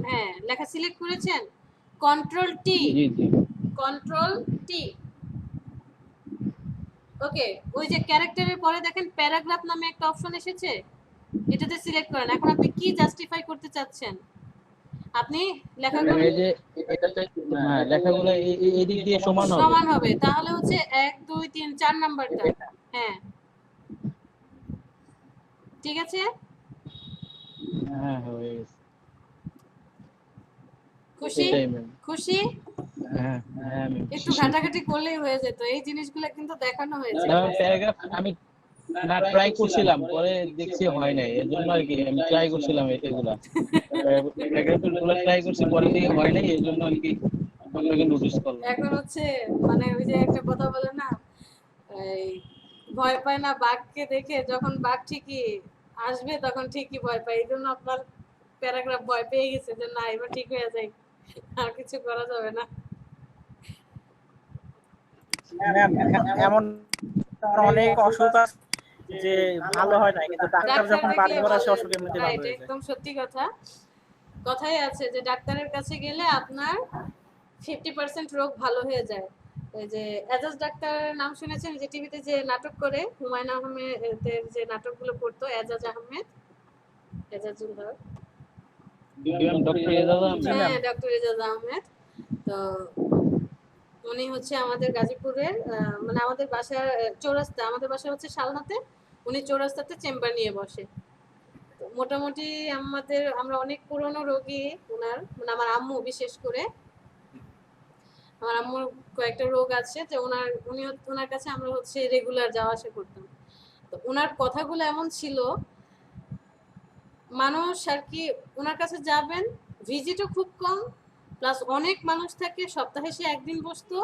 হ্যাঁ লেখা সিলেক্ট করেছেন, কন্ট্রোল টি, জি জি কন্ট্রোল টি। ওকে, ওই যে ক্যারেক্টারের পরে দেখেন প্যারাগ্রাফ নামে একটা অপশন এসেছে, এটাতে সিলেক্ট করেন। এখন আপনি কি জাস্টিফাই করতে চাচ্ছেন? আপনি লেখাগুলো এই যে এটা হ্যাঁ লেখাগুলো এই দিক দিয়ে সমান হবে। সমান হবে, তাহলে হচ্ছে 1 2 3 4 নাম্বারটা। হ্যাঁ ঠিক আছে, হ্যাঁ হয়ে গেছে। খুশি? এটাই ম্যাম। খুশি? হ্যাঁ হ্যাঁ ম্যাম। একটু ঘাটাঘাটি করলেই হয়ে যেত, এই জিনিসগুলো কিন্তু দেখানো হয়েছে। না প্যারাগ্রাফ আমি না ট্রাই করছিলাম, পরে দেখছি হয় নাই, এর জন্য আর কি আমি ট্রাই করছিলাম এগুলা প্যারাগ্রাফের গুলো ট্রাই করছি, পরে থেকে হয় নাই, এর জন্য আর কি আপনাকে নোটিস করলাম। এখন হচ্ছে মানে ওই যে একটা কথা বলে না, এই ভয় পায় না বাঘকে দেখে, যখন বাঘ ঠিকই আসবে তখন ঠিকই ভয় পায়। এই জন্য আপনার প্যারাগ্রাফ ভয় পেয়ে গেছে যে না এবার ঠিক হয়ে যায়, আর কিছু করা যাবে না। ম্যাম এমন অনেক অসুখ আছে যে ভালো হয় না, কিন্তু ডাক্তার যখন বাদ দেখলে ধরে ভালো সে হয়ে অসুখ যায়। এমনিতে হ্যাঁ, ভালো এটা হয়ে যায়। একদম সত্যি কথা। কথাই আছে যে ডাক্তারের কাছে গেলে আপনার 50% রোগ ভালো হয়ে যায়। এই যে এজাজ ডাক্তারের নাম শুনেছেন, যে টিভিতে যে নাটক করে, হুমায়ুন আহমেদের যে নাটকগুলো করতো, এজাজ আহমেদ, এজাজুল হক। ডক্টর এজাজ আহমেদ। হ্যাঁ ডক্টর এজাজ আহমেদ। তো উনি হচ্ছে আমাদের গাজীপুরের মানে আমাদের বাসার চৌরাস্তা, আমাদের বাসা হচ্ছে শালনাতে, উনি চৌরাস্তাতে চেম্বার নিয়ে বসে। তো মোটামুটি আমরা অনেক পুরনো রোগী ওনার, মানে আমার আম্মু বিশেষ করে, আমার আম্মুর কয়েকটা রোগ আছে যে ওনার কাছে আমরা হচ্ছে রেগুলার যাওয়া আসা করতাম। তো ওনার কথাগুলো এমন ছিল, মানুষ আর কি ওনার কাছে যাবেন, ভিজিটও খুব কম, প্লাস অনেক মানুষ থাকে, সপ্তাহে সে একদিন বসতো,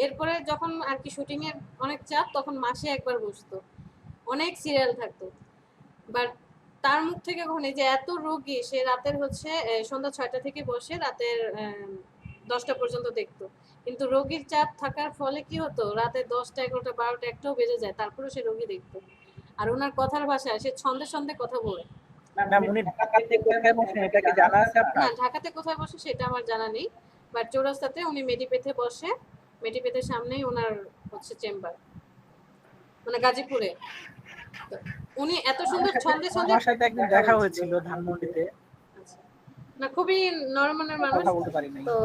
এরপরে যখন আর কি শুটিং এর অনেক চাপ তখন মাসে একবার বসতো, অনেক সিরিয়াল থাকতো। বাট তার মুখ থেকে কখন এই যে এত রোগী, সে রাতের হচ্ছে সন্ধ্যা 6টা থেকে বসে রাতের 10টা পর্যন্ত দেখতো, কিন্তু রোগীর চাপ থাকার ফলে কি হতো, রাতে 10টা 11টা 12টা 1টাও বেজে যায়, তারপরে সে রোগী দেখতো। আর ওনার কথার ভাষায় সে ছন্দে ছন্দে কথা বলে। ম্যাম উনি ঢাকাতে কোথায় বসেন এটা কি জানা আছে না আপনার? ঢাকাতে কোথায় বসে সেটা আমার জানা নেই, বাট চৌরাস্তাতে উনি মেডিপেথে বসে, মেডিপেথের সামনেই ওনার হচ্ছে চেম্বার, মানে গাজীপুরে। তো উনি এত সুন্দর ছন্দে ছন্দে, আমার সাথে একদিন দেখা হয়েছিল ধানমন্ডিতে, আচ্ছা, না খুবই নরমানের মানুষ। কথা বলতে পারি নাই। তো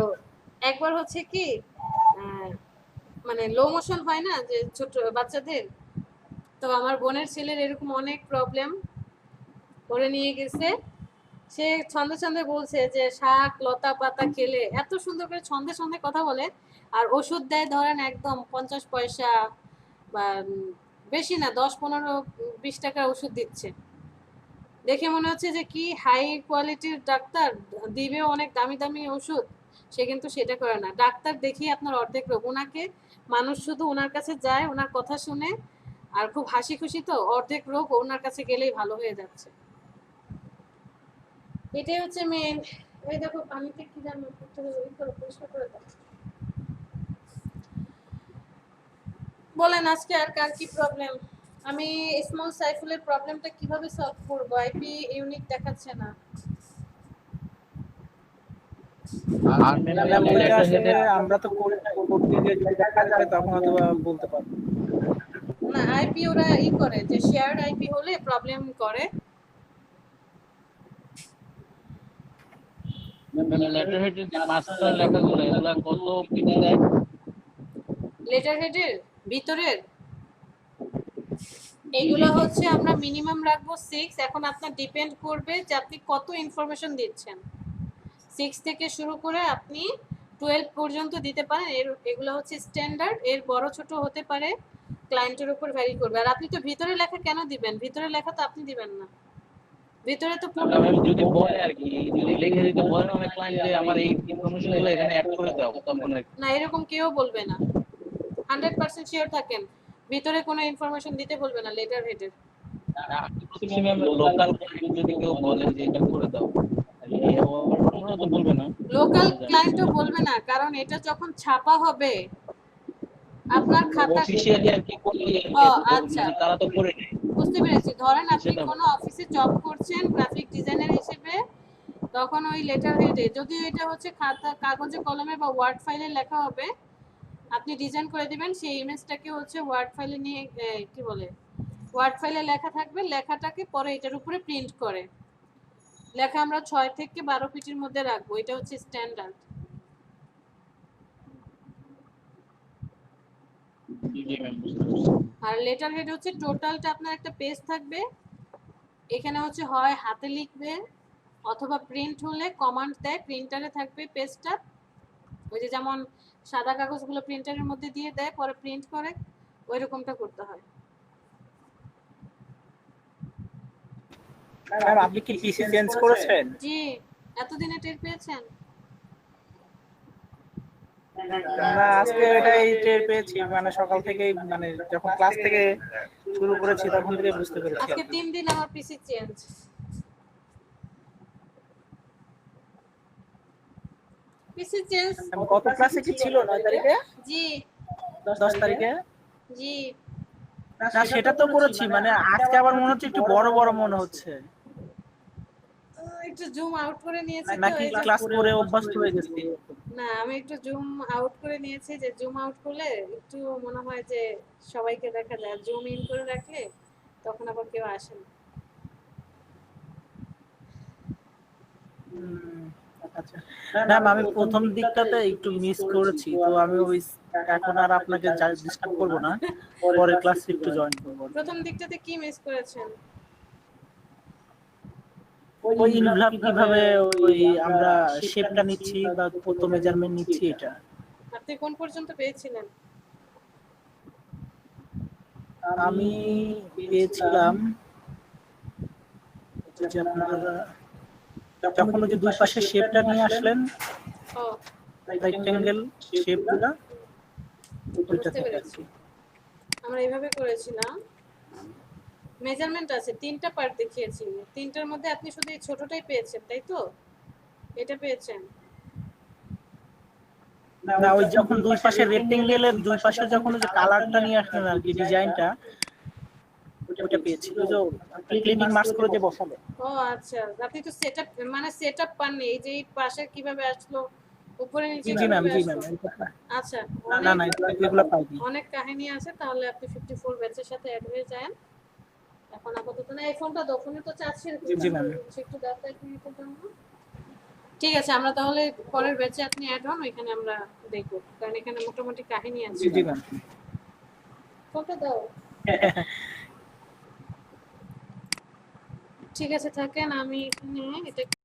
একবার হচ্ছে কি মানে লো মোশন হয় না যে ছোট বাচ্চাদের, তো আমার বোনের ছেলের এরকম অনেক প্রবলেম, করে নিয়ে গেছে সে ছন্দে ছন্দে বলছে যে শাক লতা পাতা খেলে, এত সুন্দর করে ছন্দে ছন্দে কথা বলে। আর ওষুধ দেয় ধরেন একদম 50 পয়সা বা বেশি না, 10, 15, 20 টাকার ওষুধ দিচ্ছে। দেখে মনে হচ্ছে যে কি হাই কোয়ালিটির ডাক্তার, দিবে অনেক দামি দামি ওষুধ। সে কিন্তু সেটা করে না। ডাক্তার দেখিয়ে আপনার অর্ধেক রোগ। ওনাকে মানুষ শুধু ওনার কাছে যায়, ওনার কথা শুনে, আর খুব হাসি খুশি, তো অর্ধেক রোগ ওনার কাছে গেলেই ভালো হয়ে যাচ্ছে। এটাই হচ্ছে মেন। এই দেখো পানিতে কি জানো একটু ওই করো, পরিষ্কার করে দাও। বলেন আজকে আর কার কি প্রবলেম? আমি স্মল সাইফুলের প্রবলেমটা কিভাবে সলভ করব? আইপি ইউনিক দেখাচ্ছে না। আর ম্যাম ম্যাম ওইটা লেটার আসলে হেডের আমরা তো করতে গিয়ে যদি দেখা যায় তখন হয়তো বা বলতে পারবো। না, আইপি ওরা করে যে শেয়ার্ড আইপি হলে প্রবলেম করে। লেটার হেডের যে মাস্টার লেখাগুলো এগুলা কত পিটি দেয়? লেটার হেডের ভিতরের এগুলো হচ্ছে আমরা মিনিমাম রাখবো 6। এখন আপনার ডিপেন্ড করবে যে আপনি কত ইনফরমেশন দিচ্ছেন। 6 থেকে শুরু করে আপনি 12 পর্যন্ত দিতে পারেন। এগুলো হচ্ছে স্ট্যান্ডার্ড। এর বড় ছোট হতে পারে, ক্লায়েন্টের উপর ভ্যারি করবে। আর আপনি তো ভিতরে লেখা কেন দিবেন? ভিতরে লেখা তো আপনি দিবেন না, ভিতরে তো ম্যাম যদি বলে আর কি, যদি লিখে দিতে বলে অনেক ক্লায়েন্ট যে আমার এই ইনফরমেশন গুলো এখানে অ্যাড করে দাও, তখন আর কি। না, এরকম কেউ বলবে না। 100% শিওর থাকেন ভিতরে কোনো ইনফরমেশন দিতে বলবে না লেটার হেডের। ম্যাম লোকাল ক্লায়েন্ট যদি কেউ বলে যে এটা করে দাও, ওরা তো বলবে না। লোকাল ক্লায়েন্টও বলবে না, কারণ এটা যখন ছাপা হবে আপনার খাতা। অফিশিয়ালি আর কি করলে ও আচ্ছা, তারা তো করে নেয়। বুঝতে পেরেছি। ধরেন আপনি সেটা কোনো অফিসে জব করছেন গ্রাফিক ডিজাইনার হিসেবে, তখন ওই লেটার হেডে, যদিও এটা হচ্ছে খাতা কাগজে কলমে বা ওয়ার্ড ফাইলে লেখা হবে, আপনি ডিজাইন করে দিবেন। সেই ইমেজটাকে হচ্ছে ওয়ার্ড ফাইলে নিয়ে কি বলে, ওয়ার্ড ফাইলে লেখা থাকবে, লেখাটাকে পরে এটার উপরে প্রিন্ট করে লেখা আমরা 6 থেকে 12 ফিটের মধ্যে রাখবো। এটা হচ্ছে স্ট্যান্ডার্ড। জি ম্যাম, বুঝতে পারছি। আর লেটার হেড হচ্ছে টোটালটা আপনার একটা পেজ থাকবে, এখানে হচ্ছে হয় হাতে লিখবে অথবা প্রিন্ট হলে কমান্ড দেয়, প্রিন্টারে থাকবে পেজটা। ওই যে যেমন সাদা কাগজগুলো প্রিন্টারের মধ্যে দিয়ে দেয়, পরে প্রিন্ট করে, ওই রকমটা করতে হয়। ম্যাম আপনি কি পিসি চেঞ্জ করেছেন? জি, এতদিনে টের পেয়েছেন? না আজকে এটাই টের পেয়েছি, মানে সকাল থেকেই, মানে যখন ক্লাস থেকে শুরু করেছি তখন থেকে বুঝতে পেরেছি। আজকে 3 দিন আমার পিসি চেঞ্জ। পিসি চেঞ্জ কত ক্লাসে কি ছিল 9 তারিখে? জি 10 তারিখে? জি। না সেটা তো করেছি, মানে আজকে আবার মনে হচ্ছে একটু বড় বড় মনে হচ্ছে। একটু জুম আউট করে নিয়েছি তো নাকি এই যে। ক্লাস করে অভ্যাস হয়ে গেছে? না, আমি একটু জুম আউট করে নিয়েছি, যে জুম আউট করলে একটু মনে হয় যে সবাইকে দেখা যায়। জুম ইন করে রাখলে তখন আবার কেউ আসে না। আচ্ছা ম্যাম আমি প্রথম দিকটাতে একটু মিস করেছি, তো আমি ওই এখন আর আপনাকে ডিস্টার্ব করব না, পরে ক্লাসে একটু জয়েন করব। প্রথম দিকটাতে কি মিস করেছেন? ওই ইনভলভ কিভাবে ওই আমরা শেপটা নিচ্ছি বা কত মেজারমেন্ট নিচ্ছি এটা। আপনি কোন পর্যন্ত পেয়েছিলেন? আমি পেয়েছিলাম যে আপনার যখন ওই যে দুই পাশে শেপটা নিয়ে আসলেন, ও রেক্টেঙ্গেল শেপগুলো ওইটা বুঝতে থেকে আর পেরেছি। কি। আমরা এইভাবে করেছিলাম। মেজারমেন্ট আছে, 3টা পার্ট দেখিয়েছি। 3টার মধ্যে আপনি শুধু এই ছোটটাই পেয়েছেন, তাই তো? এটা পেয়েছেন? না ওই যখন দুই পাশে রেক্টেঙ্গেলের দুই পাশে যখন ওই যে কালারটা নিয়ে আসলেন আর কি, ডিজাইনটা, ওটা পেয়েছি। ওই যে ক্লিনিং মাস্ক করে যে বসালে। ও আচ্ছা, আপনি তো সেটআপ, মানে সেটআপ পাননি। এই যে এই পাশে কিভাবে আসলো, উপরে নিচে জি ম্যাম, কিভাবে জি আসলো। ম্যাম। আচ্ছা, না না এগুলো পাইনি। অনেক কাহিনী আছে। তাহলে আপনি 54 ব্যাচের সাথে অ্যাড হয়ে যান। এখন আপাতত না, এই ফোনটা দাও, ফোনে তো চার্জ শেষ। জি ম্যাম। একটু দাও তো 1 মিনিটের জন্য। ঠিক আছে, আমরা তাহলে পরের ব্যাচে আপনি অ্যাড হন, ওইখানে আমরা দেখব, কারণ এখানে মোটামুটি কাহিনী আছে। জি ম্যাম। ফোনটা দাও। ঠিক আছে থাকেন, আমি এখানে এটা